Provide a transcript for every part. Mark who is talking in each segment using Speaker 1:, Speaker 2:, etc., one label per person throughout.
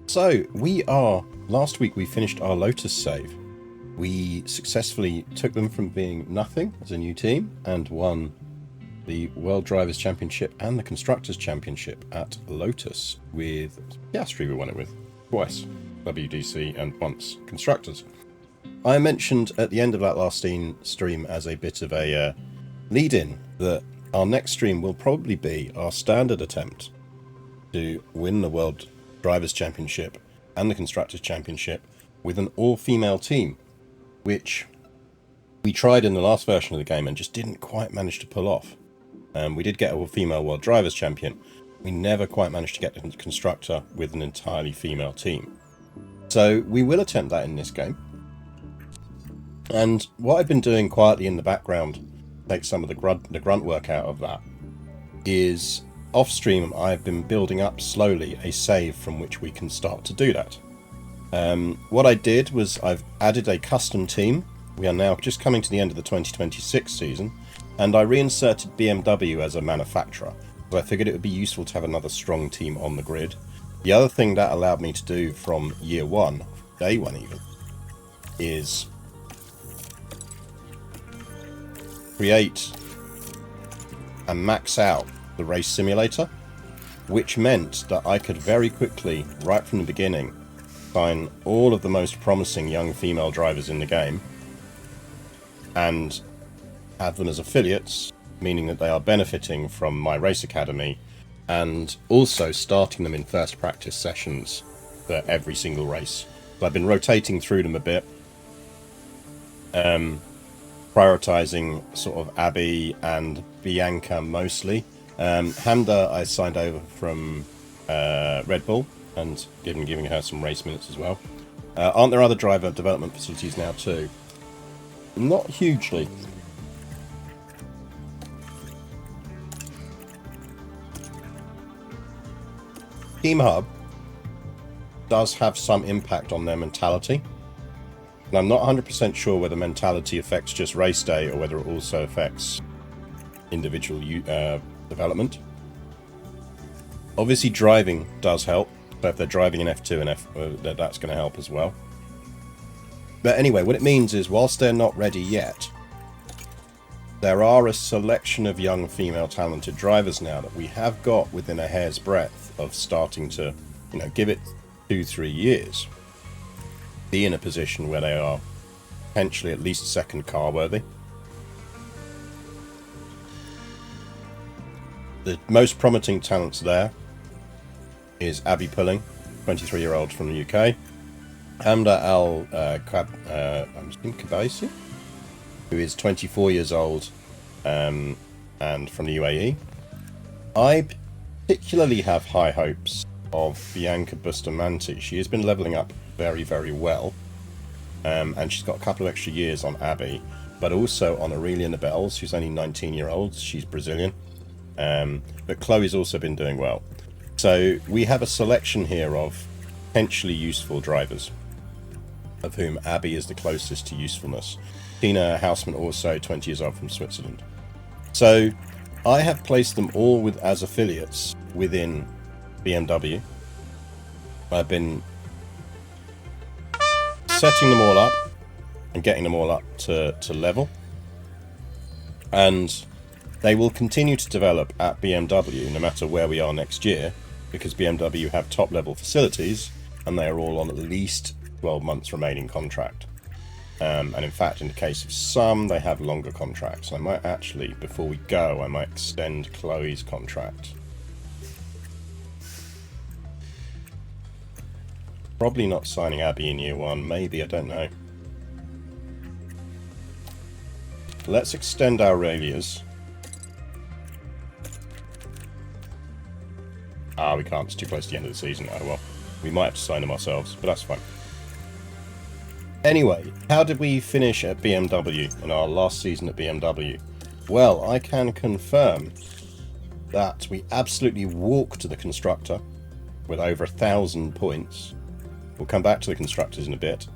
Speaker 1: So last week we finished our Lotus save. We successfully took them from being nothing as a new team and won the World Drivers' Championship and the Constructors' Championship at Lotus with Piastri. We won it with twice, WDC and once Constructors. I mentioned at the end of that last stream as a bit of a lead-in that our next stream will probably be our standard attempt to win the World Drivers' Championship and the Constructors' Championship with an all-female team, which we tried in the last version of the game and just didn't quite manage to pull off. We did get a female World Drivers' Champion. We never quite managed to get the Constructor with an entirely female team. So we will attempt that in this game. And what I've been doing quietly in the background to take some of the grunt work out of that is off stream I've been building up slowly a save from which we can start to do that. What I did was I've added a custom team. We are now just coming to the end of the 2026 season, and I reinserted BMW as a manufacturer because I figured it would be useful to have another strong team on the grid. The other thing that allowed me to do from year one, day one even, is create and max out the race simulator, which meant that I could very quickly, right from the beginning, find all of the most promising young female drivers in the game and have them as affiliates, meaning that they are benefiting from my race academy and also starting them in first practice sessions for every single race. So I've been rotating through them a bit, prioritizing sort of Abby and Bianca mostly. Hamda I signed over from Red Bull and giving her some race minutes as well. Aren't there other driver development facilities now too? Not hugely. Team Hub does have some impact on their mentality. And I'm not 100% sure whether mentality affects just race day or whether it also affects individual development. Obviously driving does help, but if they're driving in F2 and that's going to help as well. But anyway, what it means is whilst they're not ready yet, there are a selection of young female talented drivers now that we have got within a hair's breadth of starting to, give it 2-3 years, be in a position where they are potentially at least second car worthy. The most promising talents there is Abby Pulling, 23-year-old from the UK, Hamda Kabaisi, who is 24 years old and from the UAE. I particularly have high hopes of Bianca Bustamante. She has been leveling up very, very well, and she's got a couple of extra years on Abby, but also on Aurelia Nabels, who's only 19-year-old. She's Brazilian, but Chloe's also been doing well. So we have a selection here of potentially useful drivers, of whom Abby is the closest to usefulness. Tina Hausmann, also 20 years old from Switzerland. So I have placed them all as affiliates within BMW. I've been setting them all up and getting them all up to level. And they will continue to develop at BMW no matter where we are next year, because BMW have top level facilities and they are all on at least 12 months remaining contract. And in fact, in the case of some, they have longer contracts. I might actually, before we go, I might extend Chloe's contract. Probably not signing Abby in year one, maybe, I don't know. Let's extend Aurelia's. We can't, it's too close to the end of the season. Oh well, we might have to sign them ourselves, but that's fine. Anyway, how did we finish at BMW in our last season at BMW? Well, I can confirm that we absolutely walked the Constructor with over 1,000 points. We'll come back to the Constructors in a bit.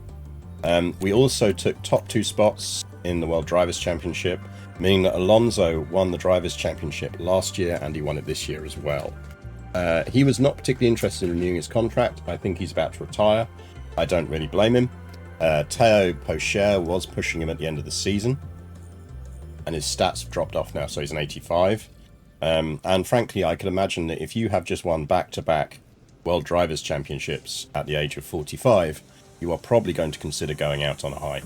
Speaker 1: We also took top 2 spots in the World Drivers' Championship, meaning that Alonso won the Drivers' Championship last year and he won it this year as well. He was not particularly interested in renewing his contract. I think he's about to retire. I don't really blame him. Théo Pocher was pushing him at the end of the season, and his stats have dropped off now, so he's an 85. And frankly, I could imagine that if you have just won back-to-back World Drivers' Championships at the age of 45, you are probably going to consider going out on a high.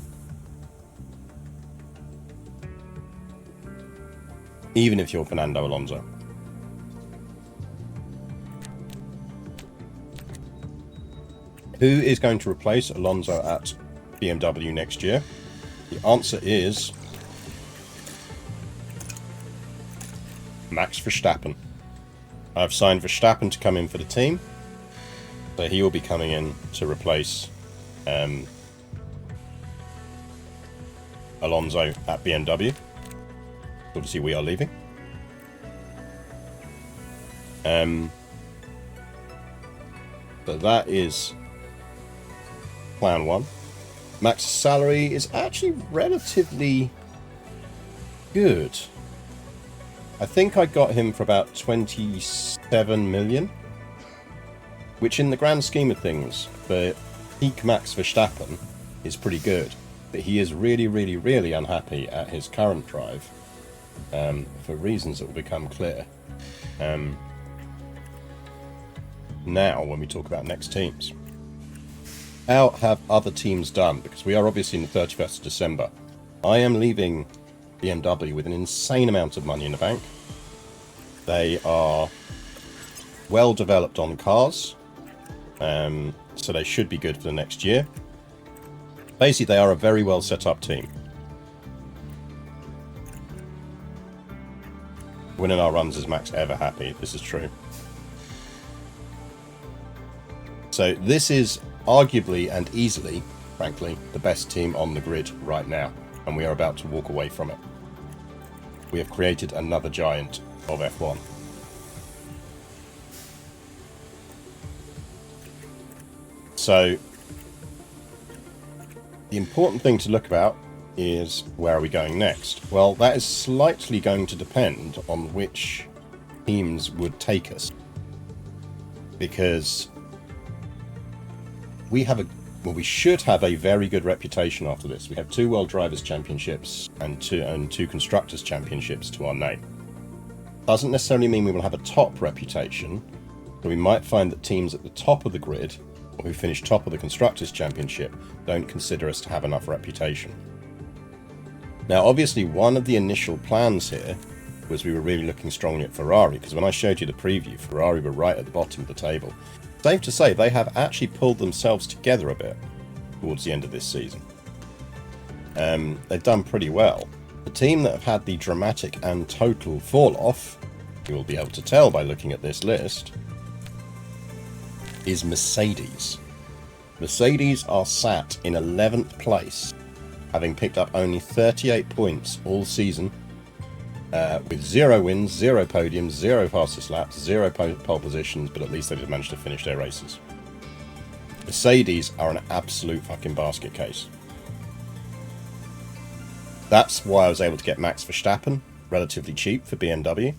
Speaker 1: Even if you're Fernando Alonso. Who is going to replace Alonso at BMW next year? The answer is Max Verstappen. I've signed Verstappen to come in for the team, so he will be coming in to replace Alonso at BMW. Obviously, we are leaving. But that is plan one. Max's salary is actually relatively good. I think I got him for about 27 million, which in the grand scheme of things, for peak Max Verstappen, is pretty good. But he is really, really, really unhappy at his current drive, for reasons that will become clear now when we talk about next teams. How have other teams done? Because we are obviously in the 31st of December. I am leaving BMW with an insane amount of money in the bank. They are well developed on cars, so they should be good for the next year. Basically, they are a very well set up team. Winning our runs is Max ever happy. This is true. So this is arguably and easily, frankly, the best team on the grid right now, and we are about to walk away from it. We have created another giant of F1. So the important thing to look about is, where are we going next? Well, that is slightly going to depend on which teams would take us, because we should have a very good reputation after this. We have 2 World Drivers' Championships and two Constructors' Championships to our name. Doesn't necessarily mean we will have a top reputation, but we might find that teams at the top of the grid, or who finish top of the Constructors' Championship, don't consider us to have enough reputation. Now, obviously, one of the initial plans here was we were really looking strongly at Ferrari, because when I showed you the preview, Ferrari were right at the bottom of the table. Safe to say, they have actually pulled themselves together a bit towards the end of this season. They've done pretty well. The team that have had the dramatic and total fall-off, you will be able to tell by looking at this list, is Mercedes. Mercedes are sat in 11th place, having picked up only 38 points all season, with 0 wins, 0 podiums, 0 fastest laps, 0 pole positions, but at least they did manage to finish their races. Mercedes are an absolute fucking basket case. That's why I was able to get Max Verstappen relatively cheap for BMW,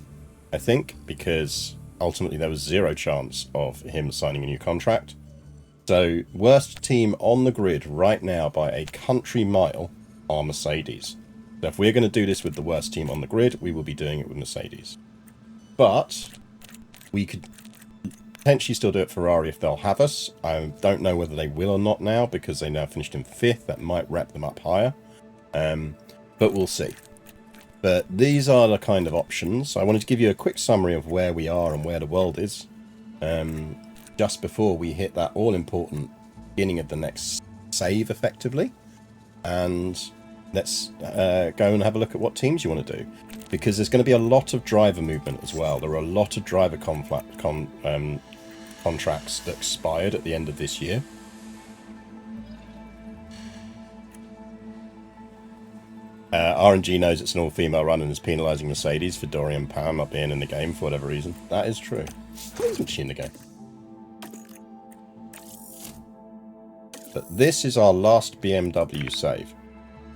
Speaker 1: I think, because ultimately there was 0 chance of him signing a new contract. So, worst team on the grid right now by a country mile are Mercedes. So if we're going to do this with the worst team on the grid, we will be doing it with Mercedes. But we could potentially still do it Ferrari if they'll have us. I don't know whether they will or not now, because they now finished in 5th. That might wrap them up higher. But we'll see. But these are the kind of options. I wanted to give you a quick summary of where we are and where the world is, just before we hit that all-important beginning of the next save, effectively. And let's go and have a look at what teams you want to do, because there's going to be a lot of driver movement as well. There are a lot of driver contracts that expired at the end of this year. RNG knows it's an all-female run and is penalising Mercedes for Dorian Pan not being in the game for whatever reason. That is true. Why isn't she in the game? But this is our last BMW save.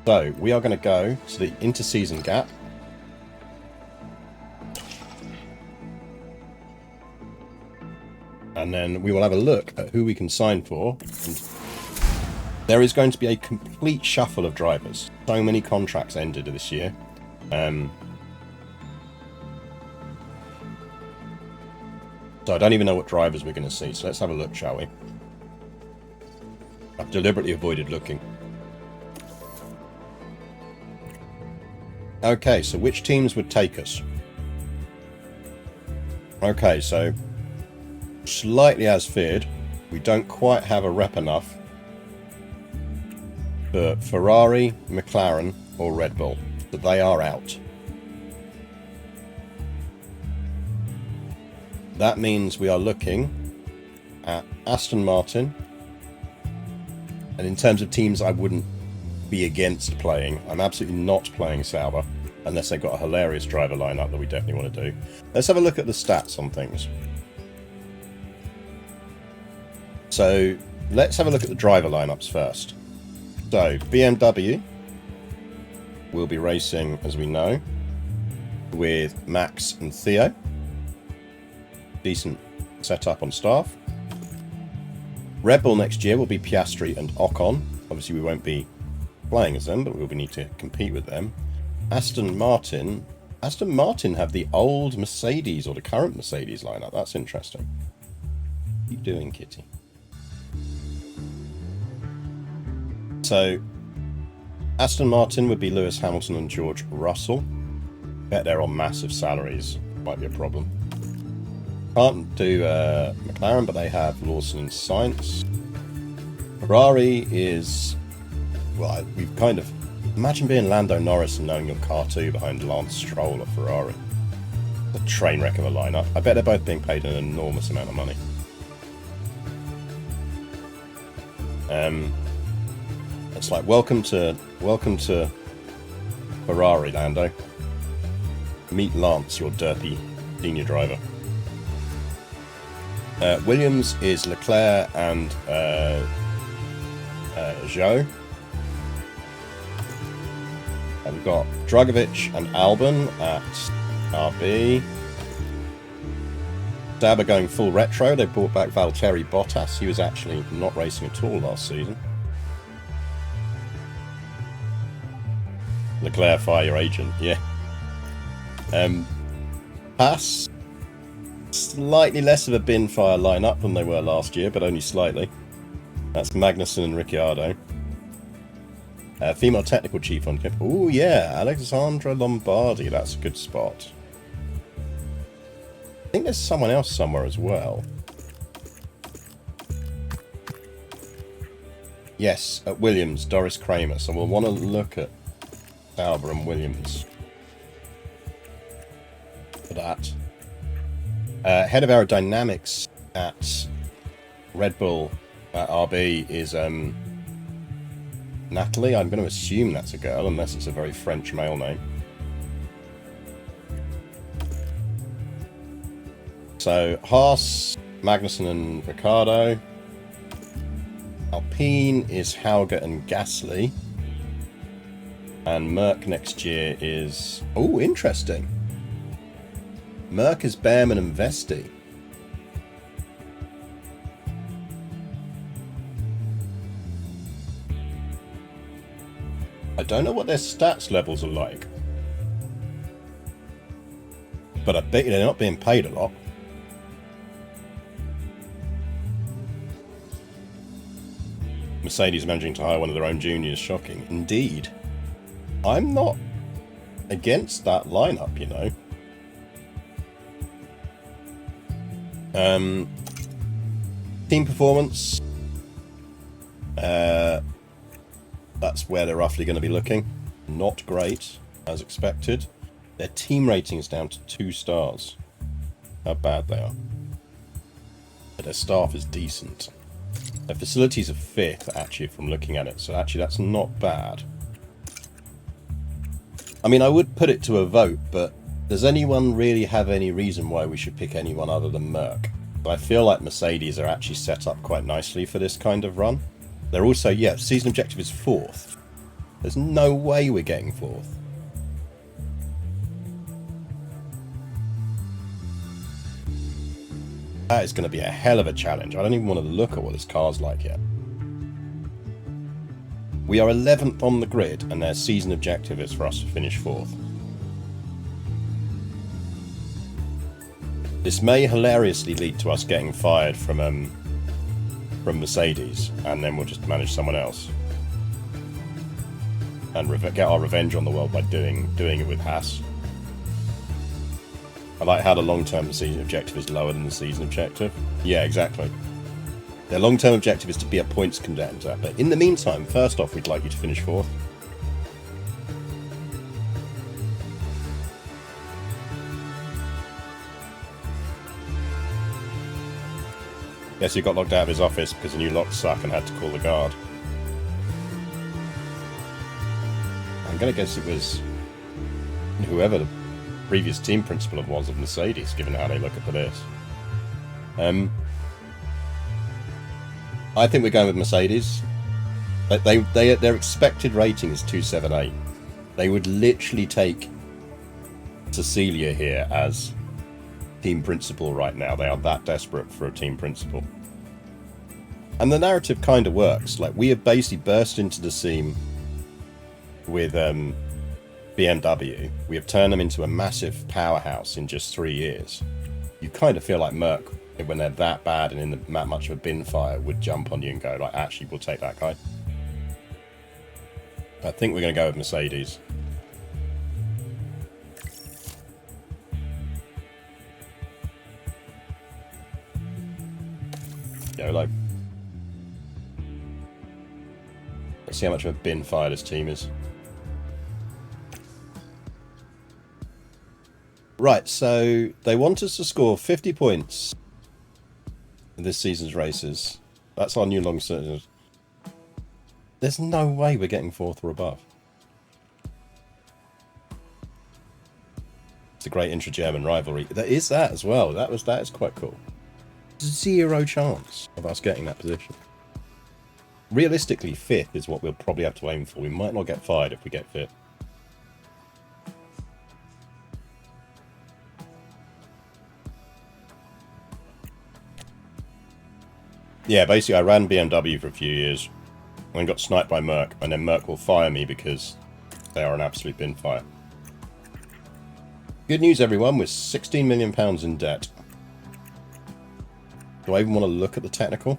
Speaker 1: So, we are going to go to the inter-season gap. . And then we will have a look at who we can sign for. And there is going to be a complete shuffle of drivers. So many contracts ended this year. So I don't even know what drivers we're going to see. So let's have a look, shall we? I've deliberately avoided looking. Okay, so which teams would take us? Okay, so slightly as feared, we don't quite have a rep enough for Ferrari, McLaren or Red Bull, but they are out. That means we are looking at Aston Martin, and in terms of teams I wouldn't be against playing, I'm absolutely not playing Sauber unless they've got a hilarious driver lineup that we definitely want to do. Let's have a look at the stats on things. So let's have a look at the driver lineups first. So BMW will be racing, as we know, with Max and Theo. Decent setup on staff. Red Bull next year will be Piastri and Ocon. Obviously we won't be playing as them, but we'll need to compete with them. Aston Martin have the old Mercedes or the current Mercedes lineup. That's interesting. What are you doing, Kitty? So Aston Martin would be Lewis Hamilton and George Russell. Bet they're on massive salaries. Might be a problem. Can't do McLaren, but they have Lawson and Sainz. Ferrari is, well, we've kind of, imagine being Lando Norris and knowing your car 2 behind Lance Stroll or Ferrari. A train wreck of a lineup. I bet they're both being paid an enormous amount of money. It's like welcome to Ferrari, Lando. Meet Lance, your derpy senior driver. Williams is Leclerc and Zhou. And we've got Dragovic and Albon at RB. Sauber going full retro. They brought back Valtteri Bottas. He was actually not racing at all last season. Leclerc, fire your agent. Yeah. Haas, slightly less of a bin fire lineup than they were last year, but only slightly. That's Magnussen and Ricciardo. Female technical chief on camp. Oh yeah, Alexandra Lombardi. That's a good spot. I think there's someone else somewhere as well. Yes, at Williams, Doris Kramer. So we'll want to look at Sauber and Williams for that. Head of aerodynamics at Red Bull at RB is Natalie. I'm going to assume that's a girl, unless it's a very French male name. So Haas, Magnussen and Ricciardo. Alpine is Hauger and Gasly. And Merck next year is... Oh, interesting. Merck is Behrman and Vesti. I don't know what their stats levels are like. But I bet you they're not being paid a lot. Mercedes managing to hire one of their own juniors. Shocking. Indeed. I'm not against that lineup, you know. Team performance. That's where they're roughly going to be looking. Not great, as expected. Their team rating is down to 2 stars. How bad they are. But their staff is decent. Their facilities are 5th, actually, from looking at it. So actually, that's not bad. I mean, I would put it to a vote, but does anyone really have any reason why we should pick anyone other than Merck? I feel like Mercedes are actually set up quite nicely for this kind of run. They're also, yeah, season objective is 4th. There's no way we're getting 4th. That is going to be a hell of a challenge. I don't even want to look at what this car's like yet. We are 11th on the grid, and their season objective is for us to finish 4th. This may hilariously lead to us getting fired from Mercedes, and then we'll just manage someone else. And get our revenge on the world by doing it with Haas. I like how the long-term season objective is lower than the season objective. Yeah, exactly. Their long-term objective is to be a points contender, but in the meantime, first off, we'd like you to finish 4th. Yes, he got locked out of his office because the new locks suck and had to call the guard. I'm going to guess it was whoever the previous team principal was of Mercedes, given how they look at this. I think we're going with Mercedes. Their expected rating is 278. They would literally take Cecilia here as team principal right now. They are that desperate for a team principal. And the narrative kind of works. Like, we have basically burst into the scene with BMW. We have turned them into a massive powerhouse in just 3 years. You kind of feel like Merc, when they're that bad and in that much of a bin fire, would jump on you and go, like, actually, we'll take that guy. I think we're going to go with Mercedes. YOLO. Let's see how much of a bin fire this team is. Right, so they want us to score 50 points in this season's races. That's our new long season. There's no way we're getting 4th or above. It's a great intra-German rivalry. There is that as well. That is quite cool. 0 chance of us getting that position. Realistically, 5th is what we'll probably have to aim for. We might not get fired if we get 5th. Yeah, basically I ran BMW for a few years, and then got sniped by Merc, and then Merc will fire me because they are an absolute bin fire. Good news, everyone, we're £16 million in debt. Do I even want to look at the technical?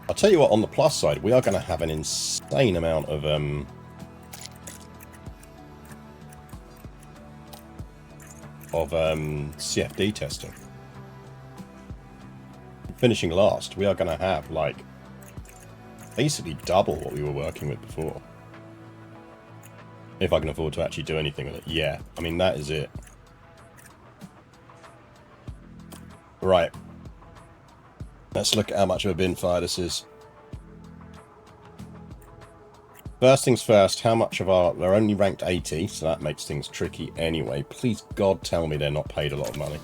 Speaker 1: I'll tell you what, on the plus side, we are going to have an insane amount of CFD testing. Finishing last, we are going to have, like, basically double what we were working with before. If I can afford to actually do anything with it. Yeah, I mean, that is it. Right. Let's look at how much of a bin fire this is. First things first, how much of our... They're only ranked 80, so that makes things tricky anyway. Please, God, tell me they're not paid a lot of money.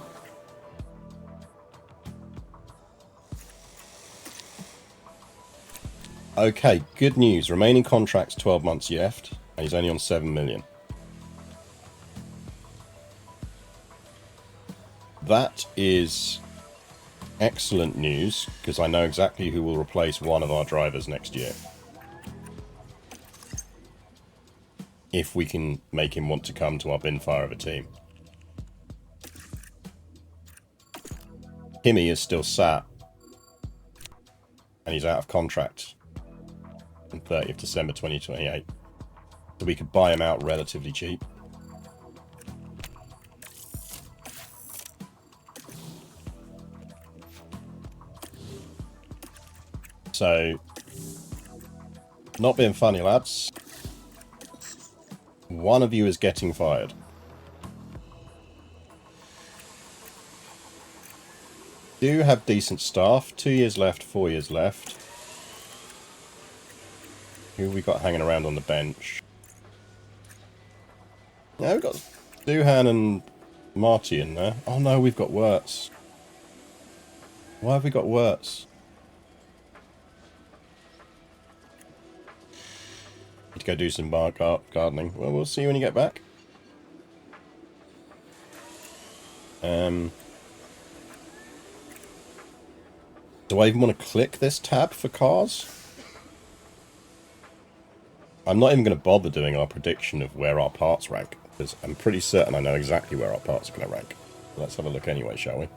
Speaker 1: Okay, good news. Remaining contracts 12 months left, and he's only on 7 million. That is excellent news, because I know exactly who will replace one of our drivers next year. If we can make him want to come to our bin fire of a team. Kimi is still sat, and he's out of contract on 30th December 2028. So we could buy him out relatively cheap. So, not being funny, lads. One of you is getting fired. Do have decent staff. 2 years left, 4 years left. Who have we got hanging around on the bench? Yeah, we've got Duhan and Marty in there. Oh no, we've got Wirtz. Why have we got Wirtz? Need to go do some gardening. Well, we'll see you when you get back. Do I even want to click this tab for cars? I'm not even going to bother doing our prediction of where our parts rank, because I'm pretty certain I know exactly where our parts are going to rank. Let's have a look anyway, shall we?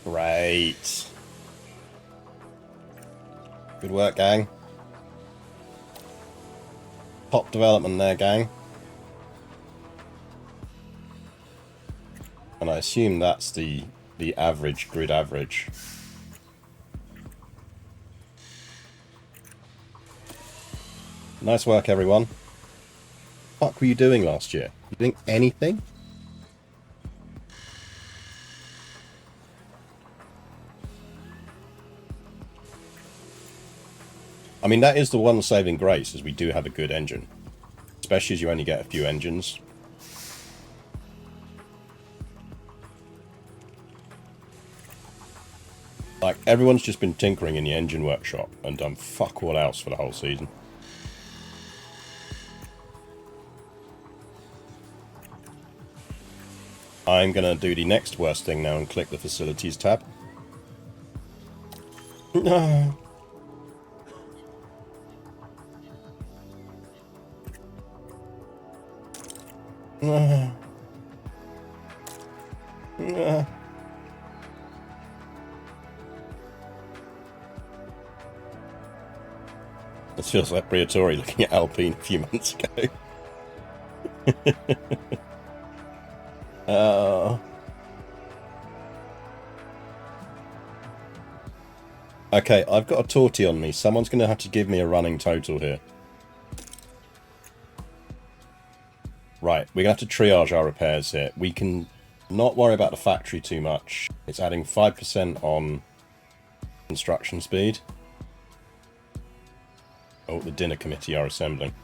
Speaker 1: Great. Good work, gang. Top development there, gang. And I assume that's the average, grid average. Nice work, everyone. What the fuck were you doing last year? You doing anything? I mean, that is the one saving grace, is we do have a good engine. Especially as you only get a few engines. Like, everyone's just been tinkering in the engine workshop and done fuck all else for the whole season. I'm going to do the next worst thing now and click the Facilities tab. No. No. No. This feels like Briatore looking at Alpine a few months ago. Okay, I've got a torty on me. Someone's going to have to give me a running total here. Right, we're going to have to triage our repairs here. We can not worry about the factory too much. It's adding 5% on construction speed. Oh, the dinner committee are assembling.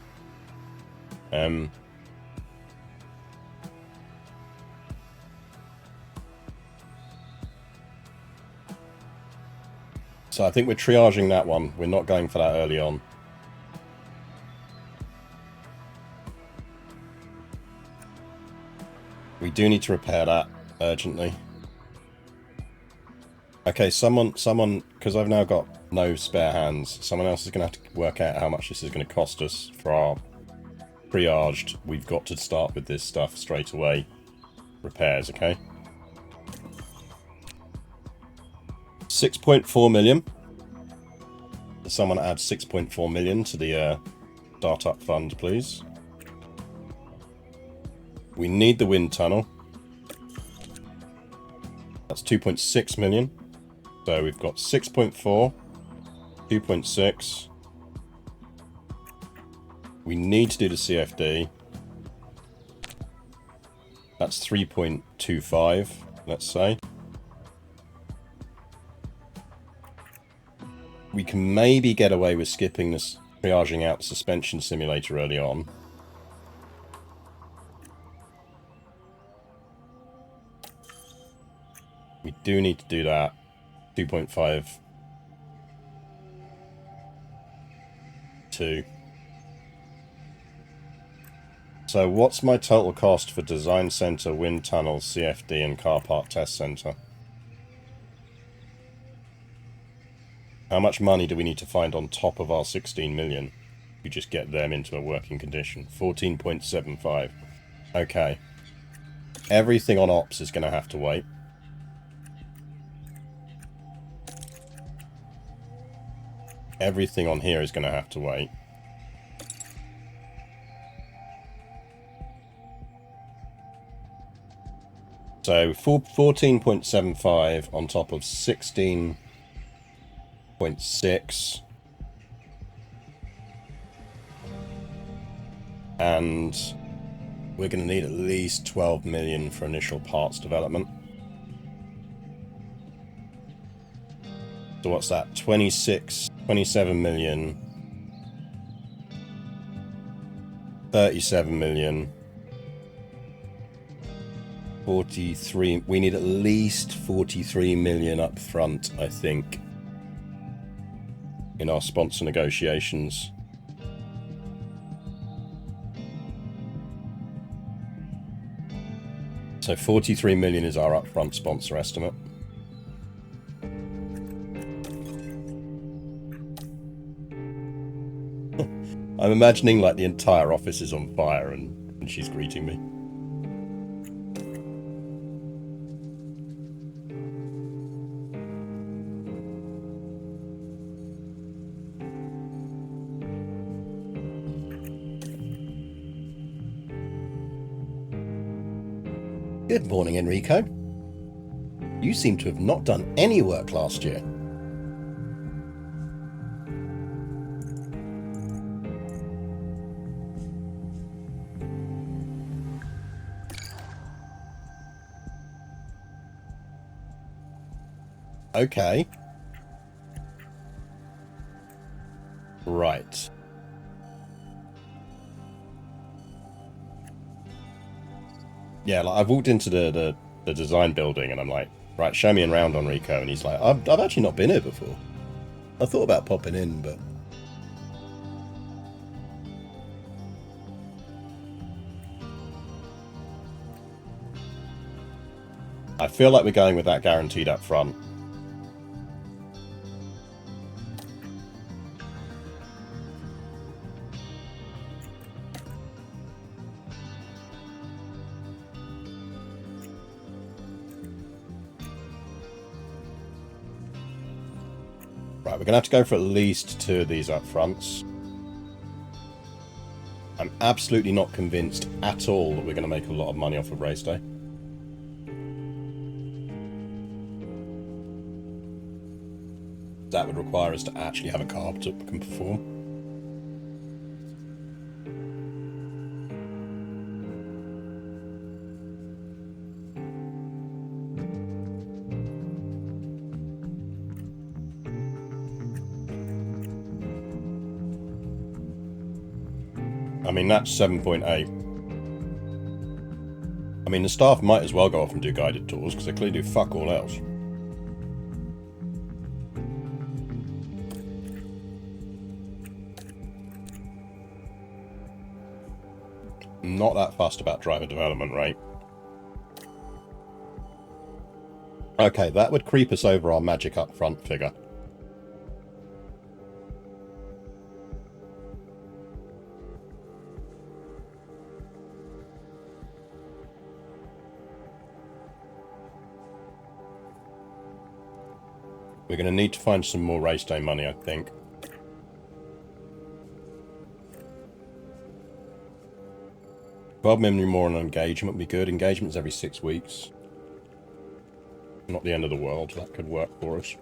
Speaker 1: So I think we're triaging that one. We're not going for that early on. We do need to repair that urgently. Okay, someone, because I've now got no spare hands, someone else is going to have to work out how much this is going to cost us for our triaged. We've got to start with this stuff straight away. Repairs, okay? 6.4 million. Does someone add 6.4 million to the startup fund, please? We need the wind tunnel. That's 2.6 million. So we've got 6.4, 2.6. We need to do the CFD. That's 3.25, let's say. We can maybe get away with skipping this, triaging out the suspension simulator early on. We do need to do that. 2.5. 2. So what's my total cost for design center, wind tunnel, CFD, and car part test center? How much money do we need to find on top of our 16 million? We just get them into a working condition. 14.75. Okay. Everything on ops is going to have to wait. Everything on here is going to have to wait. So 14.75 on top of 16.6. And we're going to need at least 12 million for initial parts development. So what's that? 27 million. 37 million. 43. We need at least 43 million up front, I think, in our sponsor negotiations. So 43 million is our upfront sponsor estimate. I'm imagining like the entire office is on fire and she's greeting me. Good morning, Enrico. You seem to have not done any work last year. Okay. Right. Yeah, like I've walked into the design building and I'm like, right, show me around, Enrico. And he's like, I've actually not been here before. I thought about popping in, but... I feel like we're going with that guaranteed up front. Right, we're going to have to go for at least 2 of these up fronts. I'm absolutely not convinced at all that we're going to make a lot of money off of race day. That would require us to actually have a car that can perform. I mean, that's 7.8. I mean, the staff might as well go off and do guided tours, because they clearly do fuck all else. Not that fussed about driver development rate. Okay, that would creep us over our magic up front figure. We're going to need to find some more race day money, I think. $12 million more on engagement would be good. Engagement's every 6 weeks. Not the end of the world. That could work for us.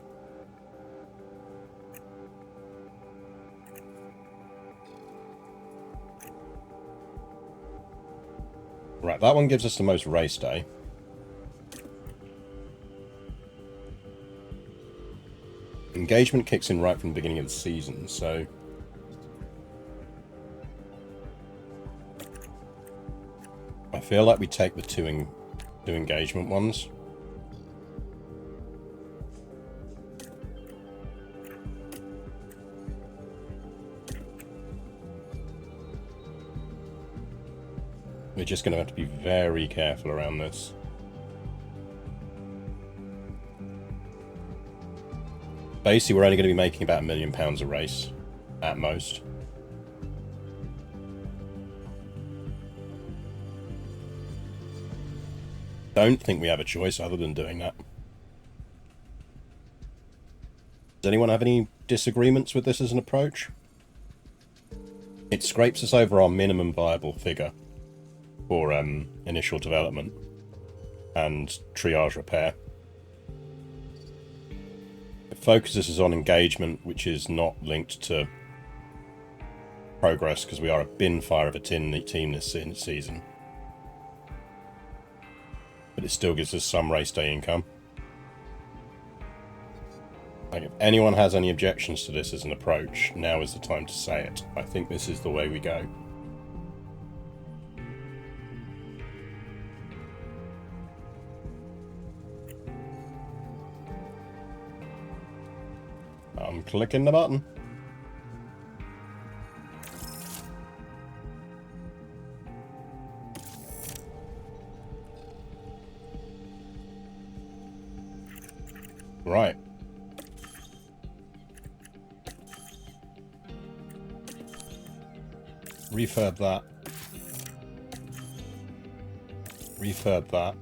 Speaker 1: Right, that one gives us the most race day. Engagement kicks in right from the beginning of the season, so... I feel like we take the two engagement ones. We're just going to have to be very careful around this. Basically, we're only going to be making about £1 million a race, at most. Don't think we have a choice other than doing that. Does anyone have any disagreements with this as an approach? It scrapes us over our minimum viable figure for initial development and triage repair. It focuses us on engagement, which is not linked to progress because we are a bin fire of a team this season. But it still gives us some race day income. Like, if anyone has any objections to this as an approach, now is the time to say it. I think this is the way we go. I'm clicking the button. Right. Refurb that. Refurb that.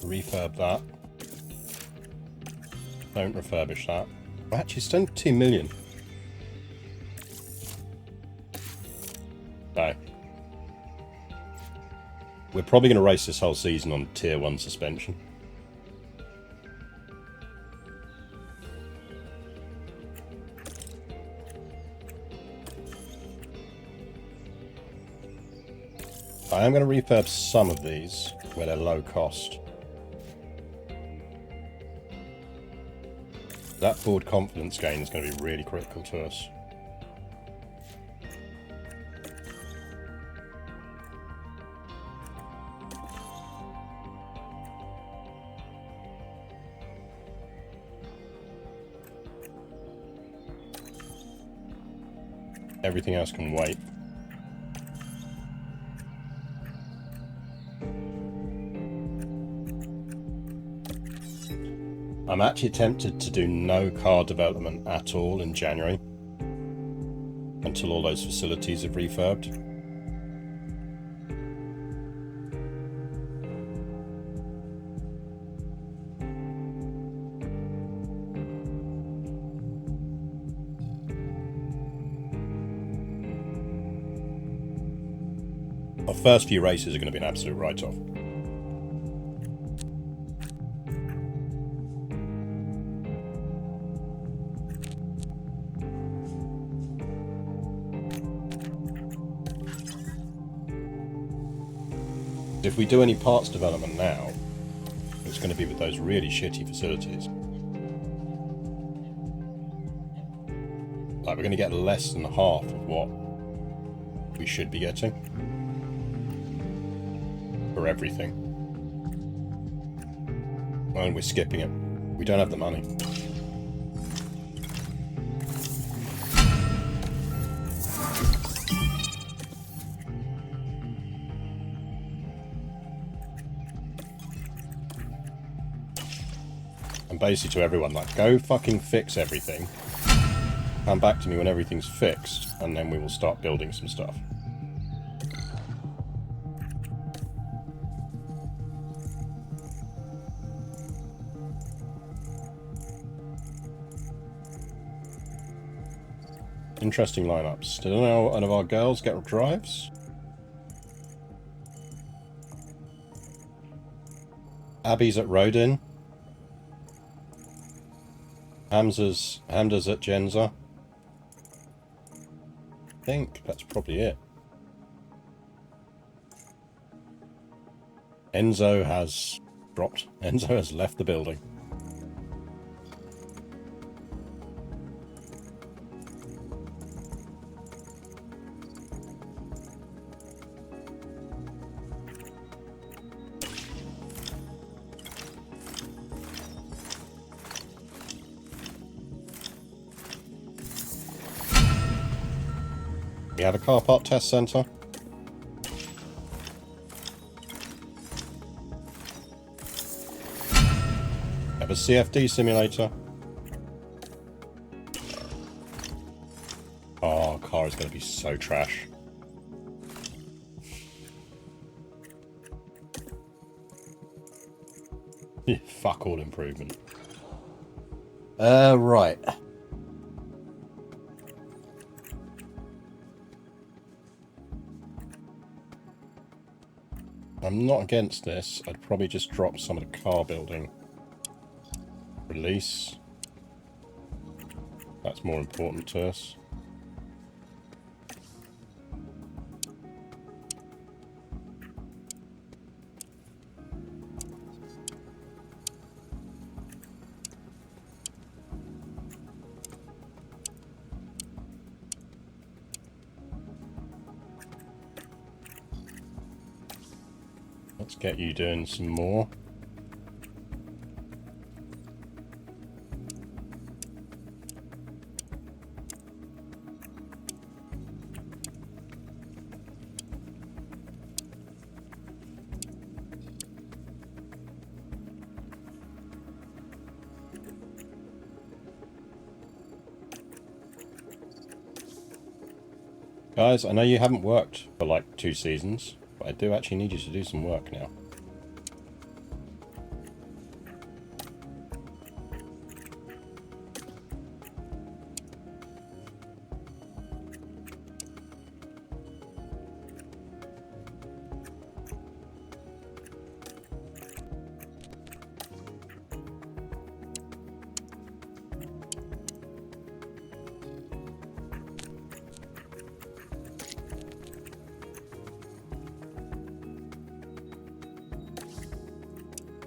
Speaker 1: Refurb that. Don't refurbish that. Actually, it's only 2 million. No. We're probably going to race this whole season on tier 1 suspension. I am going to refurb some of these where they're low cost. That forward confidence gain is going to be really critical to us. Everything else can wait. I'm actually tempted to do no car development at all in January until all those facilities have refurbed. Our first few races are going to be an absolute write-off. If we do any parts development now, it's going to be with those really shitty facilities. Like, we're going to get less than half of what we should be getting for everything. And we're skipping it. We don't have the money. And basically to everyone, like, go fucking fix everything. Come back to me when everything's fixed, and then we will start building some stuff. Interesting lineups. Did one of our girls get drives? Abby's at Rodin. Hamza's at Genza. I think that's probably it. Enzo has dropped. Enzo has left the building. We have a car park test centre. We have a CFD simulator. Oh, our car is going to be so trash. Fuck all improvement. Right. I'm not against this. I'd probably just drop some of the car building. Release. That's more important to us. Let's get you doing some more. Guys, I know you haven't worked for like 2 seasons, but I do actually need you to do some work now.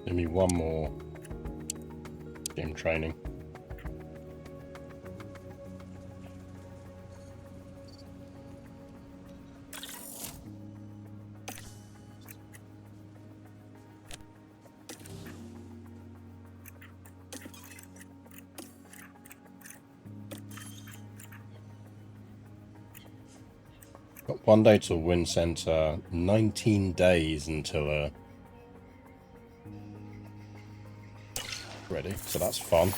Speaker 1: Give me one more gym training. Got 1 day till Win Center, 19 days until ready, so that's fun.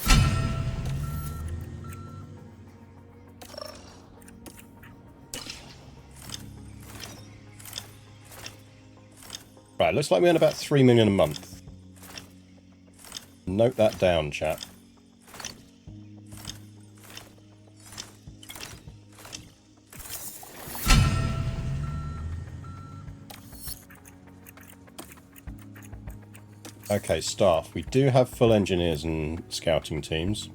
Speaker 1: Right, looks like we earn about 3 million a month. Note that down, chat. Okay, staff. We do have full engineers and scouting teams.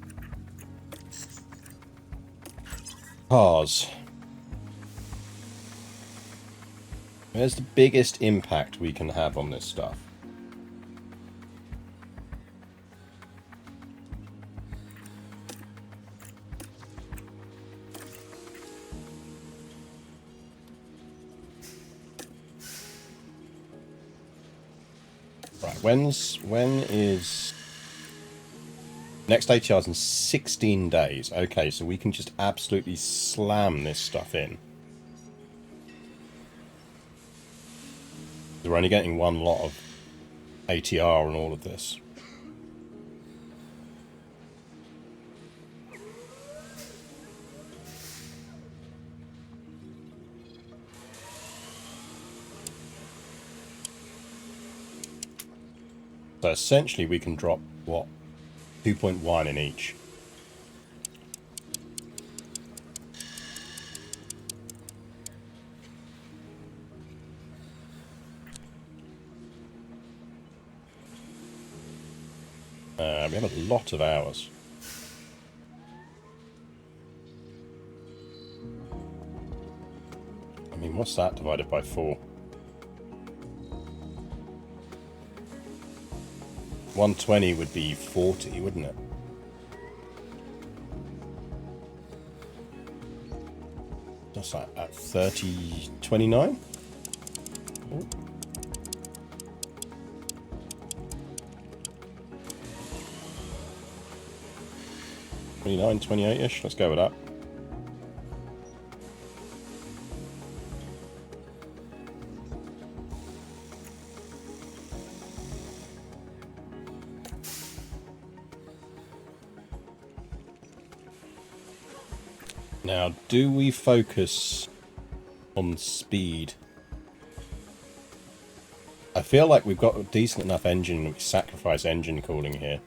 Speaker 1: Cars. Where's the biggest impact we can have on this stuff? Right, when is next ATR's in 16 days. Okay, so we can just absolutely slam this stuff in. We're only getting one lot of ATR and all of this. So essentially we can drop, what, 2.1 in each. We have a lot of hours. I mean, what's that divided by 4? 120 would be 40, wouldn't it? What's that, at 30, 29? Oh. 29, 28-ish, let's go with that. Now, do we focus on speed? I feel like we've got a decent enough engine, we sacrifice engine cooling here.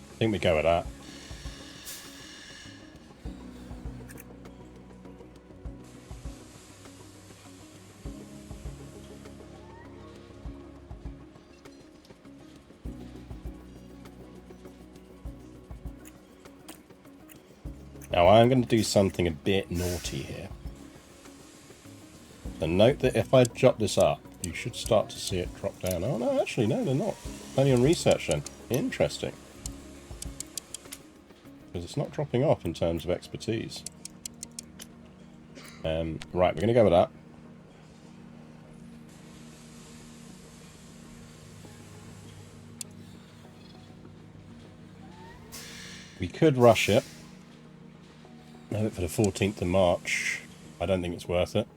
Speaker 1: I think we go with that. Now I'm going to do something a bit naughty here. So note that if I drop this up, you should start to see it drop down. Oh no, actually no, they're not. Only on research then. Interesting. Because it's not dropping off in terms of expertise. Right, we're going to go with that. We could rush it. Have it for the 14th of March. I don't think it's worth it.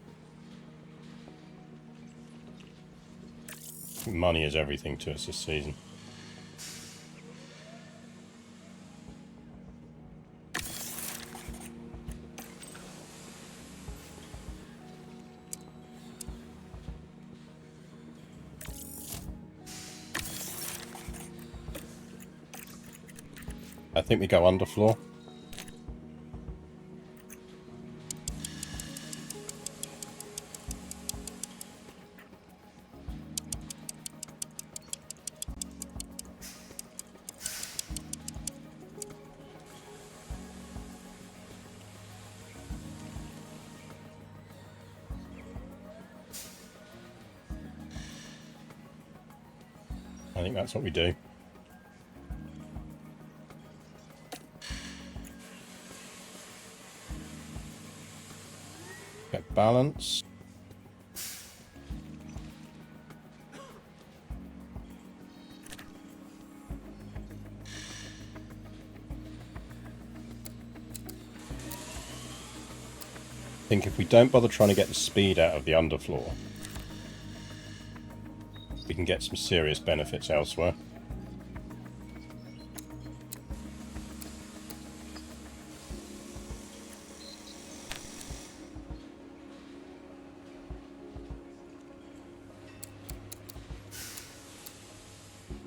Speaker 1: Money is everything to us this season. I think we go underfloor. I think that's what we do. Get balance. I think if we don't bother trying to get the speed out of the underfloor, we can get some serious benefits elsewhere.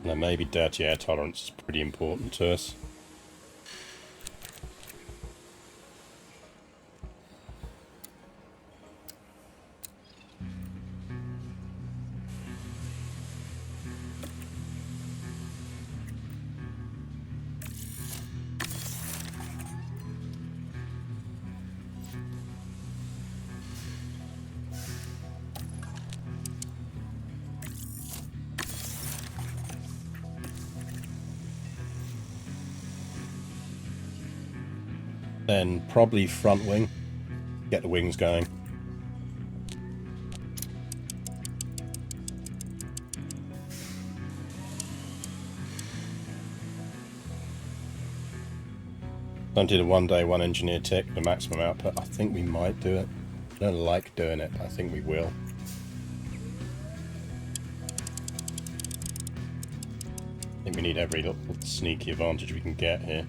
Speaker 1: Now maybe dirty air tolerance is pretty important to us. Then probably front wing, get the wings going. Don't do the 1 day, 1 engineer tick, the maximum output. I think we might do it. I don't like doing it, but I think we will. I think we need every little sneaky advantage we can get here.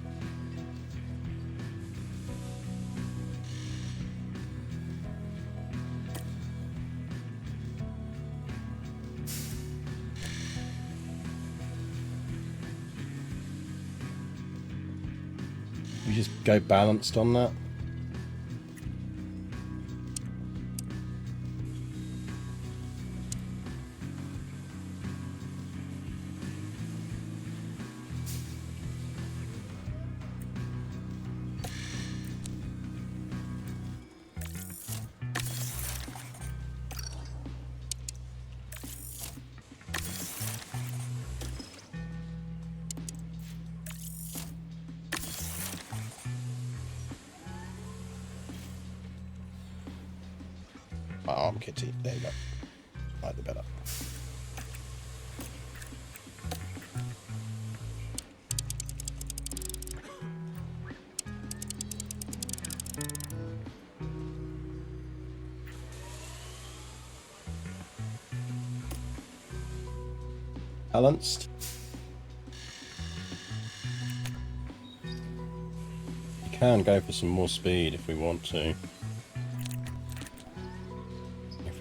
Speaker 1: We just go balanced on that. My arm kitty. There you go. Slightly better. Balanced. You can go for some more speed if we want to.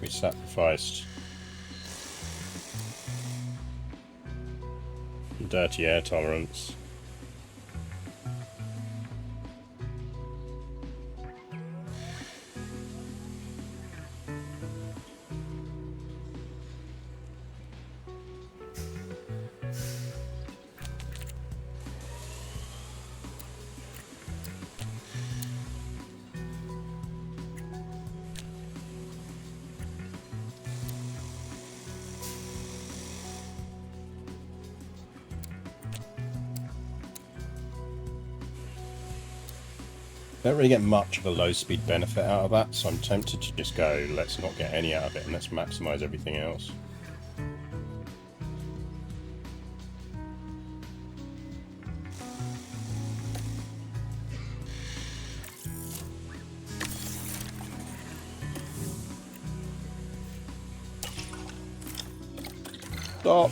Speaker 1: We sacrificed dirty air tolerance. Don't really get much of a low speed benefit out of that, so I'm tempted to just go, let's not get any out of it and let's maximize everything else. Stop.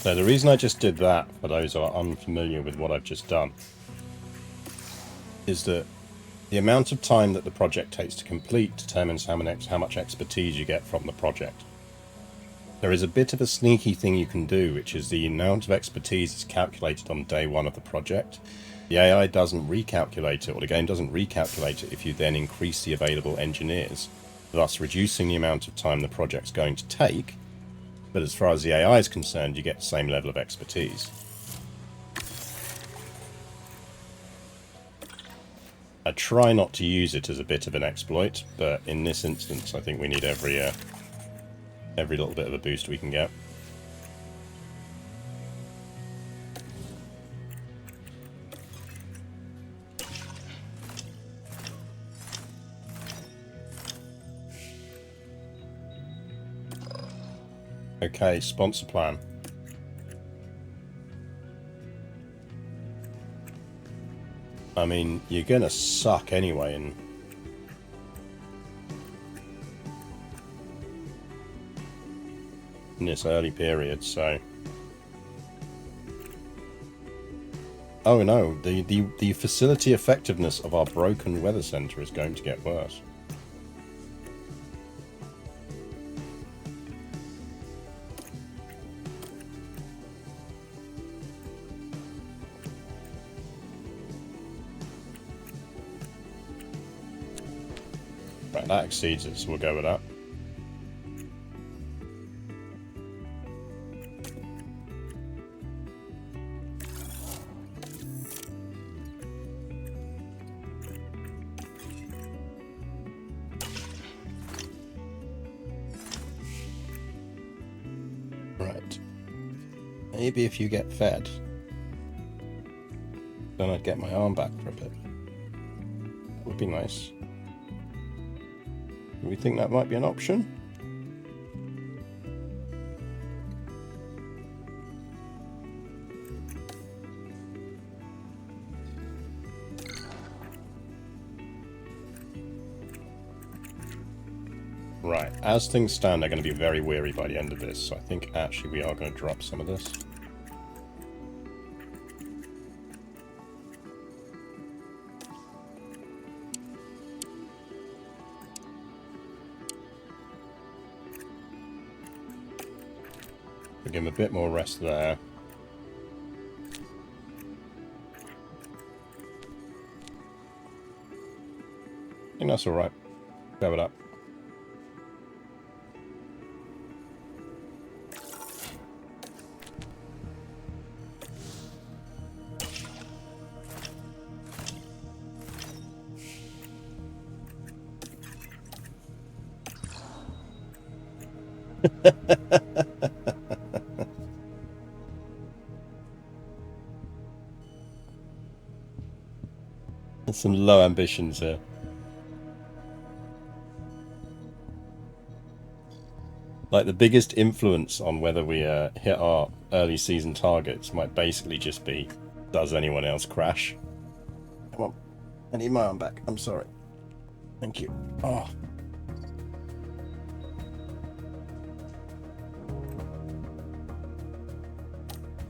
Speaker 1: So the reason I just did that, for those who are unfamiliar with what I've just done, is that the amount of time that the project takes to complete determines how much expertise you get from the project. There is a bit of a sneaky thing you can do, which is the amount of expertise is calculated on day one of the project. The AI doesn't recalculate it, or the game doesn't recalculate it if you then increase the available engineers, thus reducing the amount of time the project's going to take. But as far as the AI is concerned, you get the same level of expertise. I try not to use it as a bit of an exploit, but in this instance I think we need every little bit of a boost we can get. Okay, sponsor plan. I mean, you're gonna suck anyway in this early period, so... Oh no, the facility effectiveness of our broken weather center is going to get worse. Right, that exceeds it, so we'll go with that. Right. Maybe if you get fed, then I'd get my arm back for a bit. That would be nice. Do we think that might be an option? Right, as things stand, they're going to be very weary by the end of this, so I think actually we are going to drop some of this. We'll give him a bit more rest there. I think that's alright. Grab it up. There's some low ambitions here. Like, the biggest influence on whether we hit our early season targets might basically just be, does anyone else crash? Come on. I need my arm back. I'm sorry. Thank you. Oh.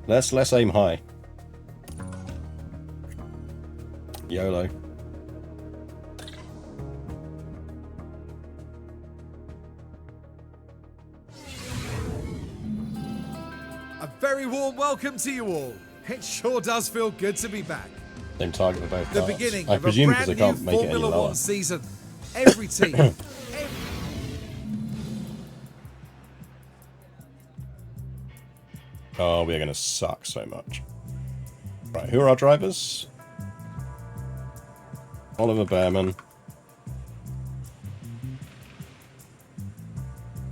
Speaker 1: Let's aim high. YOLO.
Speaker 2: A very warm welcome to you all. It sure does feel good to be back.
Speaker 1: Same target for both
Speaker 2: The
Speaker 1: parts.
Speaker 2: beginning
Speaker 1: I
Speaker 2: of
Speaker 1: presume
Speaker 2: a
Speaker 1: because I
Speaker 2: brand
Speaker 1: can't
Speaker 2: new
Speaker 1: make it any
Speaker 2: Formula
Speaker 1: lower.
Speaker 2: One season. Every team.
Speaker 1: Oh, we're going to suck so much. Right, who are our drivers? Oliver Behrman.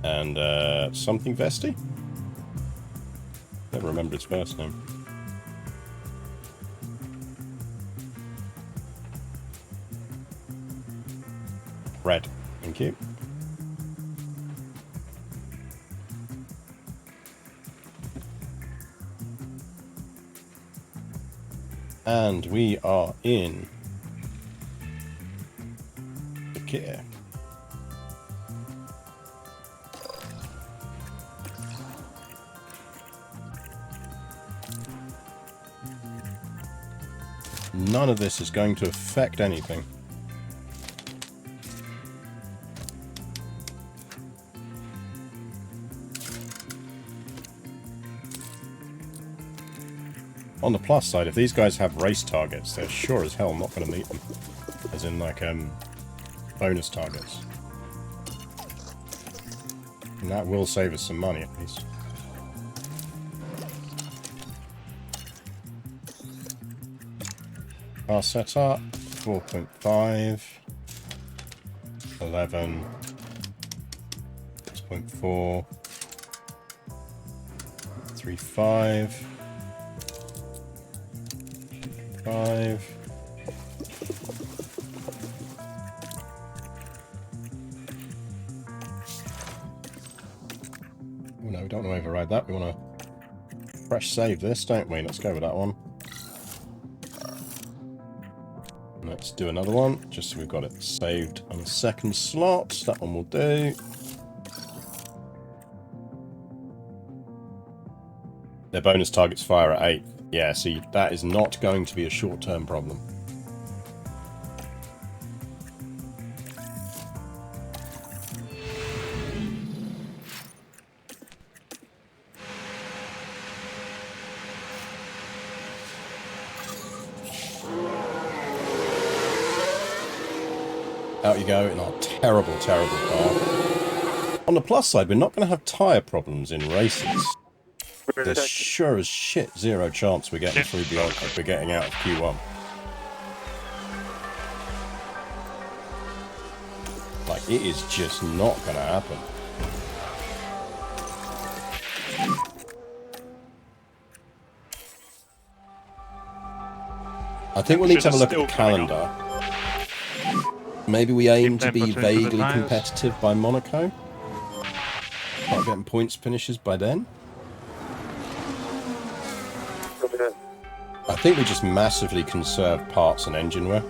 Speaker 1: And something Vesti? Never remember his first name. Red. Thank you. And we are in the gear. None of this is going to affect anything. On the plus side, if these guys have race targets, they're sure as hell not going to meet them. As in, like, bonus targets. And that will save us some money, at least. Car setup, 4.5, 11, 6.4, 3.5, 5. Oh no, we don't want to override that. We want to fresh save this, don't we? Let's go with that one. Let's do another one, just so we've got it saved on the second slot. That one will do. Their bonus targets fire at 8. Yeah, see, that is not going to be a short-term problem. Out you go in our terrible, terrible car. On the plus side, we're not going to have tyre problems in races. There's sure as shit zero chance we're getting through beyond, we're getting out of Q1. Like, it is just not going to happen. I think we'll need to have a look at the calendar. Maybe we aim to be vaguely competitive by Monaco. Start getting points finishes by then. I think we just massively conserve parts and engine wear.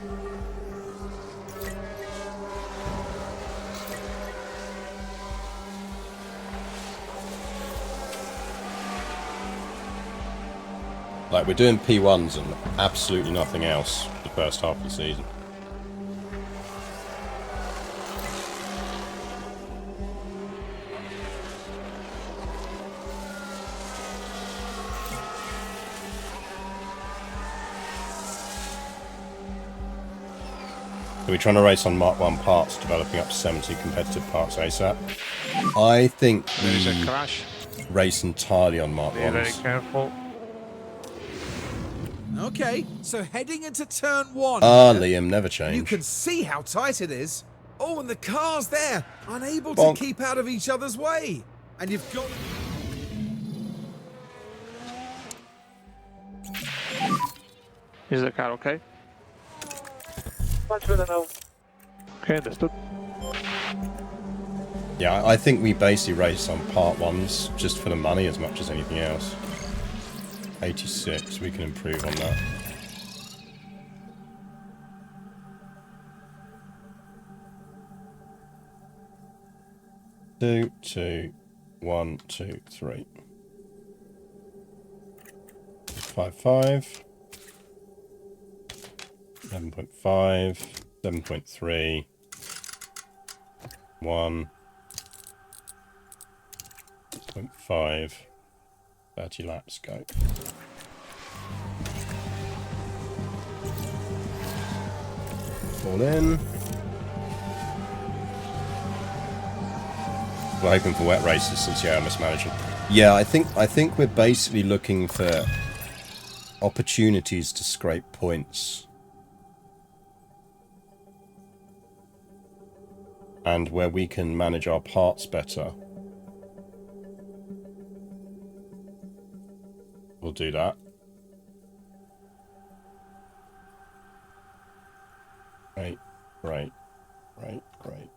Speaker 1: Like, we're doing P1s and absolutely nothing else the first half of the season. We're trying to race on Mark 1 parts, developing up to 70 competitive parts ASAP. I think we race entirely on Mark 1s.
Speaker 3: Very careful.
Speaker 2: Okay, so heading into turn 1.
Speaker 1: Liam, never change.
Speaker 2: You can see how tight it is. Oh, and the car's there, unable
Speaker 1: Bonk.
Speaker 2: to keep out of each other's way. And you've got...
Speaker 3: Is the car okay? Much better now. Okay, understood.
Speaker 1: Yeah, I think we basically race on part 1s just for the money as much as anything else. 86, we can improve on that. Two, two, 1, 2, 3. 5, 5. 7.5, 7.3, 1, 0.5, 30 laps, go. All in. We're hoping for wet races since I mismanaged it. Yeah, I think we're basically looking for opportunities to scrape points. And where we can manage our parts better. We'll do that. Right, right, right, right.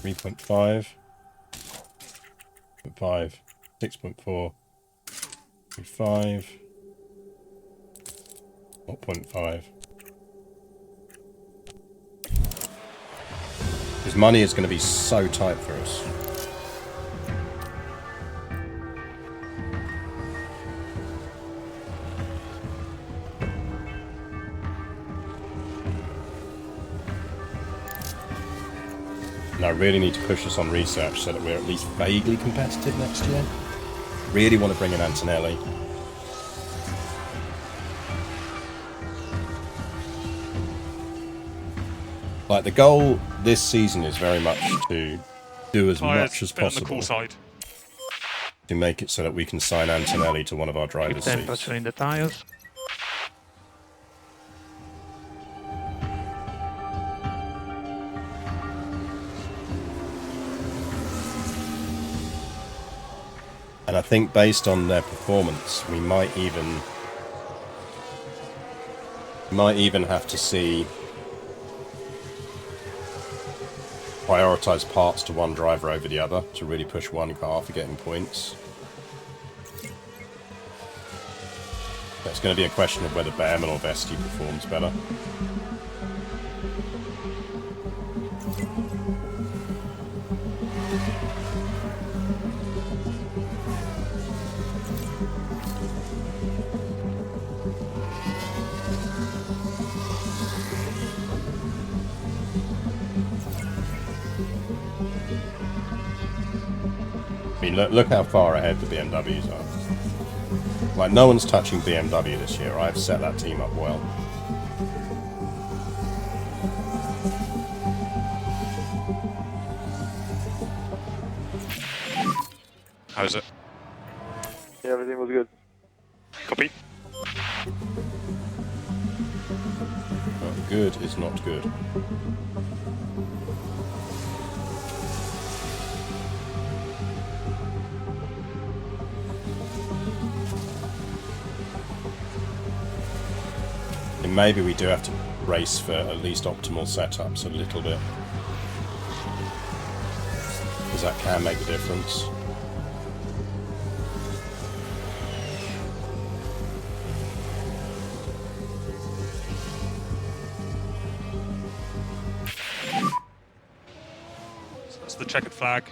Speaker 1: 3.5, 5, 6.4, 5, 0.5. His money is going to be so tight for us. And I really need to push us on research so that we're at least vaguely competitive next year. Really want to bring in Antonelli. Like, the goal this season is very much to do as much as possible to make it so that we can sign Antonelli to one of our drivers'
Speaker 3: Keep
Speaker 1: seats.
Speaker 3: temperature in the tires.
Speaker 1: And I think based on their performance, we might even have to see prioritize parts to one driver over the other to really push one car for getting points. It's going to be a question of whether Behrman or Vesti performs better. I mean, look how far ahead the BMWs are. Like, no one's touching BMW this year. I've set that team up well.
Speaker 4: How's it?
Speaker 3: Yeah, everything was good.
Speaker 4: Copy.
Speaker 1: But good is not good. And maybe we do have to race for at least optimal setups a little bit, because that can make the difference.
Speaker 4: So that's the checkered flag.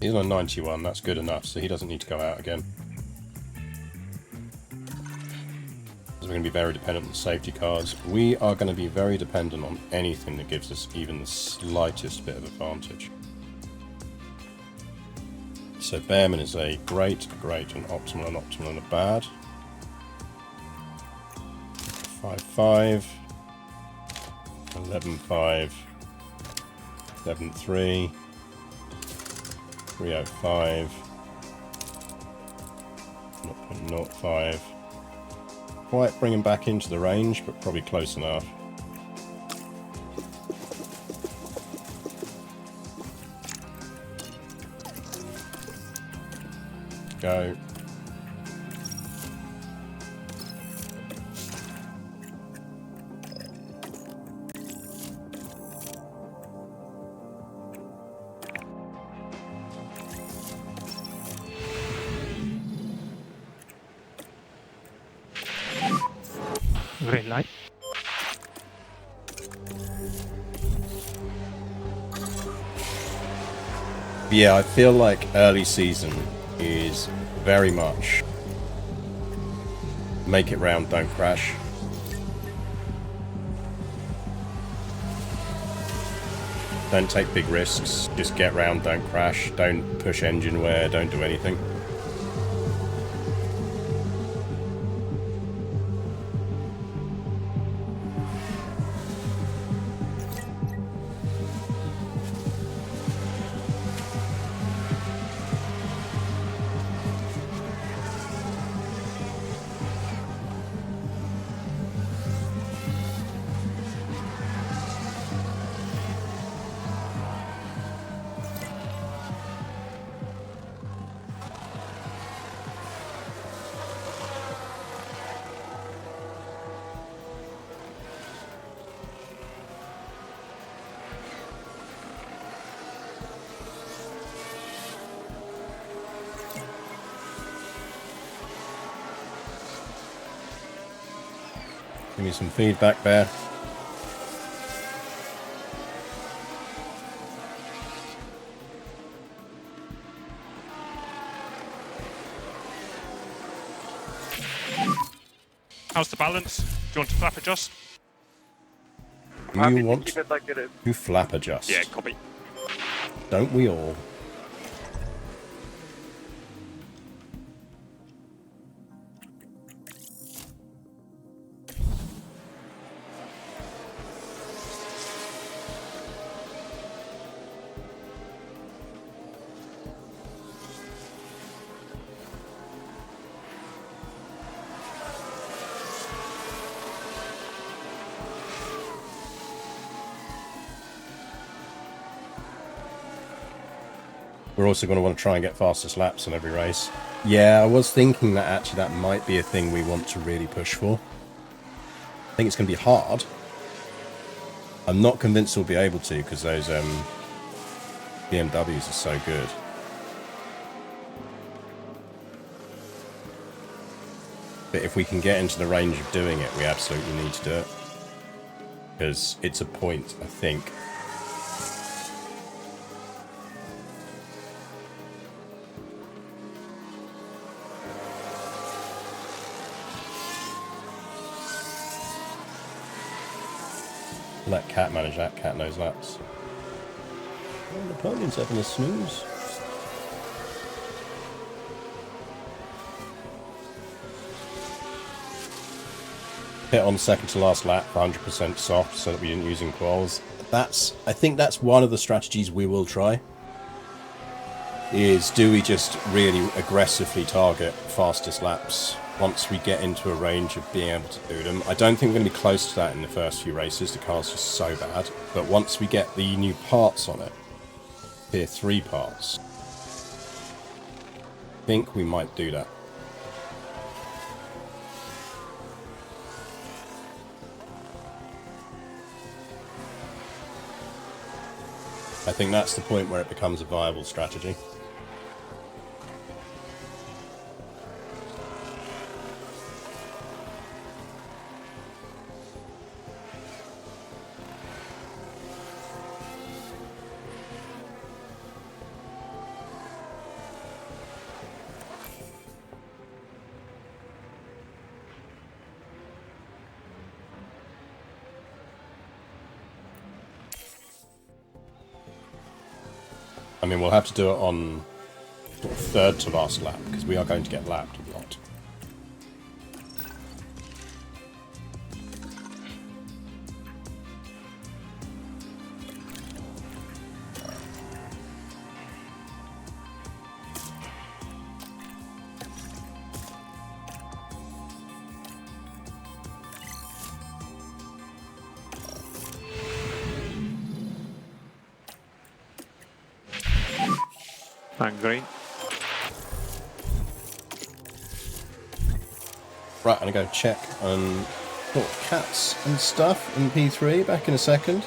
Speaker 1: He's on 91, that's good enough, so he doesn't need to go out again. We're going to be very dependent on safety cars. We are going to be very dependent on anything that gives us even the slightest bit of advantage. So Behrman is a great, an optimal, and a bad. 5-5, 11-5, 7-3. 305, 0.05. Quite bring him back into the range, but probably close enough. Go.
Speaker 3: Green light.
Speaker 1: Yeah, I feel like early season is very much make it round, don't crash. Don't take big risks, just get round, don't crash, don't push engine wear, don't do anything. Give me some feedback there.
Speaker 4: How's the balance? Do you want to flap adjust?
Speaker 1: You want
Speaker 3: keep it like it is.
Speaker 1: to flap adjust.
Speaker 4: Yeah, copy.
Speaker 1: Don't we all? We're also going to want to try and get fastest laps on every race. Yeah, I was thinking that actually that might be a thing we want to really push for. I think it's going to be hard. I'm not convinced we'll be able to because those BMWs are so good. But if we can get into the range of doing it, we absolutely need to do it. Because it's a point, I think. Let Cat manage that. Cat knows laps. Oh, Napoleon's having a snooze. Hit on second to last lap for 100% soft so that we didn't use in quals. I think that's one of the strategies we will try. Is do we just really aggressively target fastest laps once we get into a range of being able to do them? I don't think we're going to be close to that in the first few races. The car's just so bad. But once we get the new parts on it, tier 3 parts, I think we might do that. I think that's the point where it becomes a viable strategy. I mean, we'll have to do it on sort of third to last lap, because we are going to get lapped a lot.
Speaker 3: I'm green.
Speaker 1: Right, I'm going to go check on cats and stuff in P3 back in a second.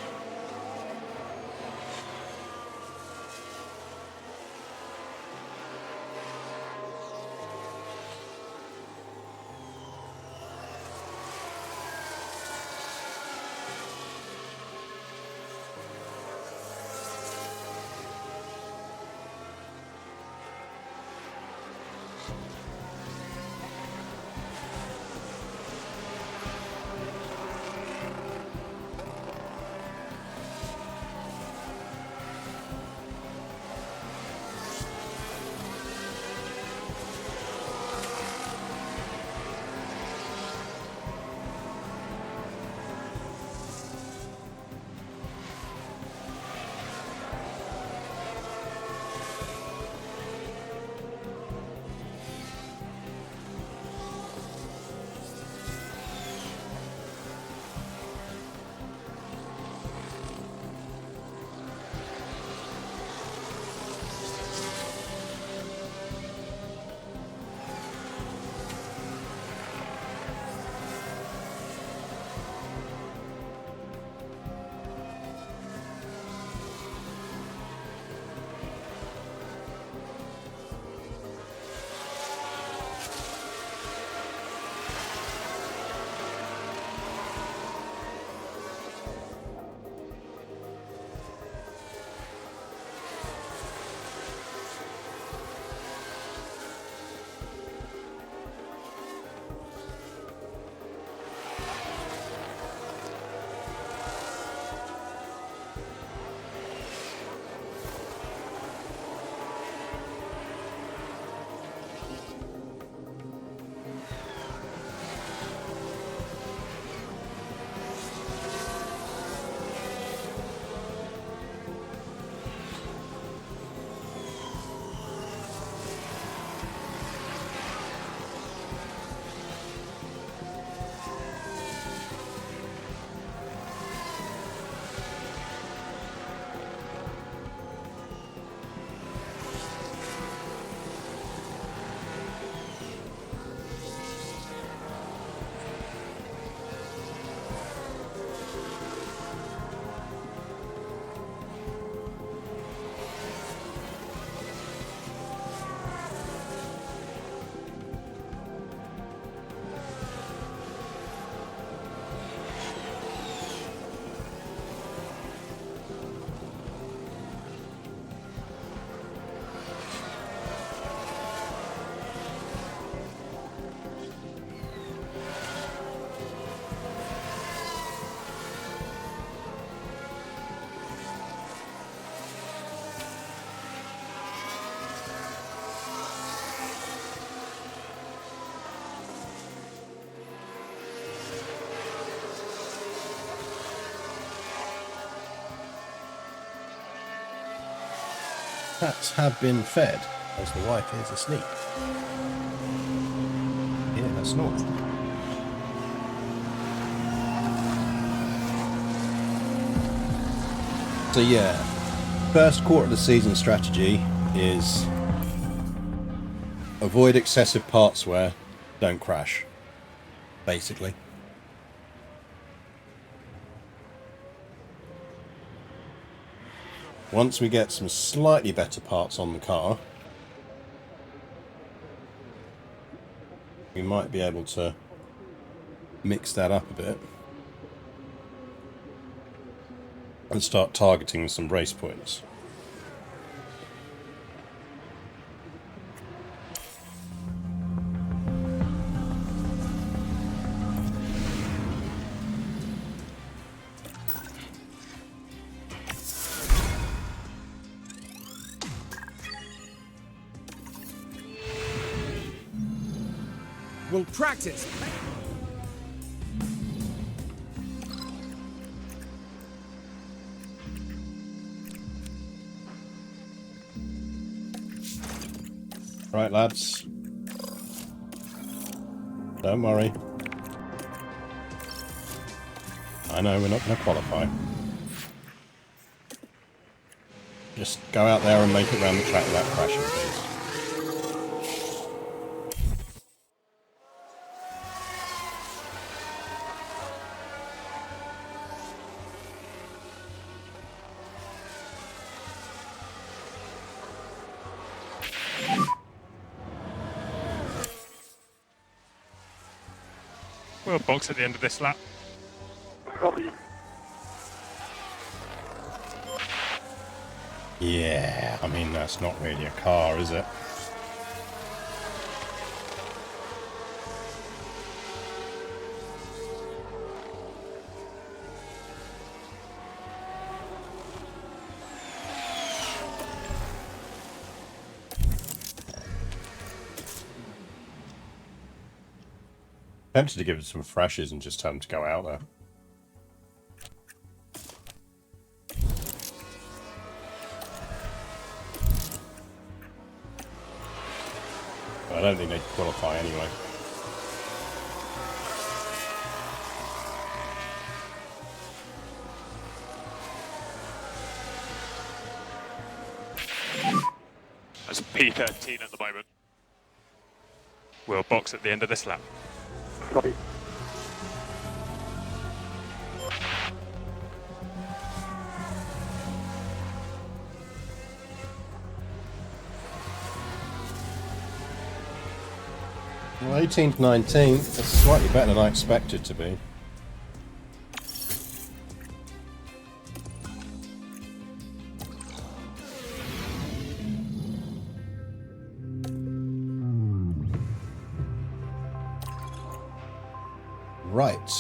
Speaker 1: cats have been fed as the wife is asleep. Yeah, that's not. So yeah, first quarter of the season strategy is avoid excessive parts wear, don't crash, basically. Once we get some slightly better parts on the car, we might be able to mix that up a bit and start targeting some race points.
Speaker 2: We'll practice.
Speaker 1: Right, lads. Don't worry. I know we're not going to qualify. Just go out there and make it around the track without crashing, please.
Speaker 4: We'll box at the end of this lap.
Speaker 1: Yeah, I mean, that's not really a car, is it? Tempted to give it some freshes and just tell them to go out there. But I don't think they'd qualify anyway.
Speaker 4: That's P13 at the moment. We'll box at the end of this lap.
Speaker 3: Copy.
Speaker 1: Well, 18th, 19th, that's slightly better than I expected to be. Right.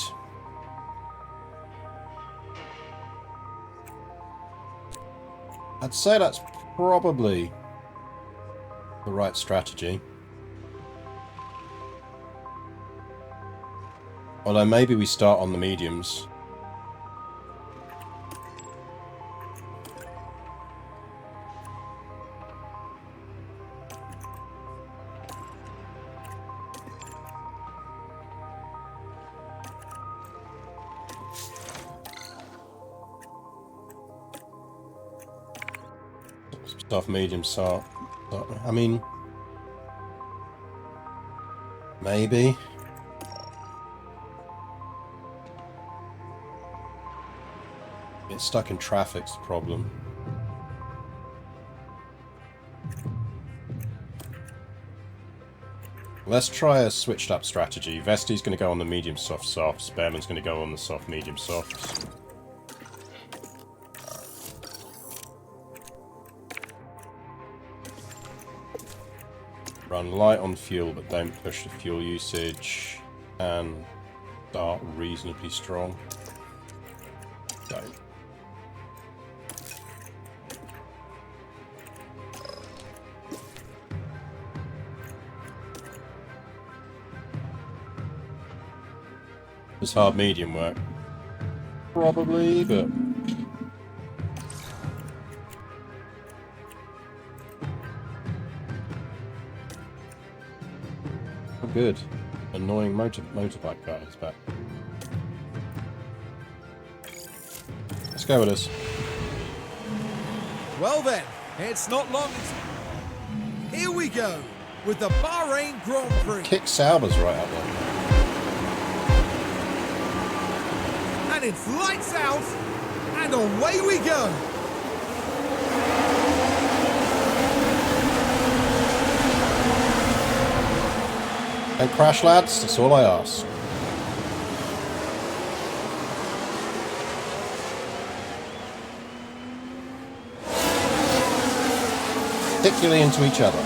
Speaker 1: I'd say that's probably the right strategy. Although maybe we start on the mediums. Soft, medium, soft. I mean, maybe. Getting stuck in traffic's the problem. Let's try a switched up strategy. Vesti's going to go on the medium soft softs. Behrman's going to go on the soft medium softs. Run light on fuel, but don't push the fuel usage. And start reasonably strong. Go. Does hard medium work? Probably, but good. Annoying motorbike guy is back. Let's go with us.
Speaker 2: Well then, it's not long. Here we go with the Bahrain Grand Prix.
Speaker 1: Kick Sauber's right up there.
Speaker 2: And it's lights out, and away we go.
Speaker 1: Don't crash, lads. That's all I ask. Particularly into each other.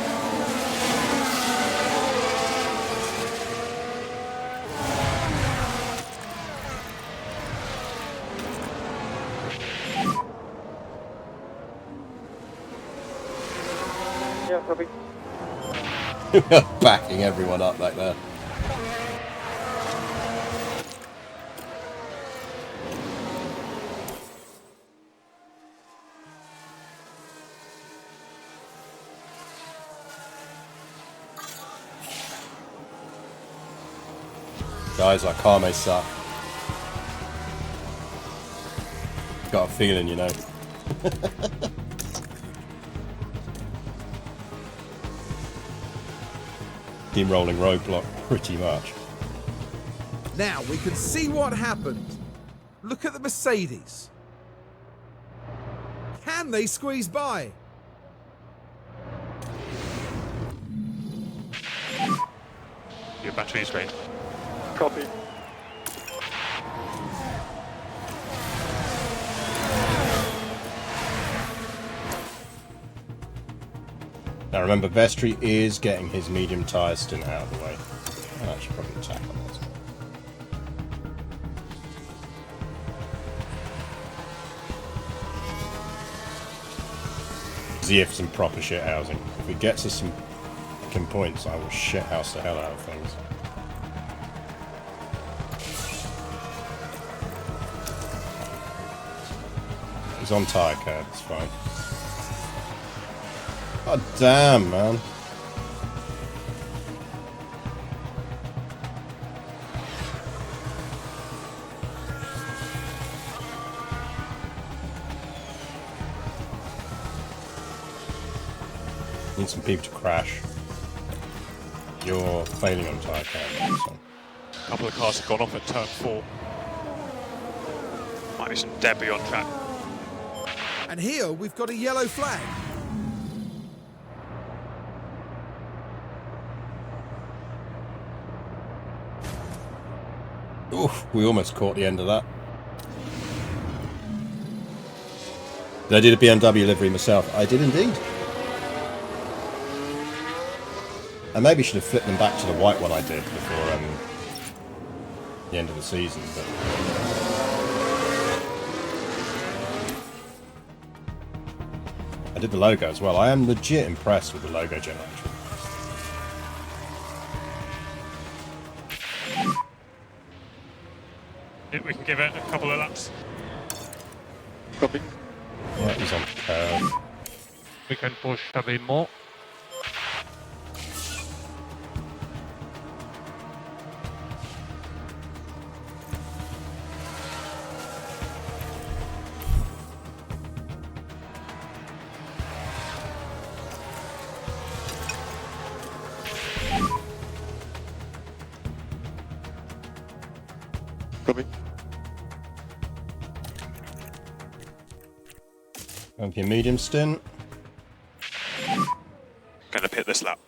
Speaker 3: Yeah, copy.
Speaker 1: We're backing everyone up back there. Guys, our car may suck. Got a feeling, you know. Steamrolling roadblock, pretty much.
Speaker 2: Now we can see what happened. Look at the Mercedes. Can they squeeze by?
Speaker 4: Your battery is great.
Speaker 3: Copy.
Speaker 1: Now remember, Vestry is getting his medium tyre stint out of the way. I should probably attack on this. ZF some proper shit housing. If it gets us some fucking points, I will shit house the hell out of things. He's on tyre curve, it's fine. God damn, man. Need some people to crash. You're failing on tyre curve, so.
Speaker 4: A couple of cars have gone off at turn 4. Might be some debris on track.
Speaker 2: And here we've got a yellow flag.
Speaker 1: Oof, we almost caught the end of that. Did I do the BMW livery myself? I did indeed. I maybe should have flipped them back to the white one I did before the end of the season, but I did the logo as well. I am legit impressed with the logo generation.
Speaker 4: We can give it a couple of laps.
Speaker 3: Copy.
Speaker 1: Yeah, he's on curve.
Speaker 3: We can push a bit more. Copy.
Speaker 1: Going for your medium stint.
Speaker 4: Gonna pit this lap.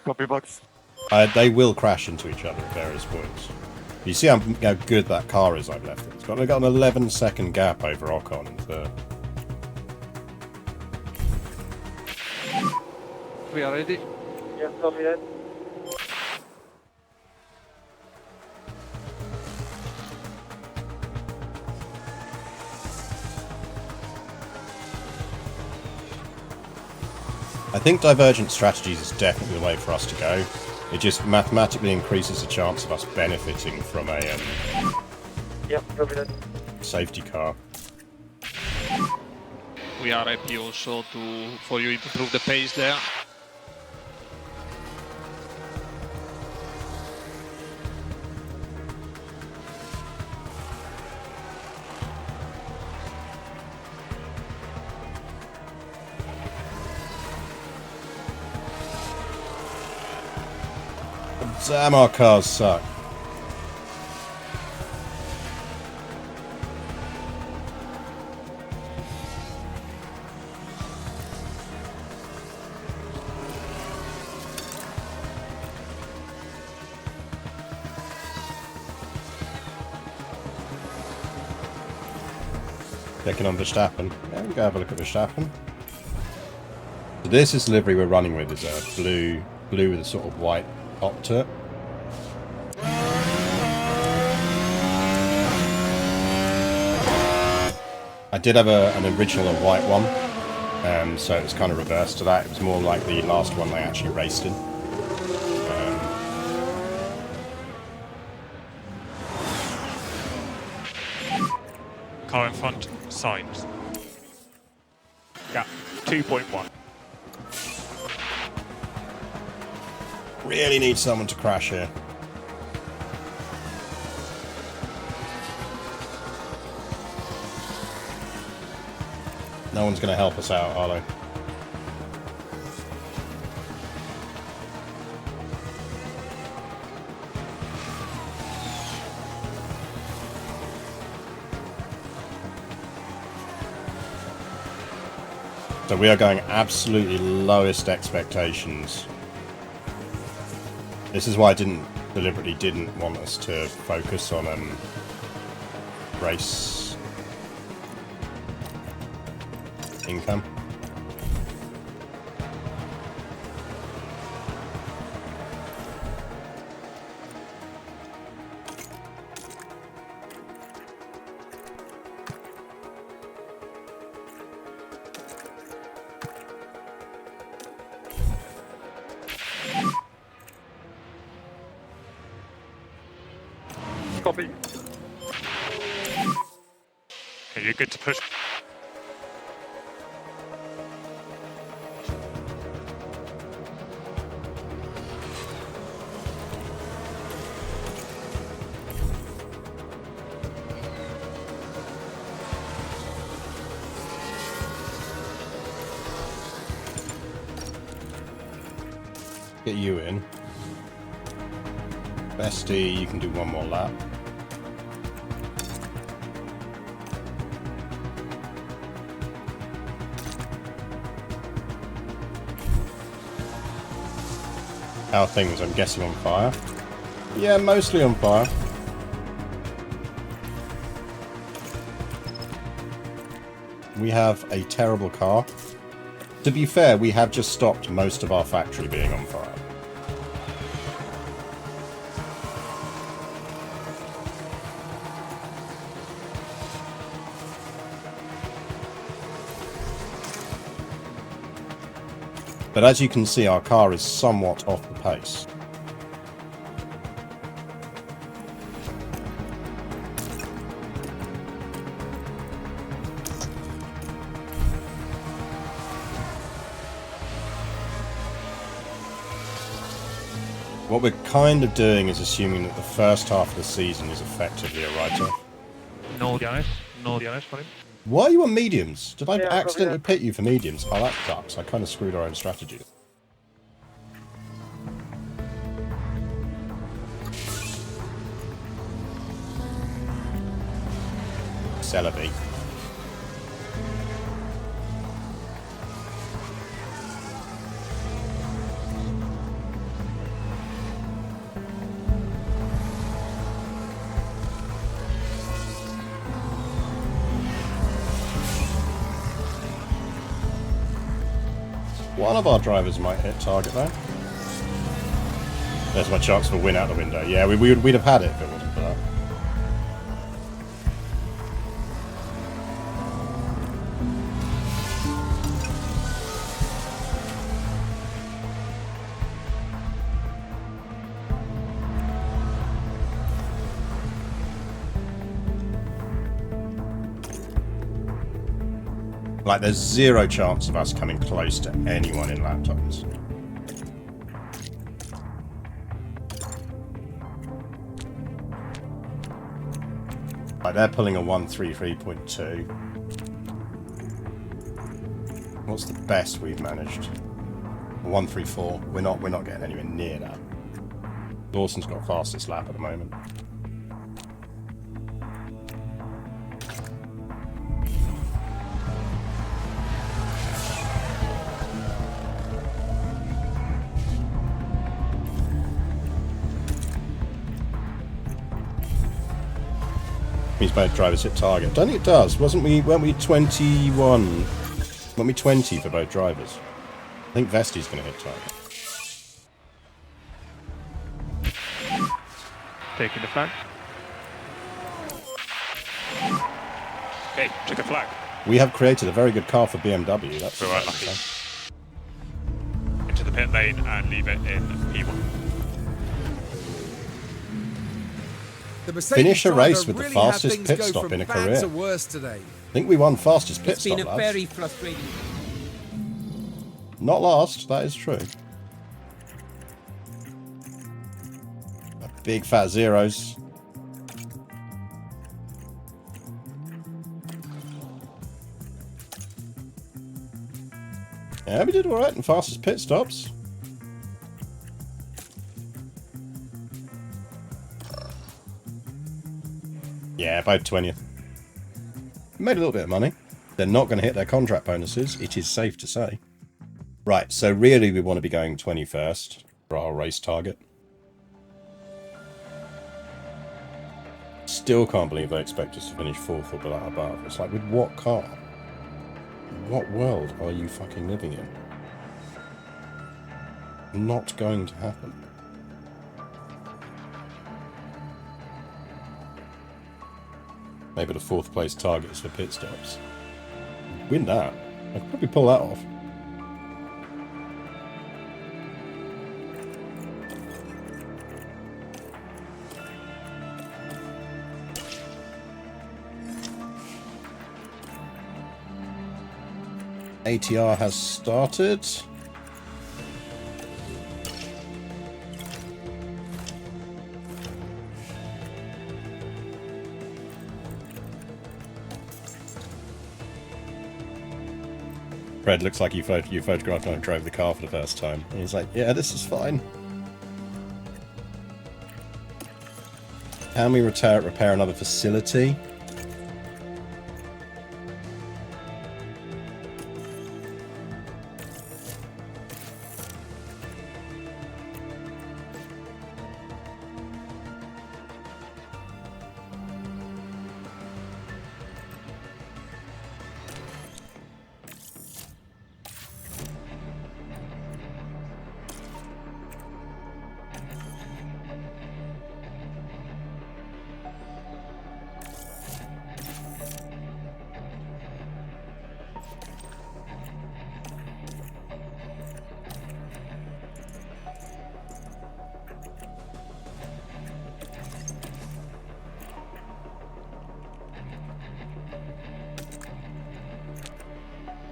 Speaker 3: Copy box.
Speaker 1: They will crash into each other at various points. You see how good that car is I've left it. It's got an 11-second gap over Ocon in third.
Speaker 3: We are ready.
Speaker 5: Yeah, copy that.
Speaker 1: I think divergent strategies is definitely the way for us to go. It just mathematically increases the chance of us benefiting from a
Speaker 5: Yeah, copy that.
Speaker 1: safety car.
Speaker 6: We are happy also for you to improve the pace there.
Speaker 1: Damn, our cars suck. Checking on Verstappen. Yeah, we go have a look at Verstappen. So this is the livery we're running with, is a blue with a sort of white top to it. I did have an original white one, so it was kind of reversed to that. It was more like the last one I actually raced in.
Speaker 4: Car in front, signs. Gap 2.1.
Speaker 1: Really need someone to crash here. No one's going to help us out, are they? So we are going absolutely lowest expectations. This is why I deliberately didn't want us to focus on race income.
Speaker 3: Copy.
Speaker 4: Okay, you're good to push.
Speaker 1: Get you in. Bestie, you can do one more lap. How are things? I'm guessing on fire. Yeah, mostly on fire. We have a terrible car. To be fair, we have just stopped most of our factory being on fire. But as you can see, our car is somewhat off the pace. What we're kind of doing is assuming that the first half of the season is effectively a write-off.
Speaker 3: No DRS. No DRS for him.
Speaker 1: Why are you on mediums? Did I
Speaker 5: Yeah,
Speaker 1: accidentally
Speaker 5: probably
Speaker 1: pit you for mediums? Oh, that sucks. I kind of screwed our own strategy. Celebi. One of our drivers might hit target there. There's my chance for a win out the window. Yeah, we'd have had it if it wasn't for that. Like, there's zero chance of us coming close to anyone in lap times. Like, they're pulling a 133.2. What's the best we've managed? 134. We're not getting anywhere near that. Dawson's got fastest lap at the moment. Means both drivers hit target. I don't think it does. Weren't we 21? Weren't we 20 for both drivers? I think Vesti's going to hit target.
Speaker 3: Taking the flag.
Speaker 4: Okay, took a flag.
Speaker 1: We have created a very good car for BMW. That's
Speaker 4: We're right lucky. Into the pit lane and leave it in P1.
Speaker 2: The Mercedes
Speaker 1: Finish a race
Speaker 2: driver
Speaker 1: with the
Speaker 2: really had
Speaker 1: fastest
Speaker 2: things
Speaker 1: pit
Speaker 2: go
Speaker 1: stop
Speaker 2: from
Speaker 1: in a
Speaker 2: bad
Speaker 1: career.
Speaker 2: to worse today.
Speaker 1: I think we won fastest pit
Speaker 6: It's been
Speaker 1: stop,
Speaker 6: a
Speaker 1: lads.
Speaker 6: very frustrating.
Speaker 1: Not last, that is true. Big fat zeros. Yeah, we did alright in fastest pit stops. Yeah, about 20th. Made a little bit of money. They're not going to hit their contract bonuses, it is safe to say. Right, so really we want to be going 21st for our race target. Still can't believe they expect us to finish 4th or below above. It's like, with what car? What world are you fucking living in? Not going to happen. Maybe the 4th place targets for pit stops. Win that. I could probably pull that off. ATR has started. Fred looks like you photographed when I drove the car for the first time. And he's like, yeah, this is fine. Can we repair another facility?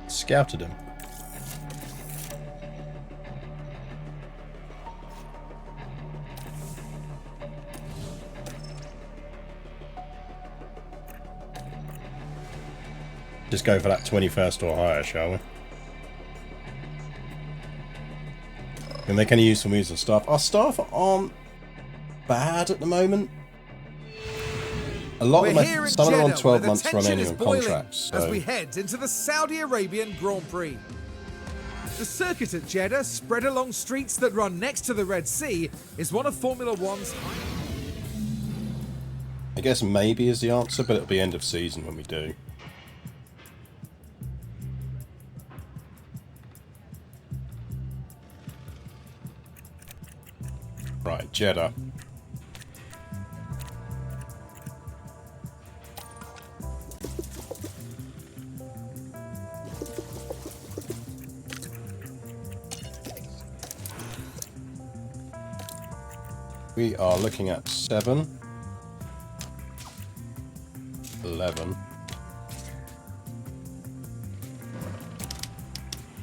Speaker 1: Scouted him. Just go for that 21st or higher, shall we? And they can use some moves and stuff. Our staff aren't bad at the moment. A lot of them, some of them on 12 months remaining on contracts. So.
Speaker 2: As we head into the Saudi Arabian Grand Prix. The circuit at Jeddah, spread along streets that run next to the Red Sea, is one of Formula One's
Speaker 1: I guess maybe is the answer, but it'll be end of season when we do. Right, Jeddah. We are looking at 7, 11,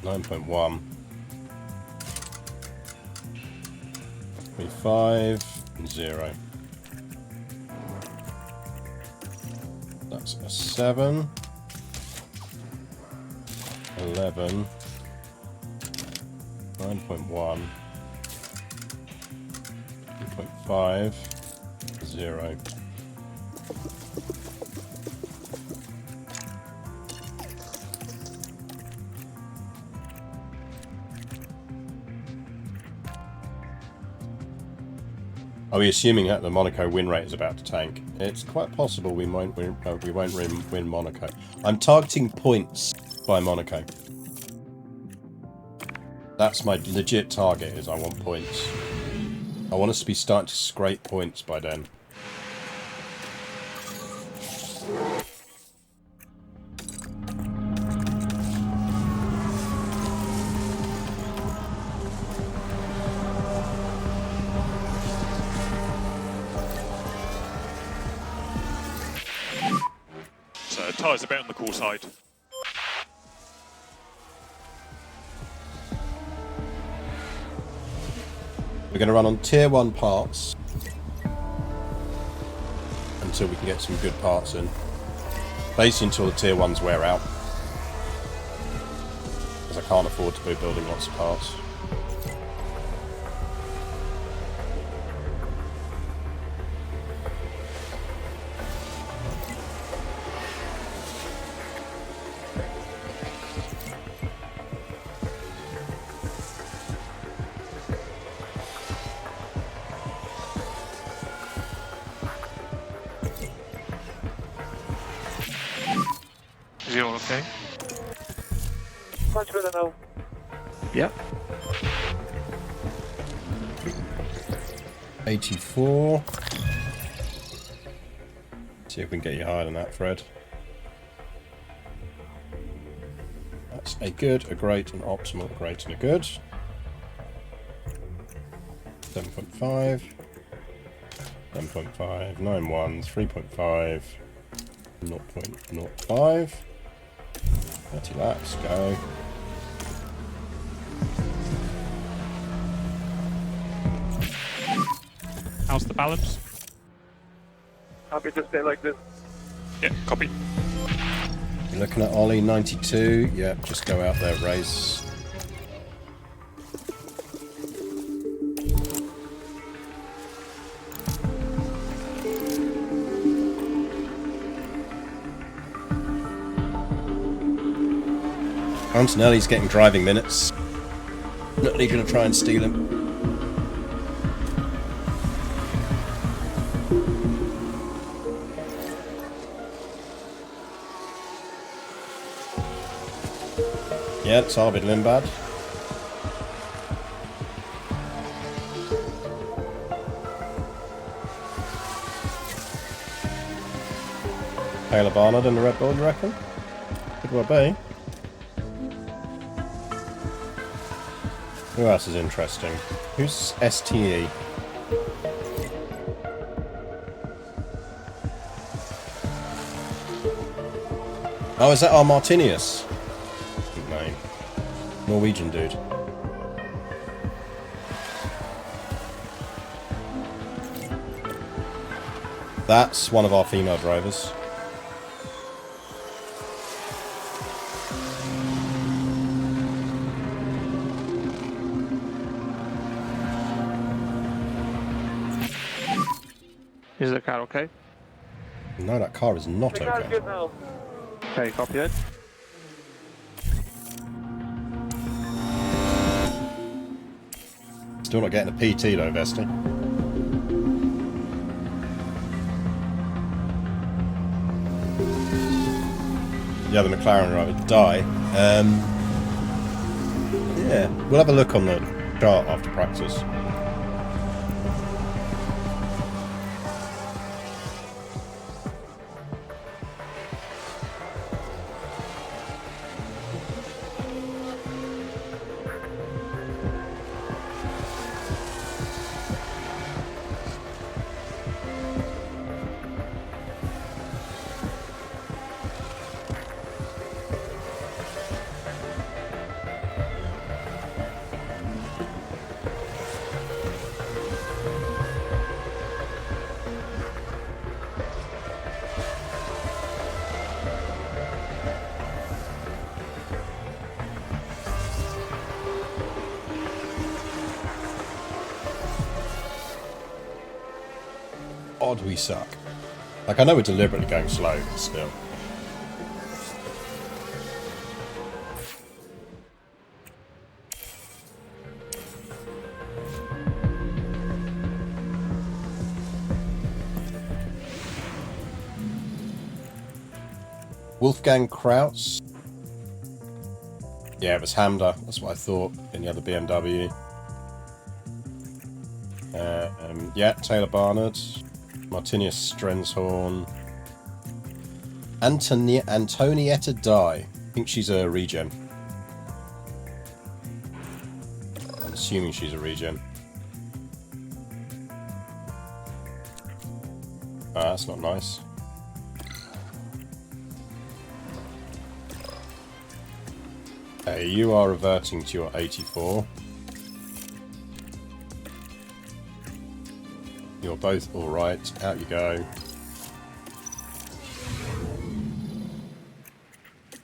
Speaker 1: 9.1, 25, 0. That's a 7, 11, 9.1. 0.5, 0. Are we assuming that the Monaco win rate is about to tank? It's quite possible we won't win Monaco. I'm targeting points by Monaco. That's my legit target, is I want points. I want us to be starting to scrape points by then.
Speaker 4: So tyres a bit on the cool side.
Speaker 1: We're going to run on tier 1 parts until we can get some good parts in. Basically until the tier 1s wear out. Because I can't afford to be building lots of parts.
Speaker 3: Is he all okay?
Speaker 5: Punch for the now.
Speaker 3: Yep.
Speaker 1: 84. See if we can get you higher than that, Fred. That's a good, a great, an optimal, a great, and a good. 7.5. 7.5. 9.1. 3.5. 0.05. 30 laps, go.
Speaker 4: How's the balance?
Speaker 5: Happy to stay like this.
Speaker 4: Yeah, copy.
Speaker 1: You're looking at Ollie 92. Yeah, just go out there, race. Antonelli's getting driving minutes. Not really going to try and steal him. Yeah, it's Arvid Limbad. Taylor Barnard in the Red Bull, you reckon? Could well be. Who else is interesting? Who's STE? Oh, is that our Martinius? Good name. Norwegian dude. That's one of our female drivers.
Speaker 3: Is the car okay?
Speaker 1: No, that car is not
Speaker 5: The car's
Speaker 1: okay.
Speaker 5: good now.
Speaker 3: Okay, copy it.
Speaker 1: Still not getting a PT though, Vesti. The other McLaren driver, Die. Yeah, we'll have a look on the chart after practice. God, we suck. Like, I know we're deliberately going slow, but still. Wolfgang Krautz. Yeah, it was Hamda. That's what I thought in the other BMW. Yeah, Taylor Barnard. Martinius Strenshorn. Antonietta Dye. I think she's a regen. I'm assuming she's a regen. Ah, that's not nice. Okay, you are reverting to your 84. You're both alright. Out you go.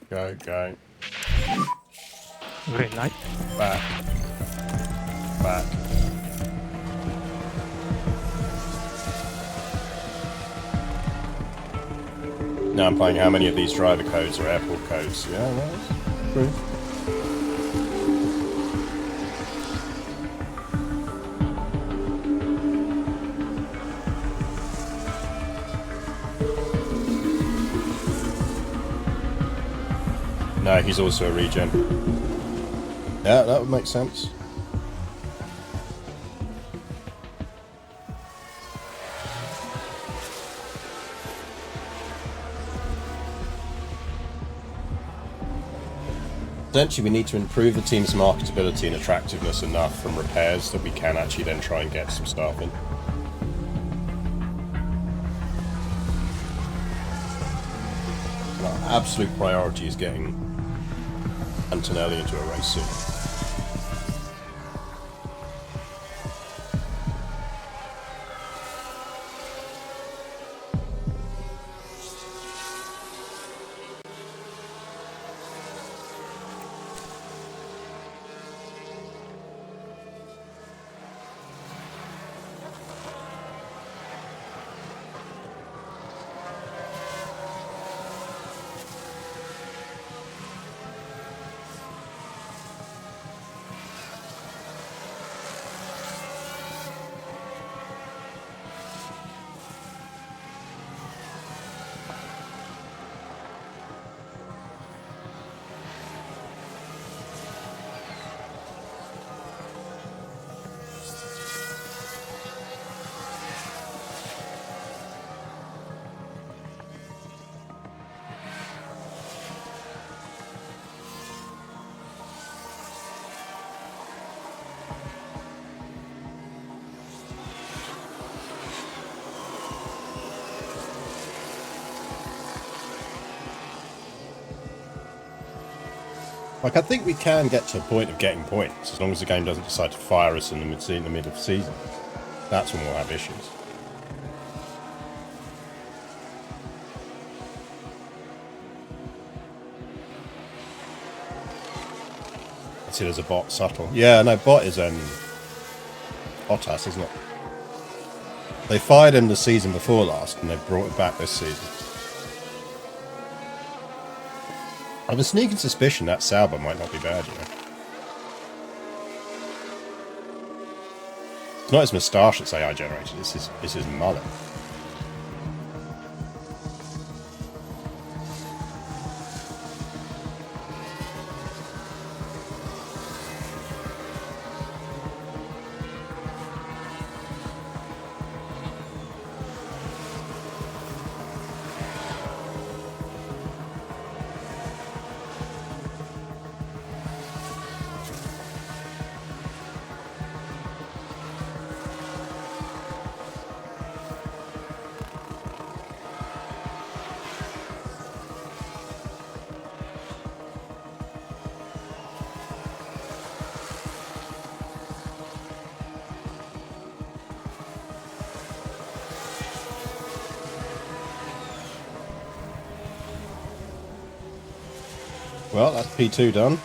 Speaker 1: Go, go.
Speaker 3: Green light.
Speaker 1: Back. Back. Now I'm playing how many of these driver codes are airport codes. Yeah, that's true. No, he's also a regen. Yeah, that would make sense. Essentially, we need to improve the team's marketability and attractiveness enough from repairs that we can actually then try and get some staff in. Our absolute priority is getting Antonelli into a race soon. Like, I think we can get to a point of getting points, as long as the game doesn't decide to fire us in the middle of the season. That's when we'll have issues. I see there's a bot, subtle. Yeah, no, bot is Otas, isn't it? They fired him the season before last, and they brought him back this season. I have a sneaking suspicion that Sauber might not be bad, you know. It's not his moustache that's AI generated, it's his mullet. Well, that's P2 done.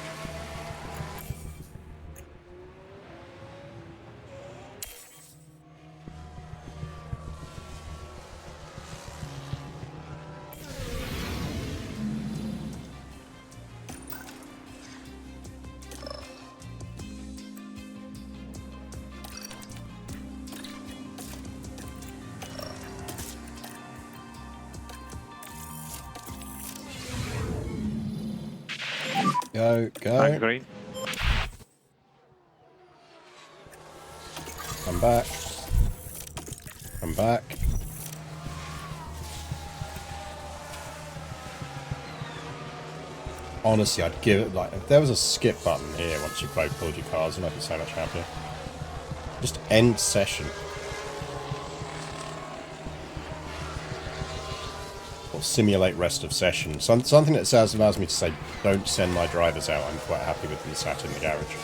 Speaker 1: Go,
Speaker 3: Back
Speaker 1: go.
Speaker 3: green.
Speaker 1: Come back. Come back. Honestly, I'd give it, like, if there was a skip button here once you've both pulled your cars, and I'd be so much happier. Just end session. Or simulate rest of session. Something that allows me to say, don't send my drivers out. I'm quite happy with them sat in the garage.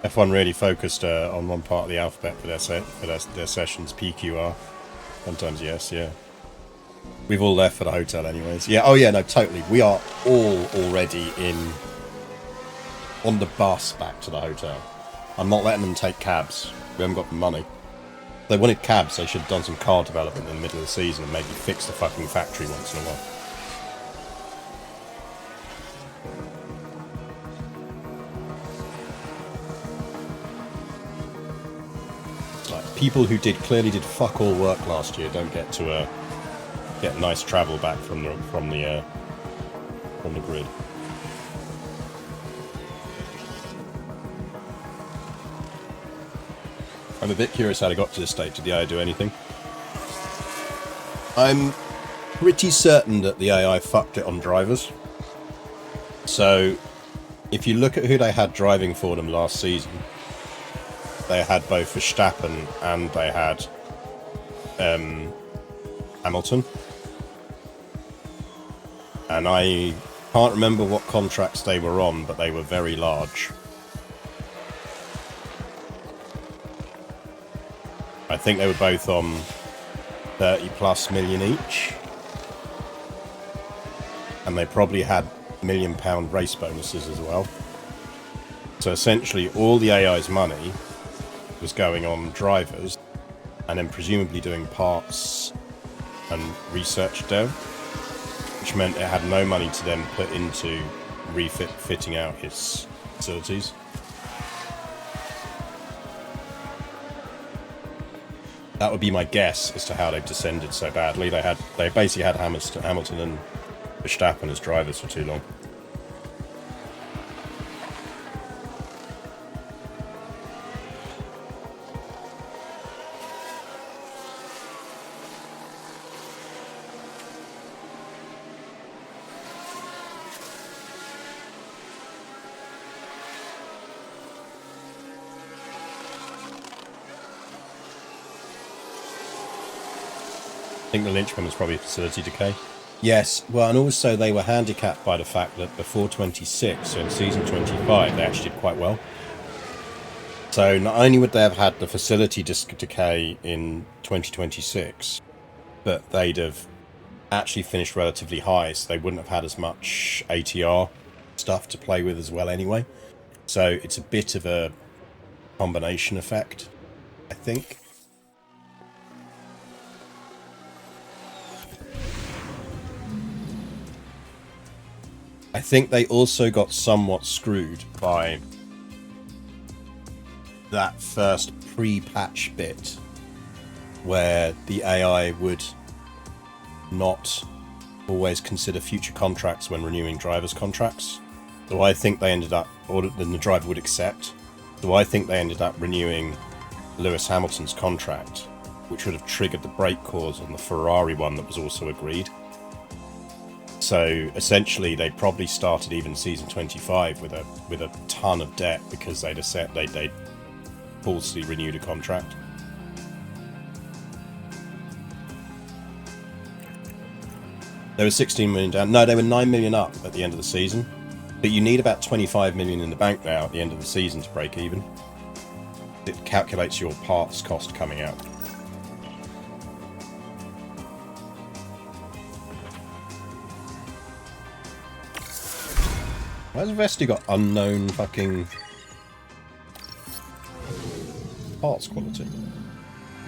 Speaker 1: F1 really focused on one part of the alphabet for their sessions. PQR. Sometimes yes, yeah. We've all left for the hotel anyways. Yeah, oh yeah, no, totally. We are all already on the bus back to the hotel. I'm not letting them take cabs. We haven't got the money. If they wanted cabs, they should have done some car development in the middle of the season and maybe fix the fucking factory once in a while. People who clearly did fuck all work last year don't get to get nice travel back from the grid. I'm a bit curious how they got to this state. Did the AI do anything? I'm pretty certain that the AI fucked it on drivers. So, if you look at who they had driving for them last season, they had both Verstappen and they had Hamilton. And I can't remember what contracts they were on, but they were very large. I think they were both on 30+ million each. And they probably had £1 million race bonuses as well. So essentially all the AI's money was going on drivers and then presumably doing parts and research dev, which meant it had no money to then put into fitting out its facilities. That would be my guess as to how they've descended so badly. They basically had Hamilton and Verstappen as drivers for too long. I think the linchpin was probably facility decay. Yes, well, and also they were handicapped by the fact that before 26, so in season 25, they actually did quite well. So not only would they have had the facility decay in 2026, but they'd have actually finished relatively high, so they wouldn't have had as much ATR stuff to play with as well anyway. So it's a bit of a combination effect, I think. I think they also got somewhat screwed by that first pre-patch bit where the AI would not always consider future contracts when renewing drivers' contracts. So I think they ended up, or then the driver would accept. So I think they ended up renewing Lewis Hamilton's contract, which would have triggered the brake clause on the Ferrari one that was also agreed. So essentially, they probably started even season 25 with a ton of debt because they'd falsely renewed a contract. They were 16 million down. No, they were 9 million up at the end of the season. But you need about 25 million in the bank now at the end of the season to break even. It calculates your parts cost coming out. Why has Vesti got unknown fucking parts quality?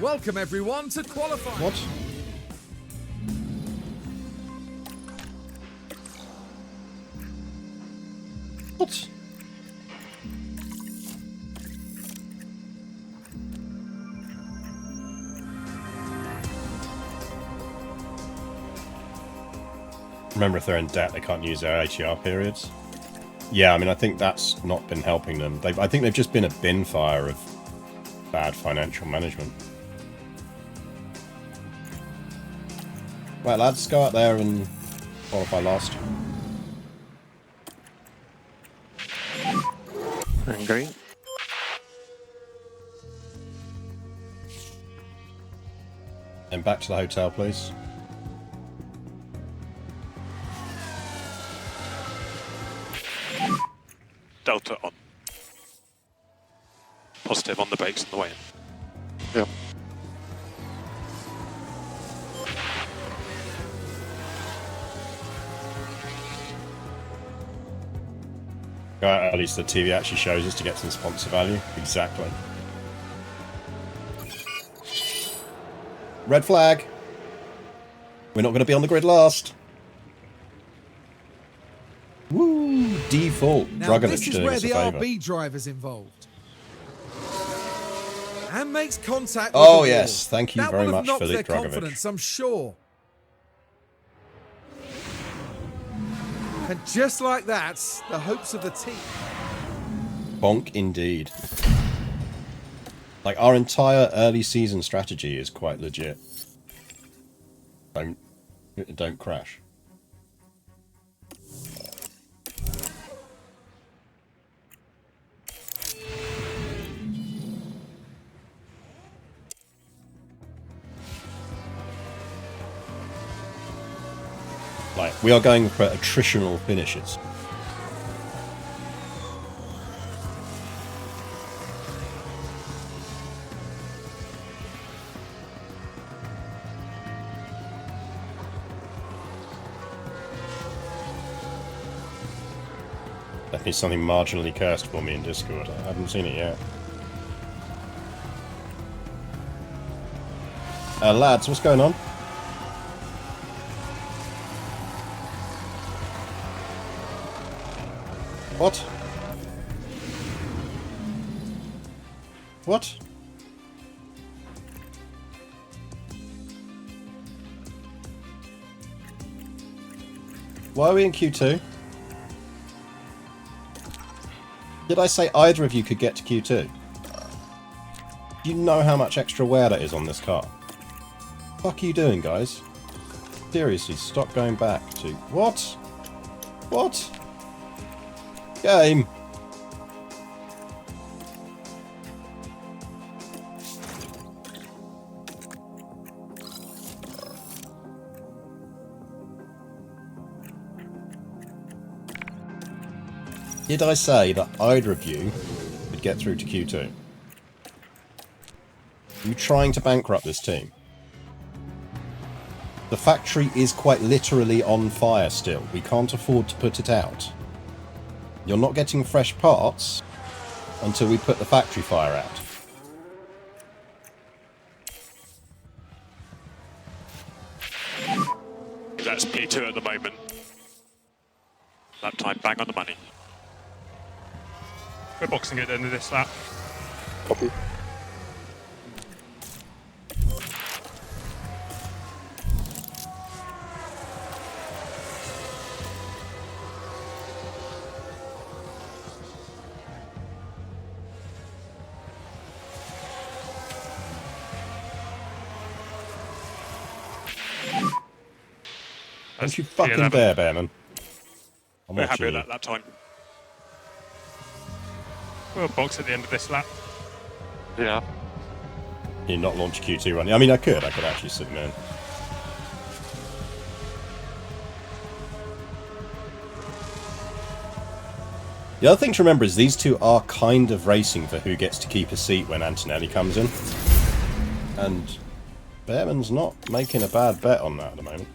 Speaker 2: Welcome everyone to qualifying.
Speaker 1: What? What? Remember, if they're in debt, they can't use their ATR periods. Yeah, I mean, I think that's not been helping them. I think they've just been a bin fire of bad financial management. Right, lads, go out there and qualify last.
Speaker 3: And green.
Speaker 1: And back to the hotel, please.
Speaker 4: Delta on. Positive on the brakes on the way in.
Speaker 3: Yep.
Speaker 1: At least the TV actually shows us to get some sponsor value. Exactly. Red flag. We're not going to be on the grid last. Woo! Default.
Speaker 2: Now
Speaker 1: Dragovic
Speaker 2: this is
Speaker 1: doing
Speaker 2: where
Speaker 1: us a
Speaker 2: the
Speaker 1: favour.
Speaker 2: RB driver's involved. And makes contact with
Speaker 1: Oh,
Speaker 2: the wall.
Speaker 1: yes. Thank you
Speaker 2: that
Speaker 1: very
Speaker 2: will have
Speaker 1: much,
Speaker 2: knocked
Speaker 1: Philip
Speaker 2: their
Speaker 1: Dragovic.
Speaker 2: confidence, I'm sure. And just like that, the hopes of the team.
Speaker 1: Bonk indeed. Like, our entire early season strategy is quite legit. Don't crash. Like, we are going for attritional finishes. Definitely something marginally cursed for me in Discord. I haven't seen it yet. Lads, what's going on? What? What? Why are we in Q2? Did I say either of you could get to Q2? Do you know how much extra wear that is on this car? What the fuck are you doing, guys? Seriously, stop going back to... What? What? Game! Did I say that either of you would get through to Q2? Are you trying to bankrupt this team? The factory is quite literally on fire still. We can't afford to put it out. You're not getting fresh parts until we put the factory fire out.
Speaker 4: That's P2 at the moment. Lap time bang on the money.
Speaker 3: We're boxing at the end of this lap.
Speaker 5: Copy.
Speaker 1: Don't you fucking dare, Bearman. I'm
Speaker 4: We're
Speaker 1: watching
Speaker 4: happy with
Speaker 1: you.
Speaker 4: that lap time.
Speaker 3: We'll box at the end of this lap.
Speaker 5: Yeah.
Speaker 1: You're not launch Q2 running. I mean, I could actually submit. The other thing to remember is these two are kind of racing for who gets to keep a seat when Antonelli comes in. And Behrman's not making a bad bet on that at the moment.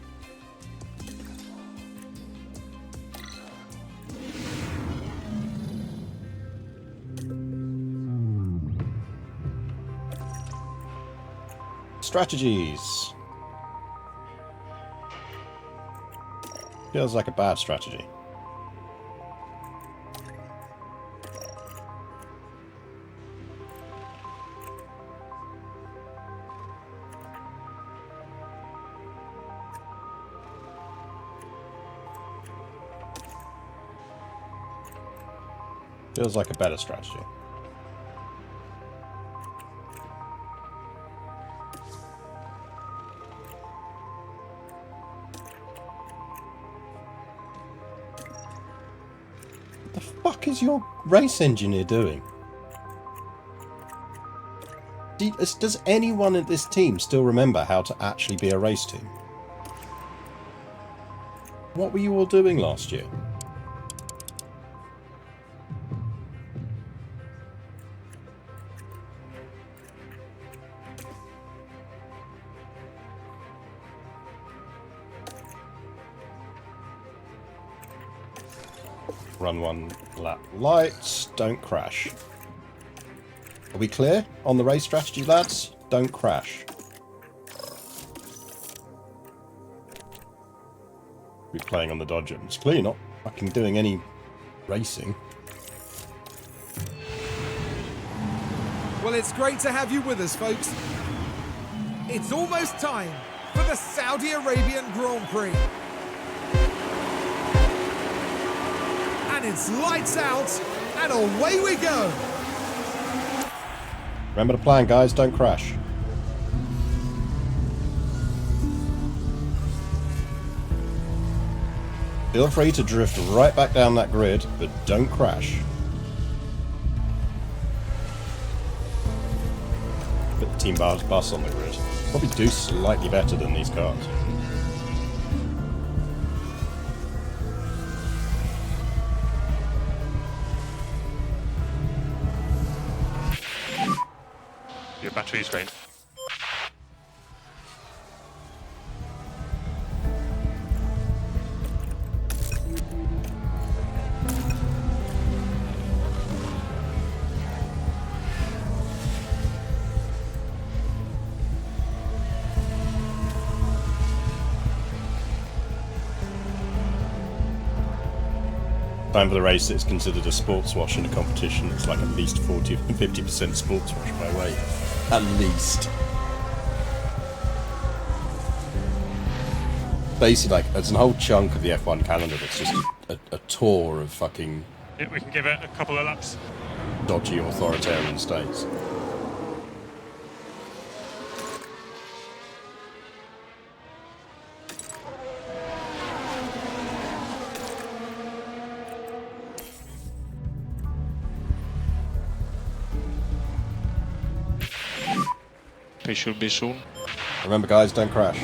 Speaker 1: Strategies. Feels like a bad strategy. Feels like a better strategy. What the fuck is your race engineer doing? Does anyone in this team still remember how to actually be a race team? What were you all doing last year? Run one lap lights, don't crash. Are we clear on the race strategy, lads? Don't crash. We're playing on the Dodger. It's clearly not fucking doing any racing.
Speaker 2: Well, it's great to have you with us, folks. It's almost time for the Saudi Arabian Grand Prix. And it's lights out, and away we go.
Speaker 1: Remember the plan, guys. Don't crash. Feel free to drift right back down that grid, but don't crash. Put the team bus on the grid. Probably do slightly better than these cars.
Speaker 4: Your battery's drained.
Speaker 1: Time for the race. It's considered a sports wash in a competition. It's like at least 40 to 50% sports wash by weight. At least. Basically, like, there's a whole chunk of the F1 calendar that's just a tour of fucking
Speaker 3: Yeah, we can give it a couple of laps.
Speaker 1: dodgy authoritarian states.
Speaker 5: We should be soon.
Speaker 1: Remember, guys, don't crash.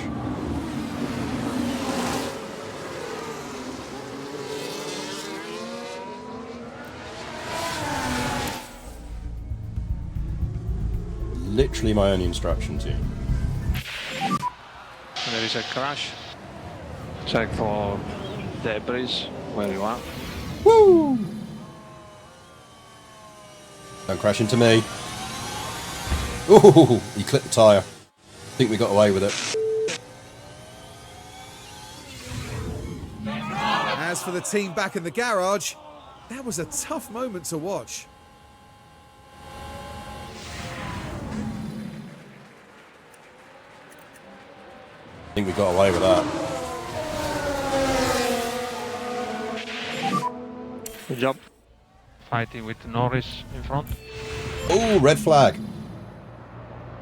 Speaker 1: Literally my only instruction to you.
Speaker 5: There is a crash. Check for debris where you are.
Speaker 1: Woo! Don't crash into me. Ooh, he clipped the tyre. I think we got away with it.
Speaker 2: As for the team back in the garage, that was a tough moment to watch.
Speaker 1: I think we got away with that.
Speaker 5: Good job.
Speaker 6: Fighting with Norris in front.
Speaker 1: Ooh, red flag.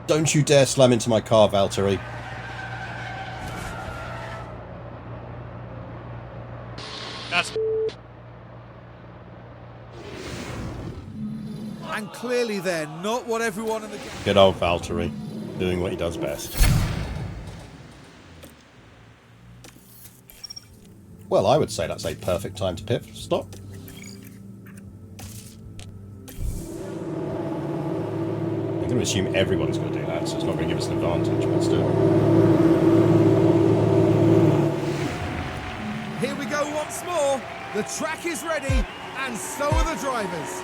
Speaker 1: Don't you dare slam into my car, Valtteri.
Speaker 4: That's
Speaker 2: And clearly they're not what everyone in the...
Speaker 1: Good old Valtteri, doing what he does best. Well, I would say that's a perfect time to pit stop. going to assume everyone's going to do that, so it's not going to give us an advantage, but still.
Speaker 2: Here we go once more. The track is ready, and so are the drivers.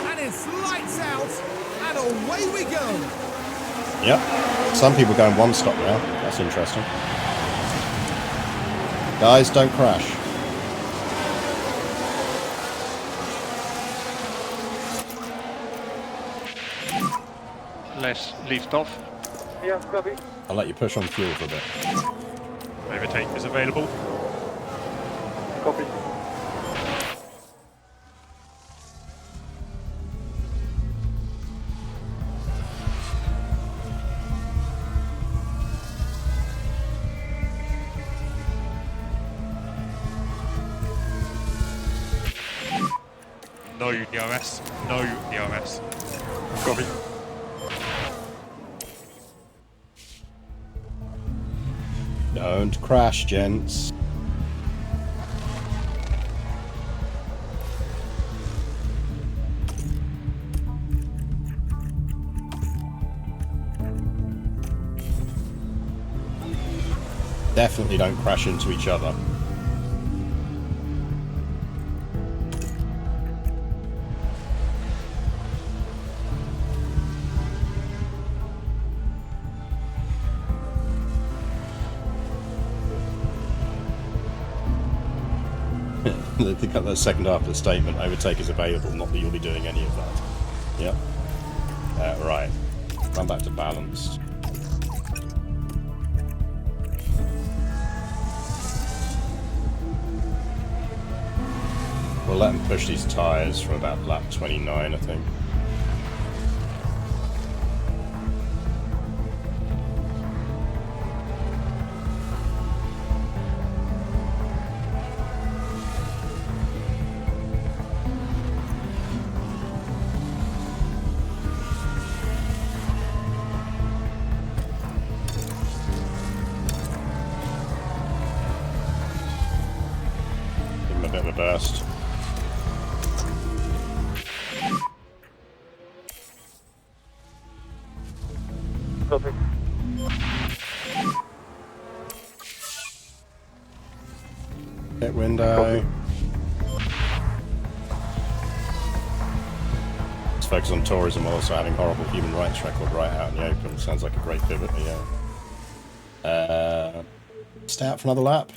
Speaker 2: And it's lights out, and away we go.
Speaker 1: Yep. Some people going one stop now. That's interesting. Guys, don't crash.
Speaker 5: Less lift off.
Speaker 7: Yeah, copy.
Speaker 1: I'll let you push on fuel for a bit.
Speaker 4: Overtake is available.
Speaker 7: Copy.
Speaker 4: No DRS. No DRS. Copy.
Speaker 1: Don't crash, gents. Definitely don't crash into each other. The second half of the statement, overtake is available, not that you'll be doing any of that. Yep. Right. Run back to balance. We'll let them push these tyres from about lap 29, I think. Give them a bit of a burst.
Speaker 7: Copy.
Speaker 1: Pit window. Let's focus on tourism while also having horrible human rights record right out in the open. Sounds like a great pivot, yeah. Stay out for another lap.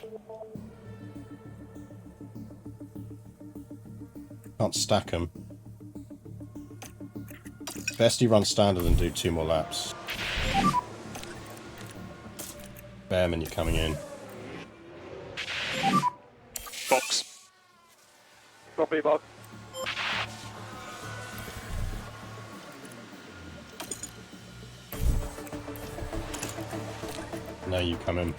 Speaker 1: Can't stack them. Best you run standard and do 2 more laps. Bearman, you're coming in.
Speaker 4: Box.
Speaker 7: Copy, box.
Speaker 1: Now you come in.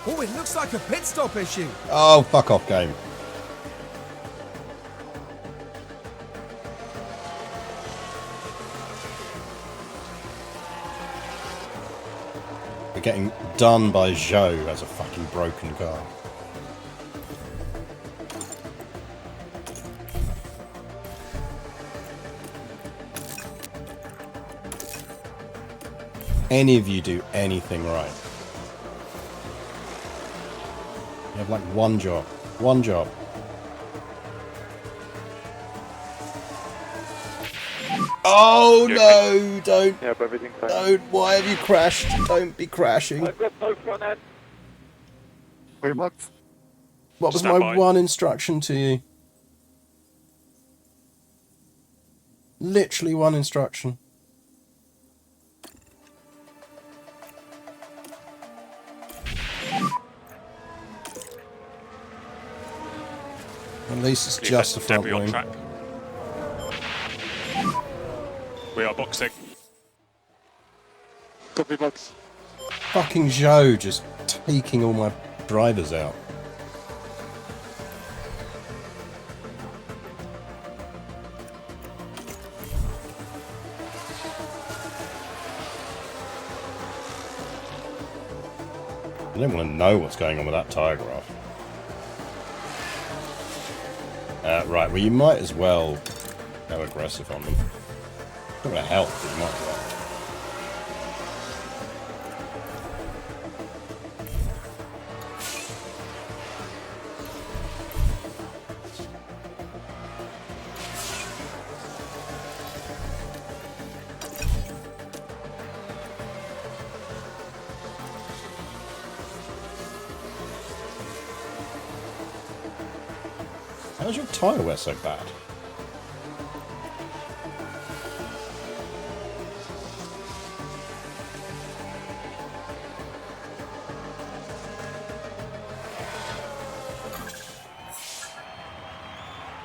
Speaker 2: Oh, it looks like a pit stop issue.
Speaker 1: Oh, fuck off, game. We're getting done by Joe as a fucking broken car. Any of you do anything right? You have like one job. One job. Oh no! Don't!
Speaker 7: Yep, everything fine.
Speaker 1: Don't! Why have you crashed? Don't be crashing.
Speaker 7: I've got no front end. Wait, what?
Speaker 1: What was
Speaker 4: Stand
Speaker 1: my
Speaker 4: by.
Speaker 1: one instruction to you? Literally one instruction. At least it's
Speaker 4: Leave
Speaker 1: just the
Speaker 4: that
Speaker 1: front
Speaker 4: debris on
Speaker 1: wing.
Speaker 4: track. We are boxing.
Speaker 7: Copy, box.
Speaker 1: Fucking Joe just taking all my drivers out. I don't want to know what's going on with that tyre graph. Right, well you might as well go aggressive on them. Not going to help, but you might as well. How's your tyre wear so bad?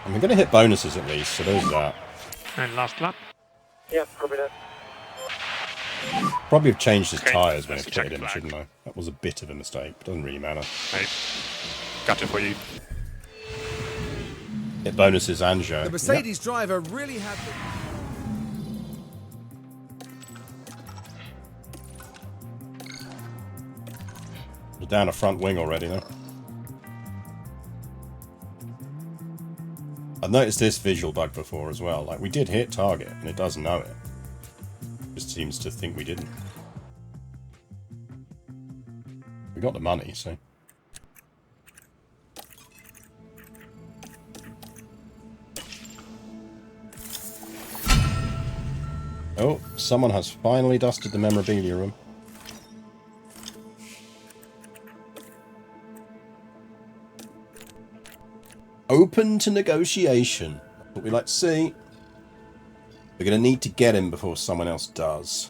Speaker 1: I'm going to hit bonuses at least, so there's that.
Speaker 3: And last lap.
Speaker 7: Yeah, copy that.
Speaker 1: Probably have changed his
Speaker 4: Okay,
Speaker 1: tyres when I
Speaker 4: that's the
Speaker 1: pitted
Speaker 4: check
Speaker 1: him,
Speaker 4: flag.
Speaker 1: shouldn't I? That was a bit of a mistake, but doesn't really matter.
Speaker 4: Mate, gotcha for you.
Speaker 1: Hit bonuses and Joe.
Speaker 2: The Mercedes driver really had
Speaker 1: You're down a front wing already, though. I've noticed this visual bug before as well. Like, we did hit target, and it does know it. Just seems to think we didn't. We got the money, so... Oh, someone has finally dusted the memorabilia room. Open to negotiation. That's what we like to see. We're going to need to get him before someone else does.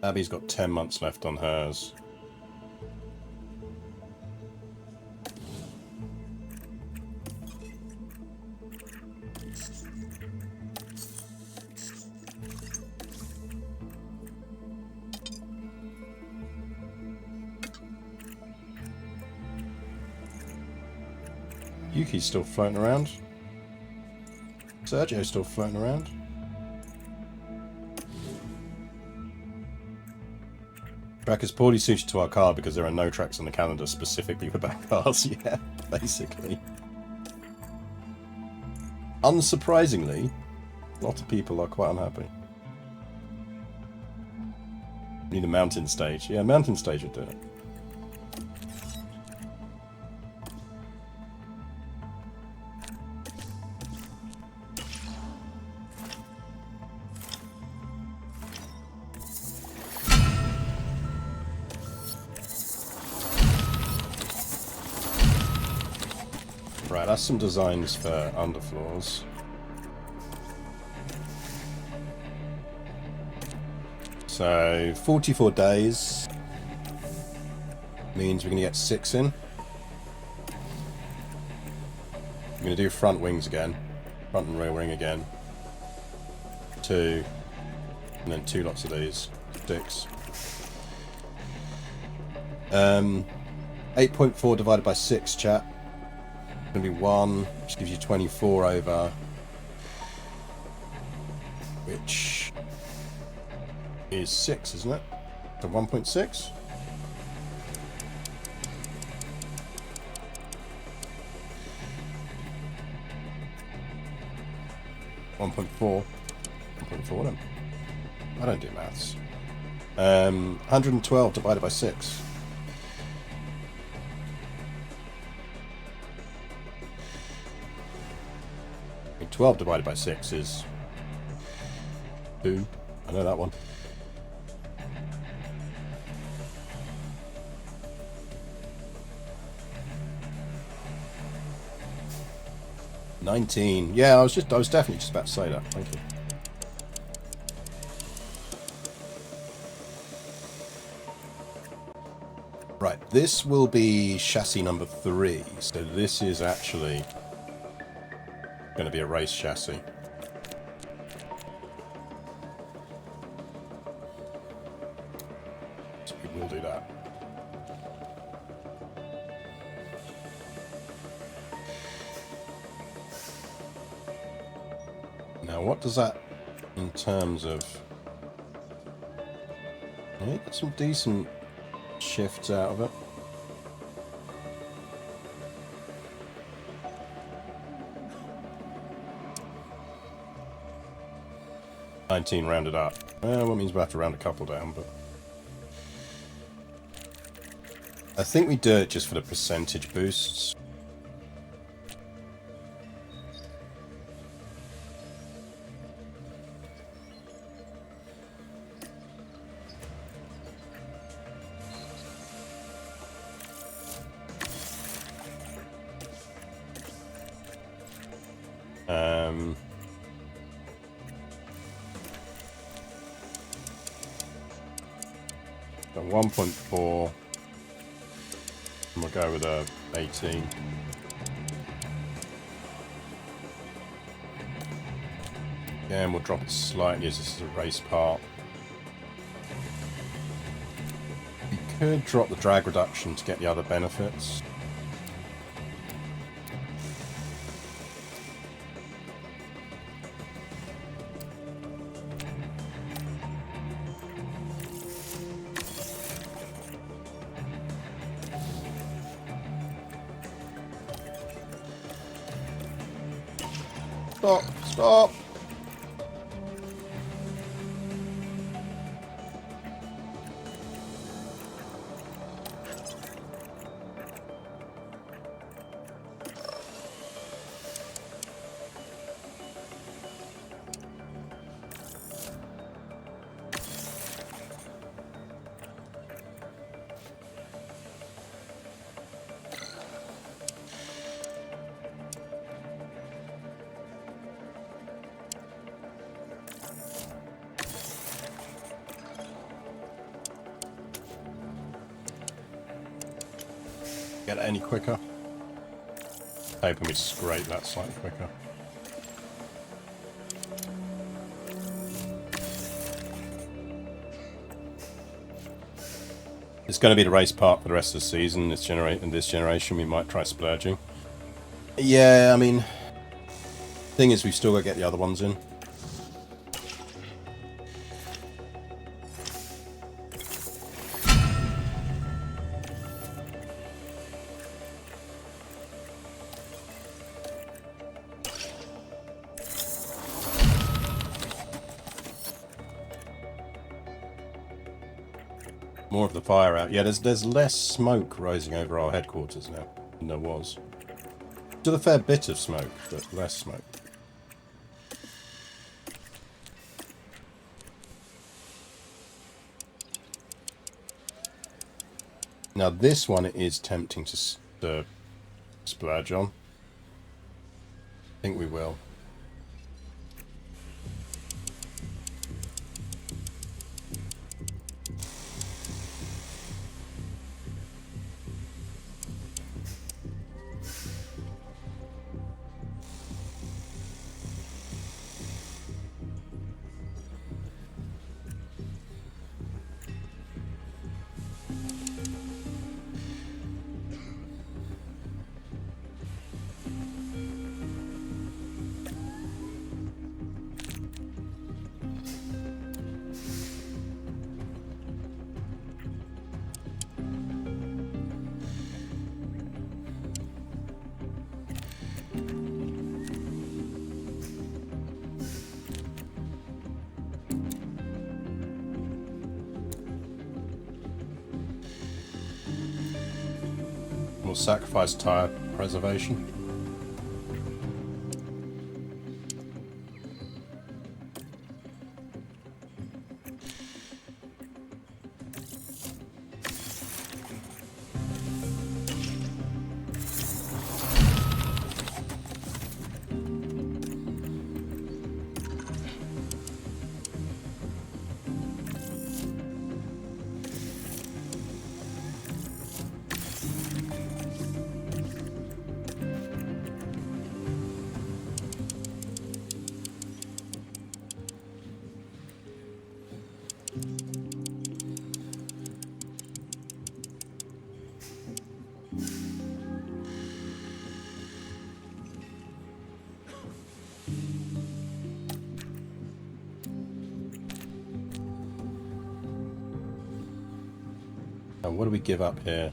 Speaker 1: Abby's got 10 months left on hers. Yuki's still floating around. Sergio's still floating around. Track is poorly suited to our car because there are no tracks on the calendar specifically for back cars. Yeah, basically. Unsurprisingly, a lot of people are quite unhappy. Need a mountain stage. Yeah, mountain stage would do it. Right, that's some designs for underfloors. So, 44 days means we're going to get 6 in. We're going to do front wings again. Front and rear wing again. 2. And then 2 lots of these. 6. 8.4 divided by 6, chat. Going to be 1, which gives you 24 over, which is 6, isn't it? So 1.6? $1.4 then. I don't do maths. 112 divided by 6. 12 divided by 6 is 2. I know that one. $19. Yeah, I was definitely just about to say that. Thank you. Right, this will be chassis number 3. So this is actually going to be a race chassis. So we will do that. Now, what does that in terms of... Yeah, got some decent shifts out of it. $19 rounded up. Well, means we'll have to round a couple down, but... I think we do it just for the percentage boosts. Got 1.4. And we'll go with a 18. Yeah, and we'll drop it slightly as this is a race part. We could drop the drag reduction to get the other benefits. Stop! Stop! Get it any quicker. Hoping we scrape that slightly quicker. It's going to be the race part for the rest of the season. In this generation, we might try splurging. Yeah, I mean, thing is, we've still got to get the other ones in. More of the fire out. Yeah, there's less smoke rising over our headquarters now than there was. Still a fair bit of smoke, but less smoke. Now this one is tempting to splurge on. I think we will. We'll sacrifice tire preservation. And what do we give up here?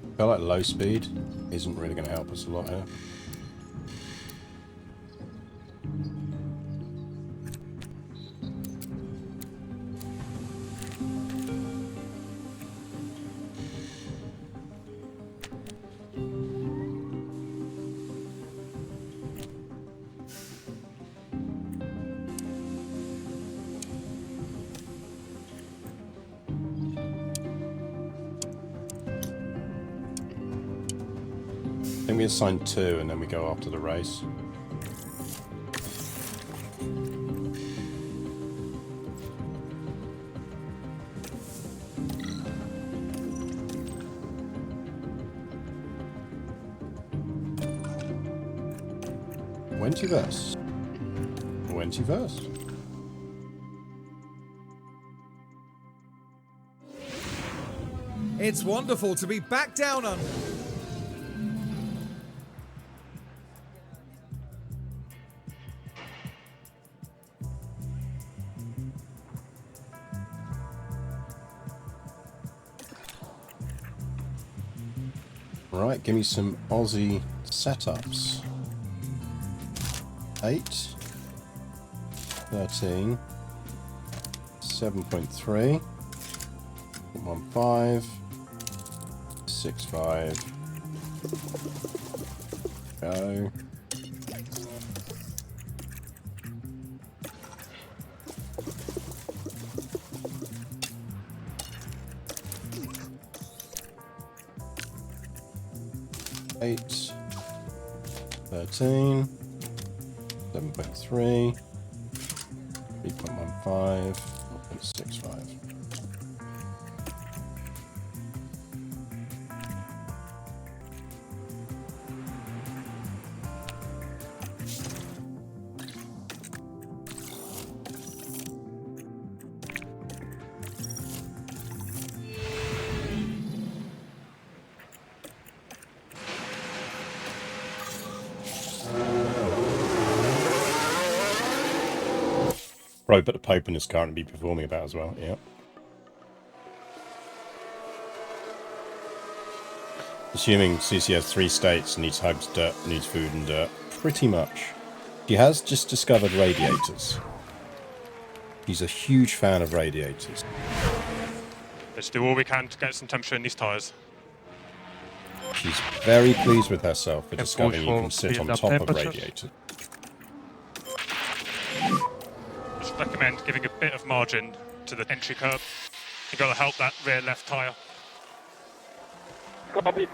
Speaker 1: I feel like low speed isn't really going to help us a lot here. I think we assign 2 and then we go after the race. Wentiverse. Wentiverse.
Speaker 2: It's wonderful to be back down under.
Speaker 1: Right, give me some Aussie setups. 8, 13, 7.3, 1.5, 6.5, go. Eight, 13, 7.3, 3.15, 1.65. Probably put the Pope in his currently be performing about as well, yeah. Assuming CC has 3 states, needs hugs, dirt, needs food and dirt. Pretty much. He has just discovered radiators. He's a huge fan of radiators.
Speaker 3: Let's do all we can to get some temperature in these tyres.
Speaker 1: She's very pleased with herself for
Speaker 6: And
Speaker 1: discovering you
Speaker 6: push
Speaker 1: can
Speaker 6: for
Speaker 1: sit on
Speaker 6: build up
Speaker 1: top of
Speaker 6: temperatures.
Speaker 1: radiators.
Speaker 3: Just recommend giving a bit of margin to the entry curb. You've got to help that rear left tyre.
Speaker 7: Copy.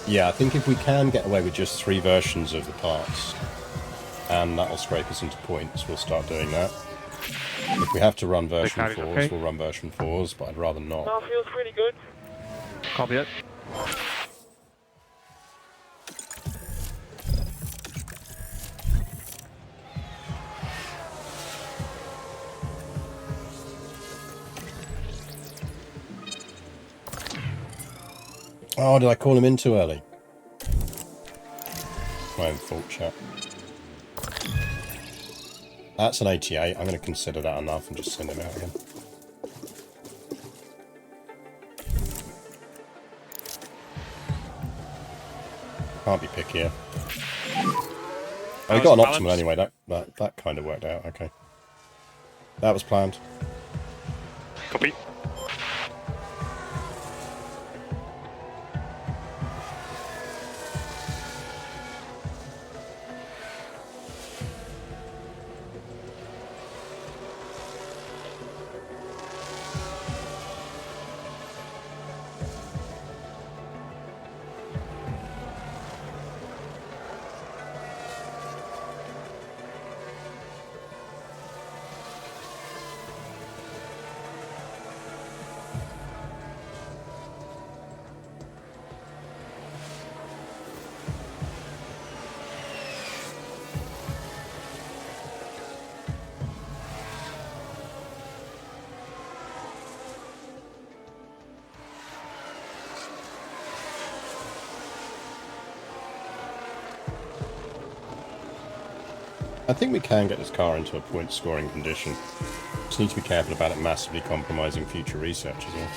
Speaker 1: Yeah, I think if we can get away with just 3 versions of the parts, and that'll scrape us into points, we'll start doing that. If we have to run version
Speaker 6: carry's
Speaker 1: 4s,
Speaker 6: okay.
Speaker 1: we'll run version 4s, but I'd rather not.
Speaker 7: Now feels pretty good.
Speaker 5: Copy it.
Speaker 1: Oh, did I call him in too early? My own fault, chat. That's an 88. I'm going to consider that enough and just send him out again. Can't be pickier. Oh, we got an optimal anyway. That kind of worked out. Okay. That was planned.
Speaker 4: Copy.
Speaker 1: I think we can get this car into a point scoring condition. Just need to be careful about it massively compromising future research as well.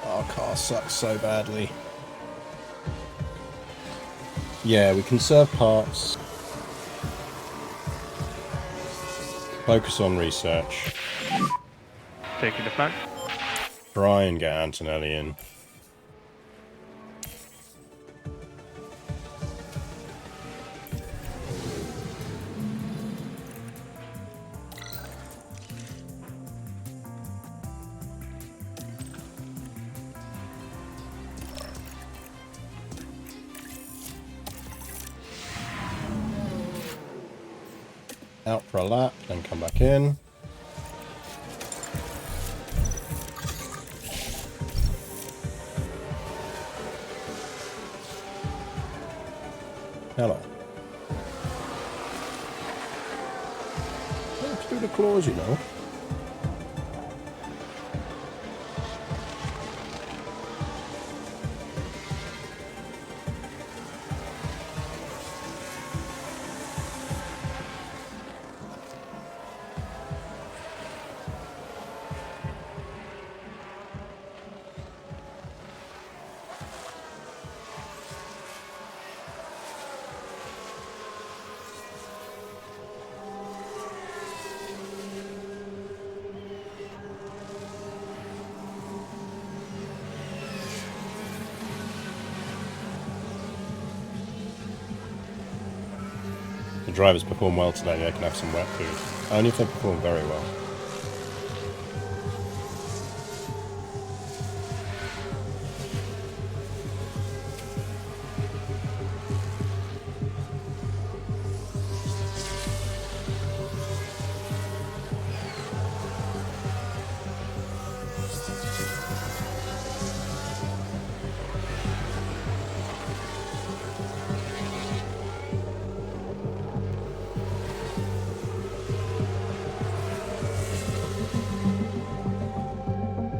Speaker 1: Our car sucks so badly. Yeah, we conserve parts. Focus on research.
Speaker 6: Taking the flag.
Speaker 1: Try and get Antonelli in. Out for a lap, then come back in. Hello. Let's do the claws, you know. The drivers perform well today, they can have some wet food. Only if they perform very well.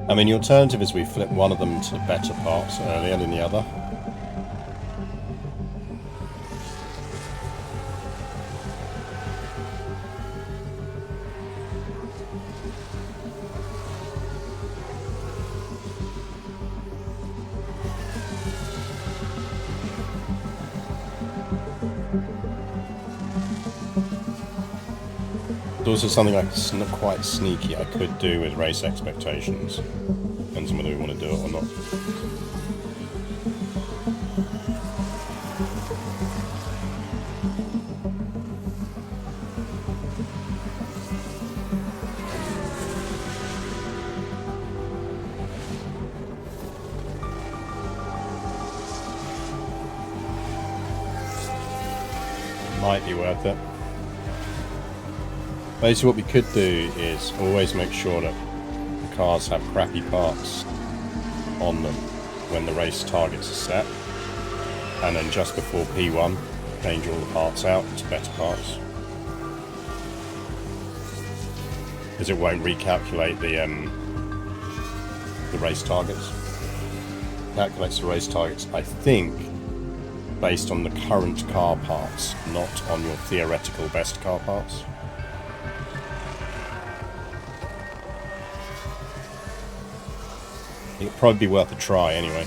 Speaker 1: I mean, the alternative is we flip one of them to better parts earlier than the other. There's also something like quite sneaky I could do with race expectations. Depends on whether we want to do it or not. Might be worth it. Basically what we could do is always make sure that the cars have crappy parts on them when the race targets are set, and then just before P1 change all the parts out to better parts, because it won't recalculate the race targets. Calculates the race targets, I think, based on the current car parts, not on your theoretical best car parts. It'd probably be worth a try anyway.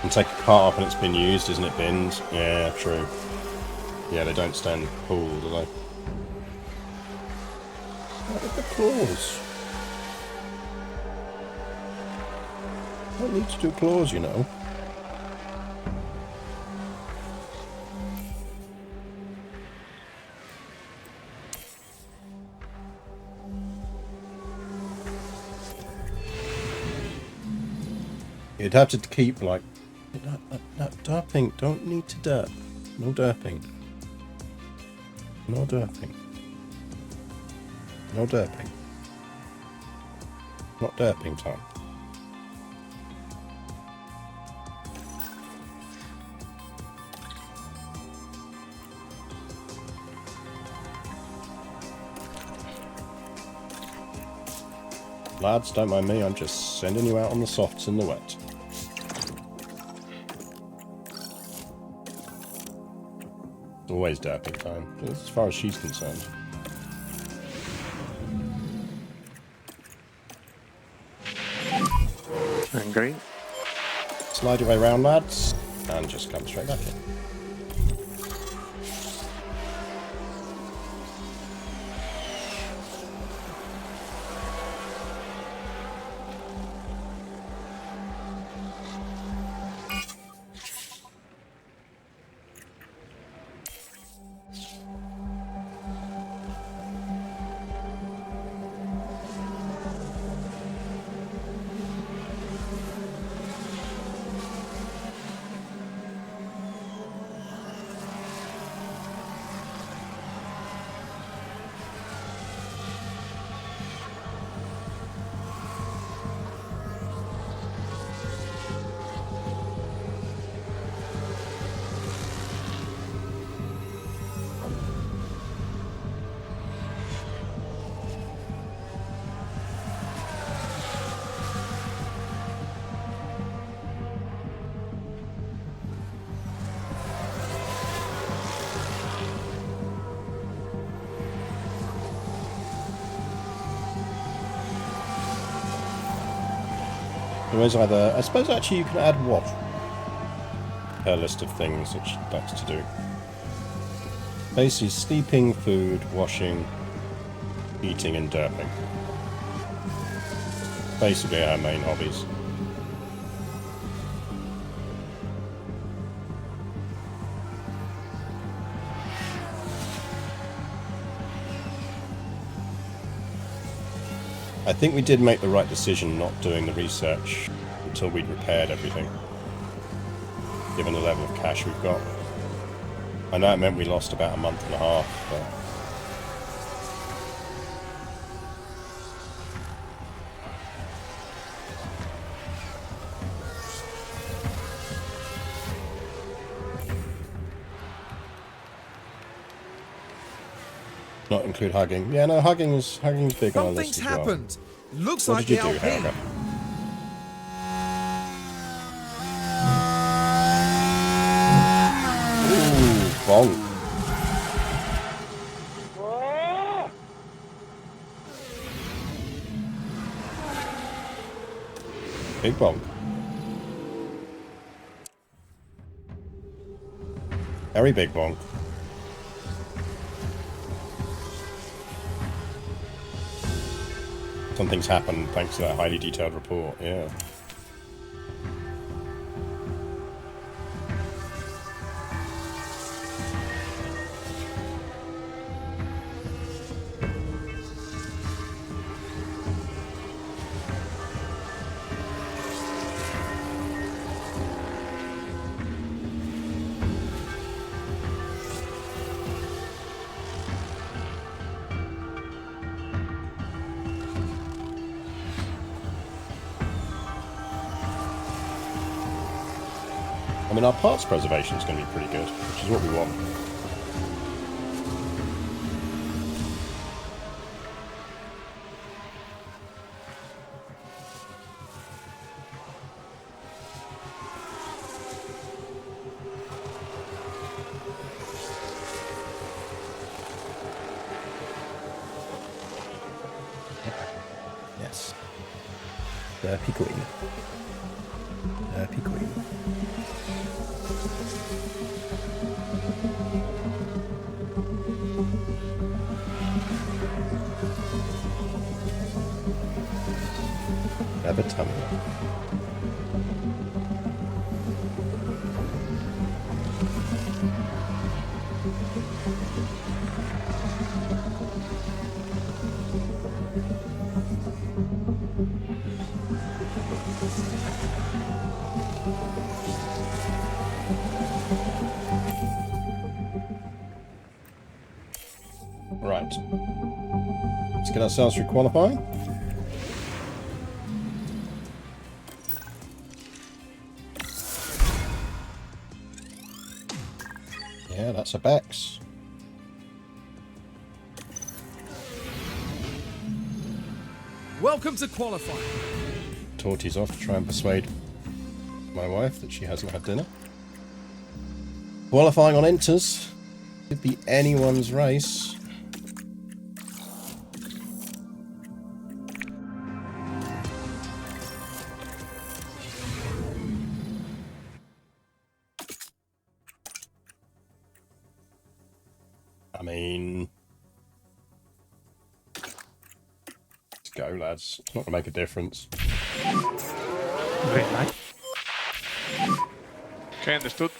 Speaker 1: And take a part off and it's been used, isn't it, binned? Yeah, true. Yeah, they don't stand pool, do they? What are the claws? Don't need to do claws, you know. You'd have to keep, like... No, derping. Don't need to derp. No derping. No derping. No derping. Not derping time. Lads, don't mind me, I'm just sending you out on the softs in the wet. Always derping time, as far as she's concerned.
Speaker 6: And green.
Speaker 1: Slide your way round, lads, and just come straight back in. Always either, I suppose actually you can add what? A list of things that she likes to do. Basically sleeping, food, washing, eating and derping. Basically our main hobbies. I think we did make the right decision not doing the research until we'd repaired everything, given the level of cash we've got. I know it meant we lost about a month and a half, but... Not include hugging. Yeah, no, hugging's big on our list
Speaker 2: Something's
Speaker 1: as well.
Speaker 2: happened. Looks
Speaker 1: What
Speaker 2: like
Speaker 1: did you
Speaker 2: the
Speaker 1: do,
Speaker 2: LP.
Speaker 1: Helga? Ooh, bonk. Big bonk. Very big bonk. Something's happened thanks to that highly detailed report, yeah. I mean, our parts preservation is going to be pretty good, which is what we want. Derpy Queen. Derpy Queen. Never tummy. Right. Let's get ourselves through qualifying. Yeah, that's a Bex.
Speaker 2: Welcome to qualifying.
Speaker 1: Torty's off to try and persuade my wife that she hasn't had dinner. Qualifying on enters. Could be anyone's race. I mean, let's go, lads. It's not going to make a difference.
Speaker 6: Green light.
Speaker 5: Okay, understood.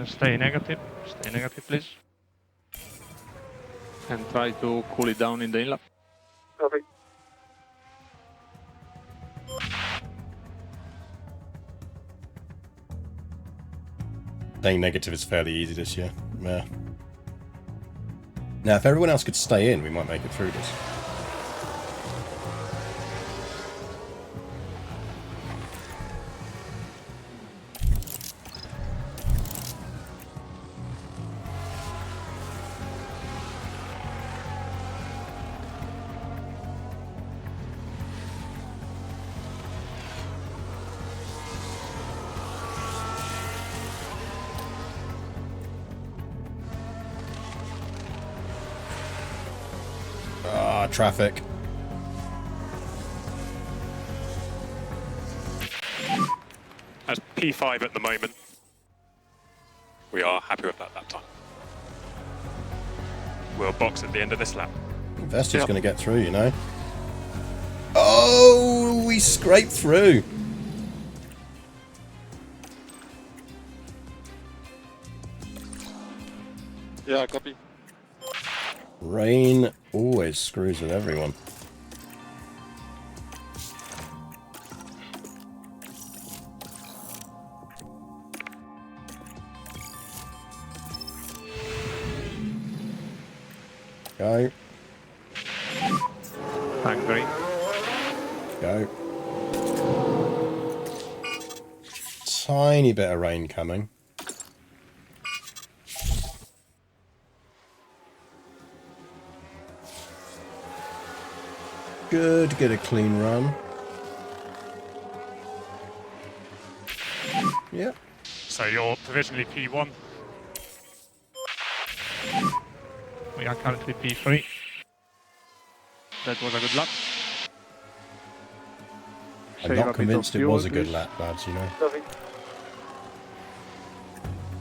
Speaker 6: Stay negative, please.
Speaker 5: And try to cool it down in the inlap.
Speaker 7: Copy.
Speaker 1: Staying negative is fairly easy this year. Yeah. Now, if everyone else could stay in, we might make it through this. Ah, traffic.
Speaker 4: That's P5 at the moment. We are happy with that time. We'll box at the end of this lap.
Speaker 1: Vesta's going to get through, you know. Oh, we scraped through.
Speaker 7: Yeah, copy.
Speaker 1: Rain always screws with everyone. Go.
Speaker 6: Angry.
Speaker 1: Go. Tiny bit of rain coming. Good, get a clean run. Yep.
Speaker 3: So you're provisionally P1.
Speaker 6: We are currently P3. That was a good lap.
Speaker 1: I'm
Speaker 6: Save a
Speaker 1: not
Speaker 6: bit
Speaker 1: convinced
Speaker 6: of
Speaker 1: it was a
Speaker 6: fuel,
Speaker 1: good
Speaker 6: please.
Speaker 1: lap, lads, you know.
Speaker 7: Copy.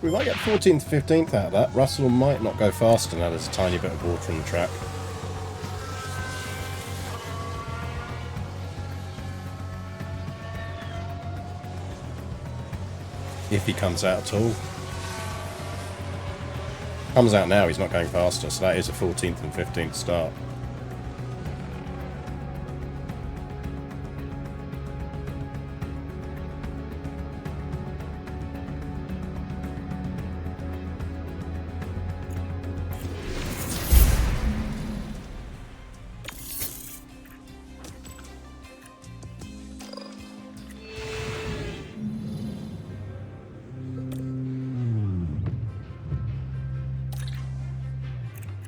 Speaker 1: We might get 14th, 15th out of that. Russell might not go faster now there's a tiny bit of water on the track. If he comes out at all. Comes out now, he's not going faster, so that is a 14th and 15th start.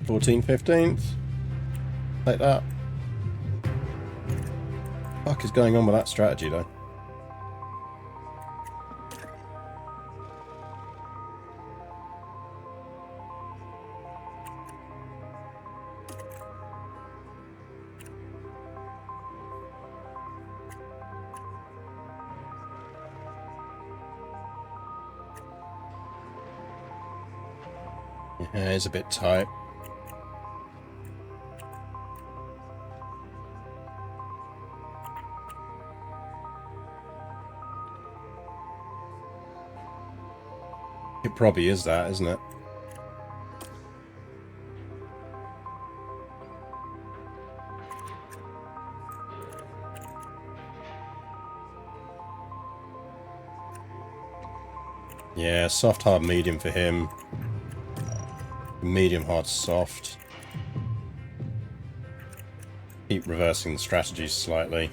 Speaker 1: Fourteenth, 15th. Take that. Fuck is going on with that strategy though? Yeah, it's a bit tight. It probably is that, isn't it? Yeah, soft, hard, medium for him. Medium, hard, soft. Keep reversing the strategies slightly.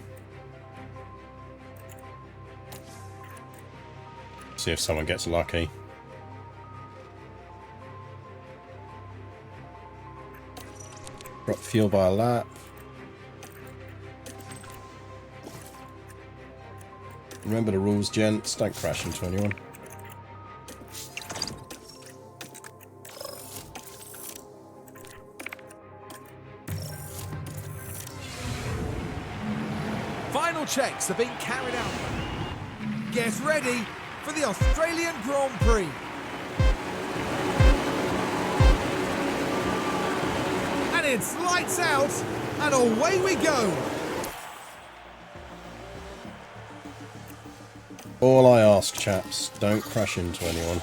Speaker 1: See if someone gets lucky. Drop fuel by a lap. Remember the rules, gents. Don't crash into anyone.
Speaker 2: Final checks are being carried out. Get ready for the Australian Grand Prix. And it's lights out, and away we go.
Speaker 1: All I ask, chaps, don't crash into anyone.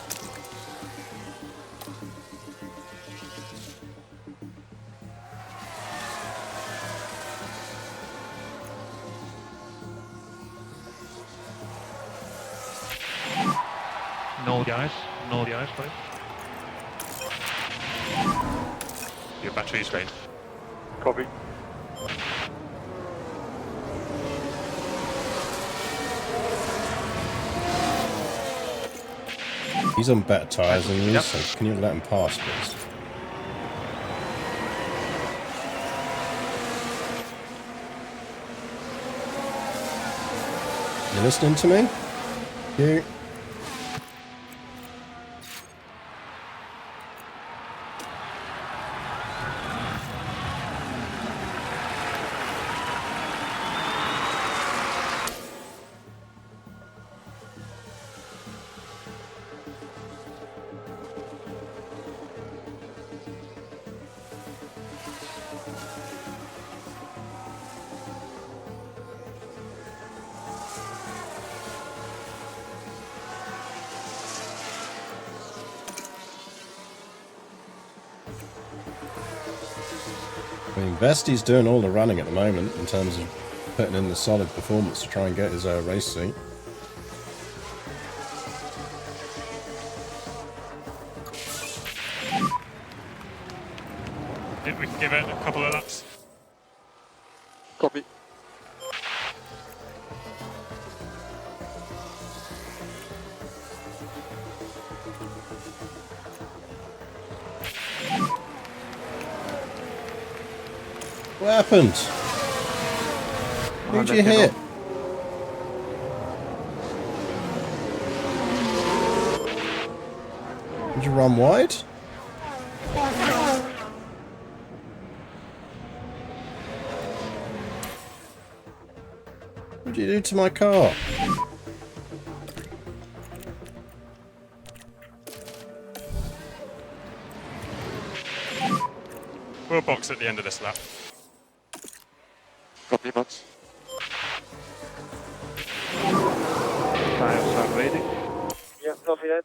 Speaker 6: No the ice. No the ice, right?
Speaker 4: Your battery's drained.
Speaker 7: Copy.
Speaker 1: He's on better tyres than you, so can you let him pass, please? You listening to me? You? I mean, Vesti's doing all the running at the moment in terms of putting in the solid performance to try and get his race seat.
Speaker 3: Think we can give it a couple of laps.
Speaker 7: Copy.
Speaker 1: What happened? Who'd you hit? Did you run wide? What did you do to my car?
Speaker 3: We'll box at the end of this lap.
Speaker 7: Copy, Mats.
Speaker 5: Tires are ready.
Speaker 7: Yeah, copy that.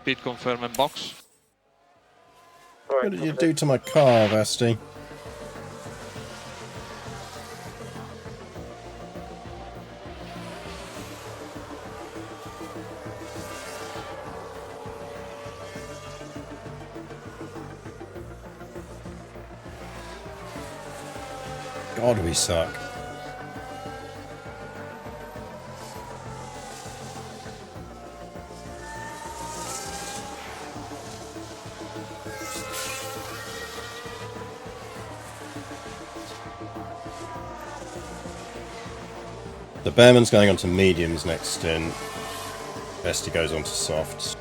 Speaker 5: Pit confirm and box.
Speaker 1: What did you do to my car, Vesti? God, we suck. The Bearman's going on to mediums next stint. Vesti goes on to softs.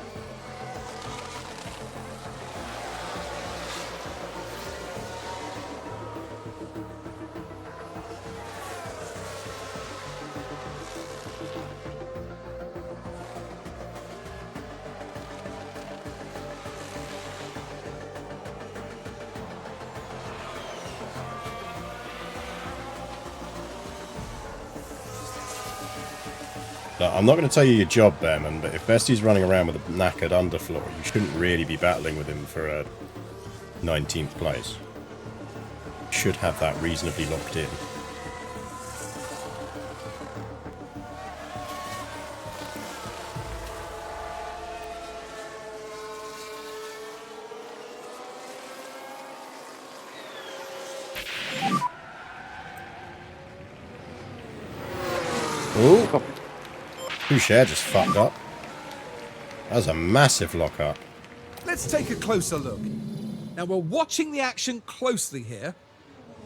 Speaker 1: Look, I'm not going to tell you your job, Bearman, but if Vesti's running around with a knackered underfloor, you shouldn't really be battling with him for a 19th place. You should have that reasonably locked in. Ooh! Boucher just fucked up. That was a massive lock-up.
Speaker 2: Let's take a closer look. Now we're watching the action closely here.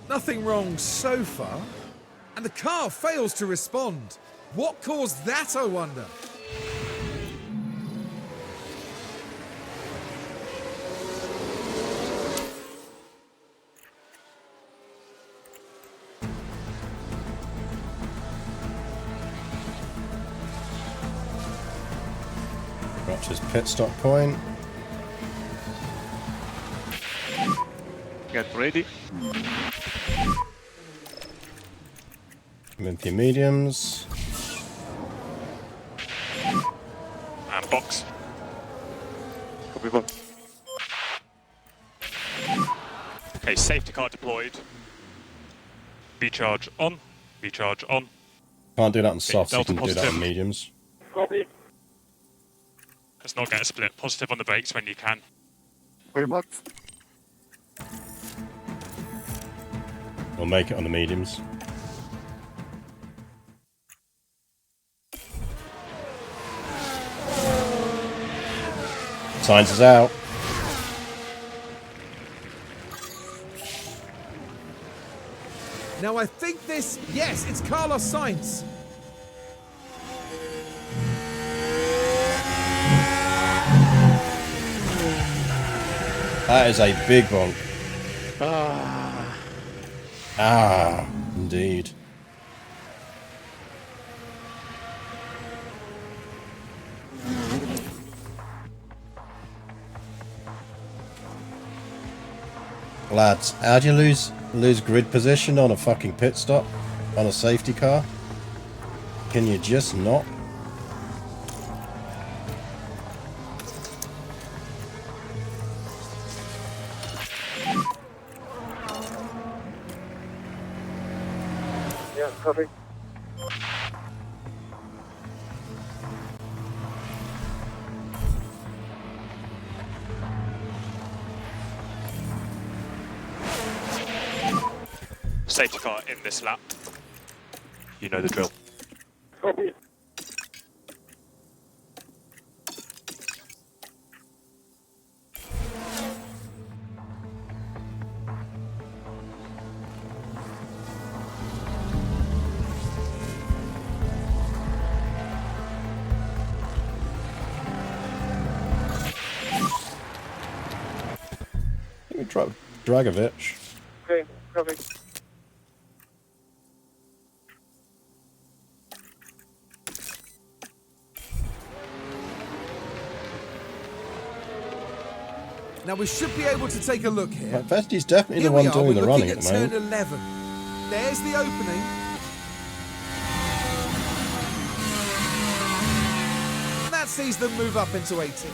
Speaker 2: Nothing wrong so far. And the car fails to respond. What caused that, I wonder?
Speaker 1: Watch his pit stop point.
Speaker 6: Get ready.
Speaker 1: Olympia mediums.
Speaker 4: And box.
Speaker 7: Copy, box.
Speaker 4: Okay, safety car deployed.
Speaker 3: V-charge on. V-charge on.
Speaker 1: Can't do that on softs, you
Speaker 3: Delta
Speaker 1: can do that
Speaker 3: positive.
Speaker 1: on mediums.
Speaker 7: Copy.
Speaker 3: Let's not get a split. Positive on the brakes when you can.
Speaker 7: Copy, box.
Speaker 1: We'll make it on the mediums. Signs is out.
Speaker 2: Now I think this... Yes, it's Carlos Sainz.
Speaker 1: That is a big bonk. Ah, indeed. Lads, how do you lose grid position on a fucking pit stop on a safety car? Can you just not?
Speaker 7: Yeah, copy.
Speaker 4: Safety car in this lap. You know the drill.
Speaker 7: Copy.
Speaker 1: Dragovich.
Speaker 7: Okay, copy.
Speaker 2: Now we should be able to take a look here.
Speaker 1: Right, Vesti's definitely
Speaker 2: Here
Speaker 1: the
Speaker 2: we
Speaker 1: one
Speaker 2: are,
Speaker 1: doing
Speaker 2: we're
Speaker 1: the
Speaker 2: looking
Speaker 1: running
Speaker 2: at
Speaker 1: at the
Speaker 2: turn
Speaker 1: moment.
Speaker 2: 11. There's the opening. And that sees them move up into 18.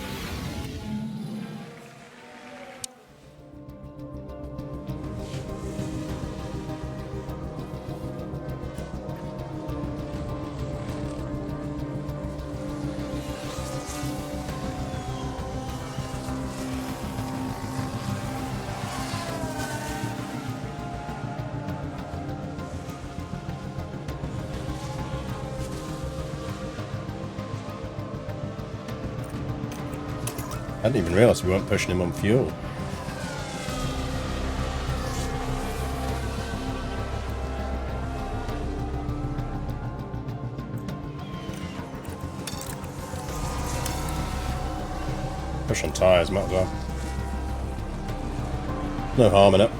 Speaker 1: I didn't even realise we weren't pushing him on fuel. Push on tyres, might as well. No harm in it.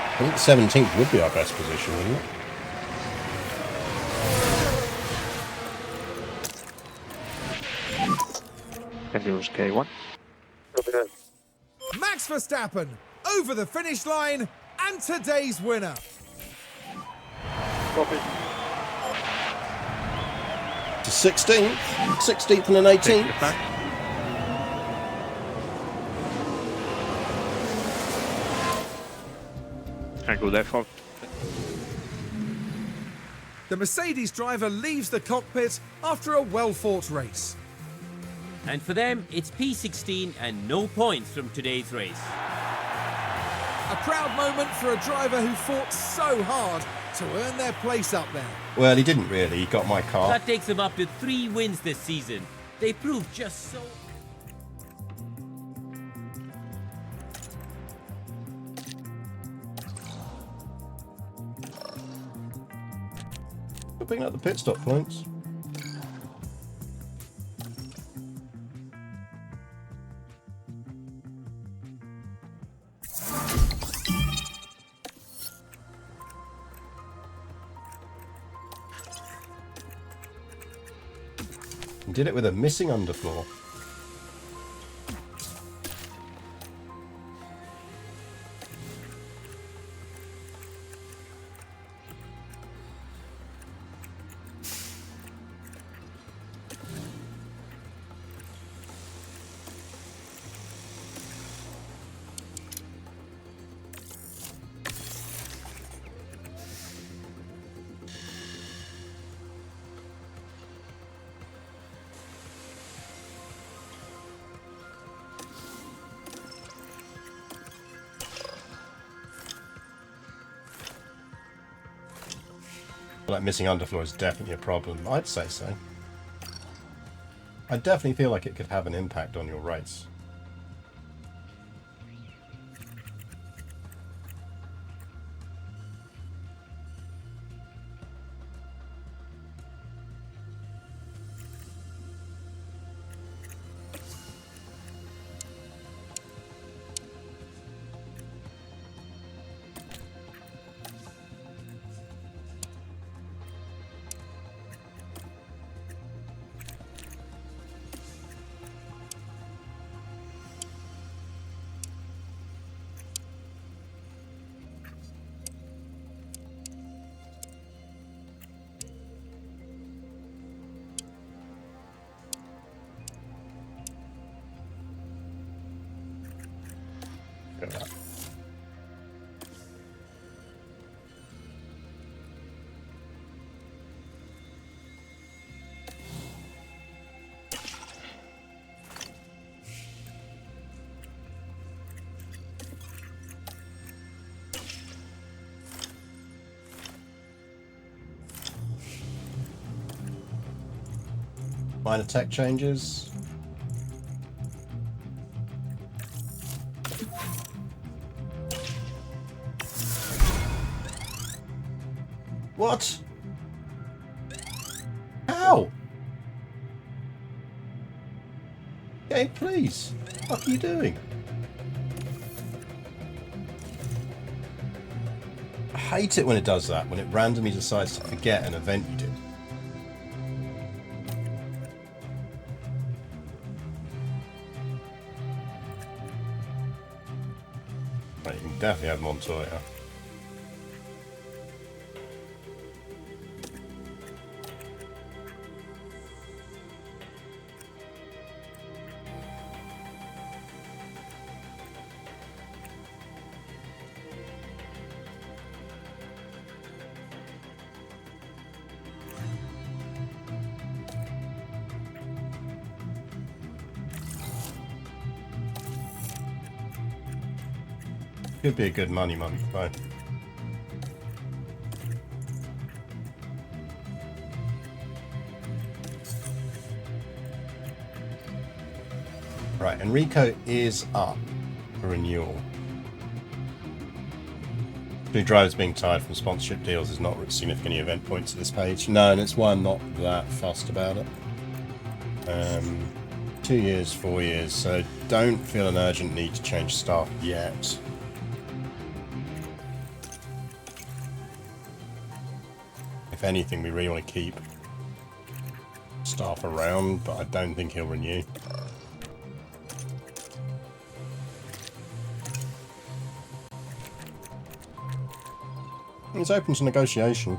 Speaker 1: I think the 17th would be our best position, wouldn't it?
Speaker 5: Can use K1.
Speaker 7: Copy that.
Speaker 2: Max Verstappen over the finish line and today's winner.
Speaker 7: Copy.
Speaker 1: To 16th, 16th and an 18th.
Speaker 5: And good effort.
Speaker 2: The Mercedes driver leaves the cockpit after a well-fought race.
Speaker 8: And for them, it's P16 and no points from today's race.
Speaker 2: A proud moment for a driver who fought so hard to earn their place up there.
Speaker 1: Well, he didn't really. He got my car.
Speaker 8: That takes them up to 3 wins this season. They proved just so...
Speaker 1: We're picking up the pit stop points. He did it with a missing underfloor. Like missing underfloor is definitely a problem. I'd say so. I definitely feel like it could have an impact on your race. Look at that. Minor tech changes. What? How? Game, please. What are you doing? I hate it when it does that, when it randomly decides to forget an event you did. Right, you can definitely have Montoya. Could be a good money month, though. Right, Enrico is up for renewal. Two drivers being tired from sponsorship deals is not significant event points to this page. No, and it's why I'm not that fussed about it. 2 years, 4 years, so don't feel an urgent need to change staff yet. If anything, we really want to keep staff around, but I don't think he'll renew. It's open to negotiation.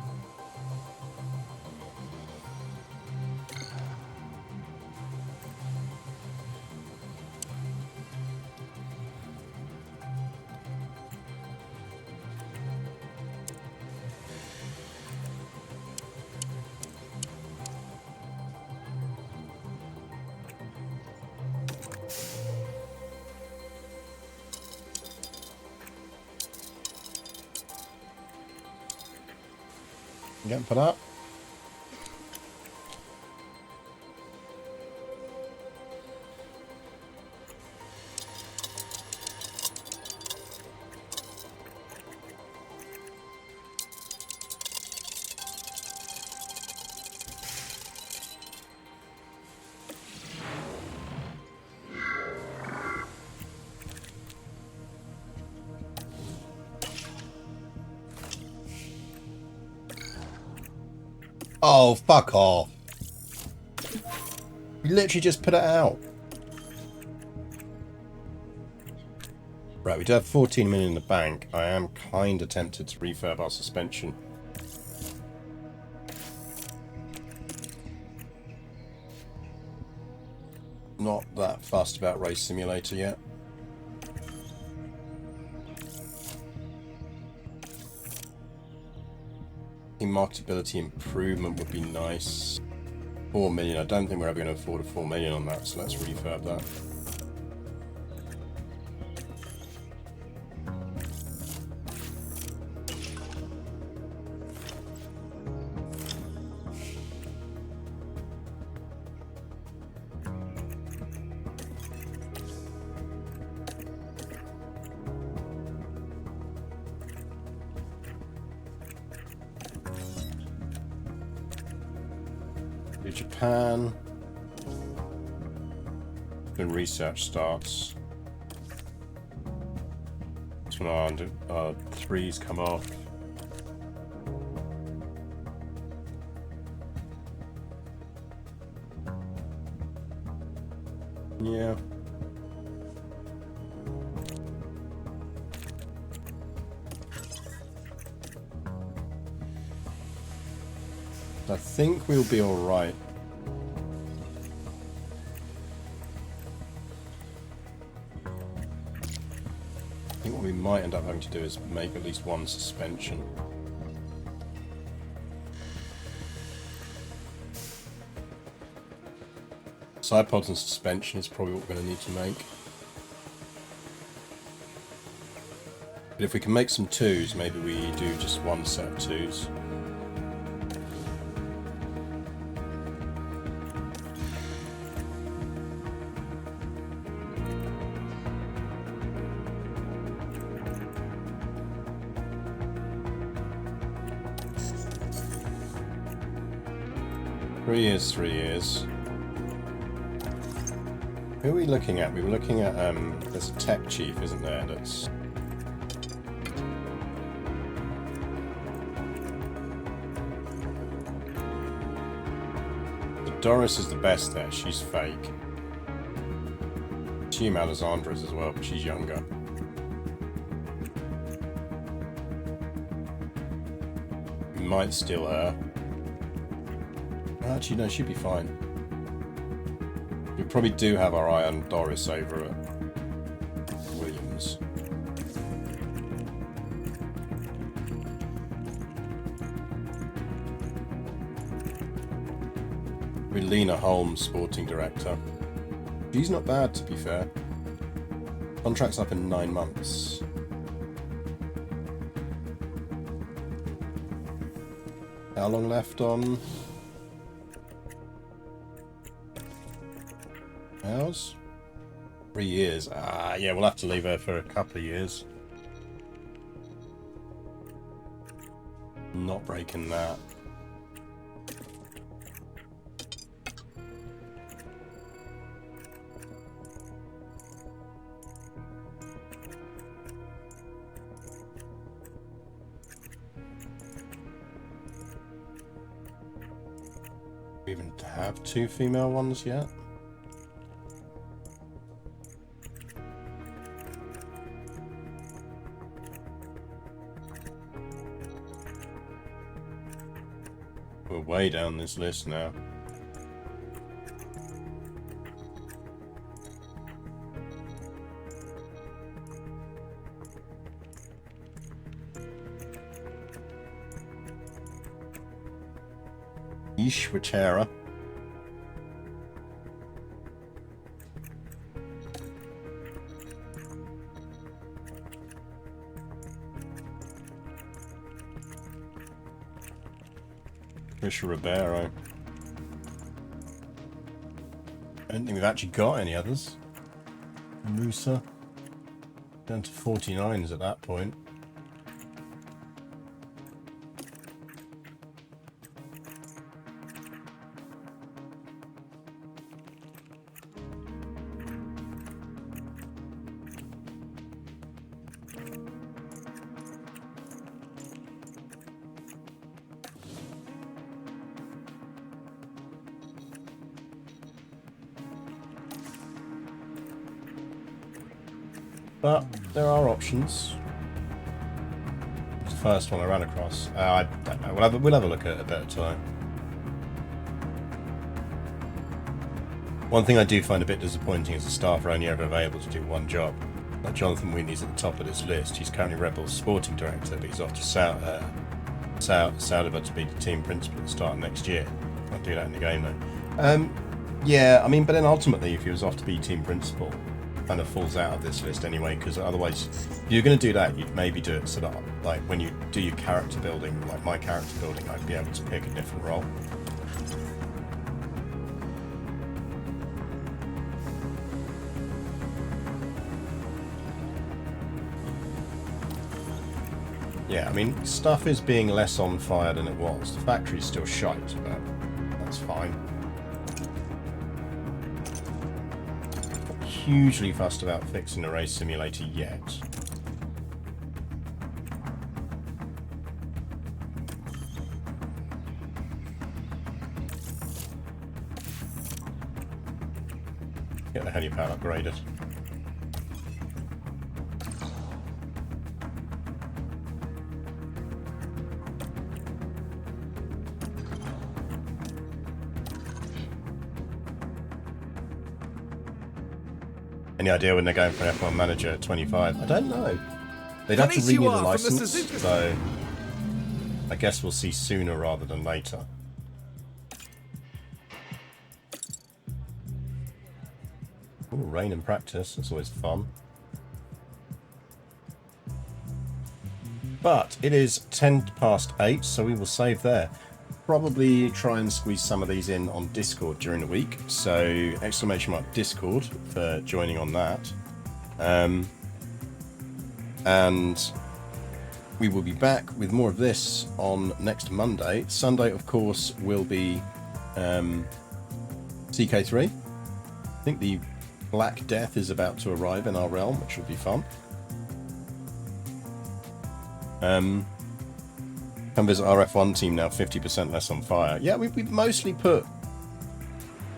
Speaker 1: Getting put up. Oh, fuck off. You literally just put it out. Right, we do have 14 million in the bank. I am kind of tempted to refurb our suspension. Not that fussed about Race Simulator yet. Marketability improvement would be nice. 4 million. I don't think we're ever going to afford a 4 million on that, so let's refurb that. Japan. When research starts. That's when our threes come off. Yeah. I think we'll be alright. I think what we might end up having to do is make at least one suspension. Side pods and suspension is probably what we're going to need to make. But if we can make some twos, maybe we do just one set of twos. Three years. Who are we looking at? We were looking at, there's a tech chief, isn't there, that's... Doris is the best there, she's fake. Assume Alessandra is as well, but she's younger. We might steal her. Actually, no, she'd be fine. We probably do have our eye on Doris over at Williams. Lena Holmes, sporting director. She's not bad, to be fair. Contract's up in 9 months. How long left on ours? 3 years. Yeah, we'll have to leave her for a couple of years. Not breaking that. We even have 2 female ones yet? We're way down this list now. Ishwatera. Trisha Ribeiro. I don't think we've actually got any others. Musa. Down to 49s at that point. But there are options. It's the first one I ran across. I don't know. We'll have a look at it a better time. One thing I do find a bit disappointing is the staff are only ever available to do one job. Like Jonathan Whitney's at the top of this list. He's currently Red Bull's sporting director, but he's off to Saudi to be the team principal at the start of next year. Can't do that in the game though. Yeah, I mean, but then ultimately, if he was off to be team principal, kind of falls out of this list anyway, because otherwise if you're going to do that, you'd maybe do it so that like when you do your character building, like my character building, I'd be able to pick a different role. Yeah, I mean, stuff is being less on fire than it was. The factory's still shite, but that's fine. Hugely fussed about fixing the race simulator yet. Get the helipad upgraded. Any idea when they're going for an F1 manager at 25? I don't know. They'd have to renew the license, so I guess we'll see sooner rather than later. Ooh, rain in practice, that's always fun. But it is 8:10, so we will save there. Probably try and squeeze some of these in on Discord during the week, so !Discord for joining on that. And we will be back with more of this on next Monday. Sunday, of course, will be CK3. I think the Black Death is about to arrive in our realm, which will be fun. Come visit our F1 team now, 50% less on fire. Yeah, we've mostly put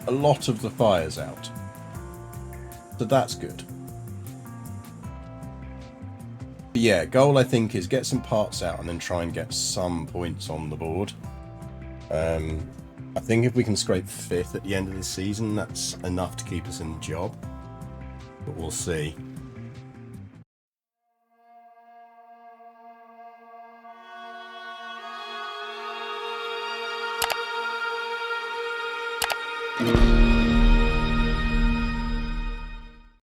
Speaker 1: a lot of the fires out. So that's good. But yeah, goal I think is get some parts out and then try and get some points on the board. I think if we can scrape 5th at the end of the season, that's enough to keep us in the job. But we'll see.
Speaker 7: Mm-hmm.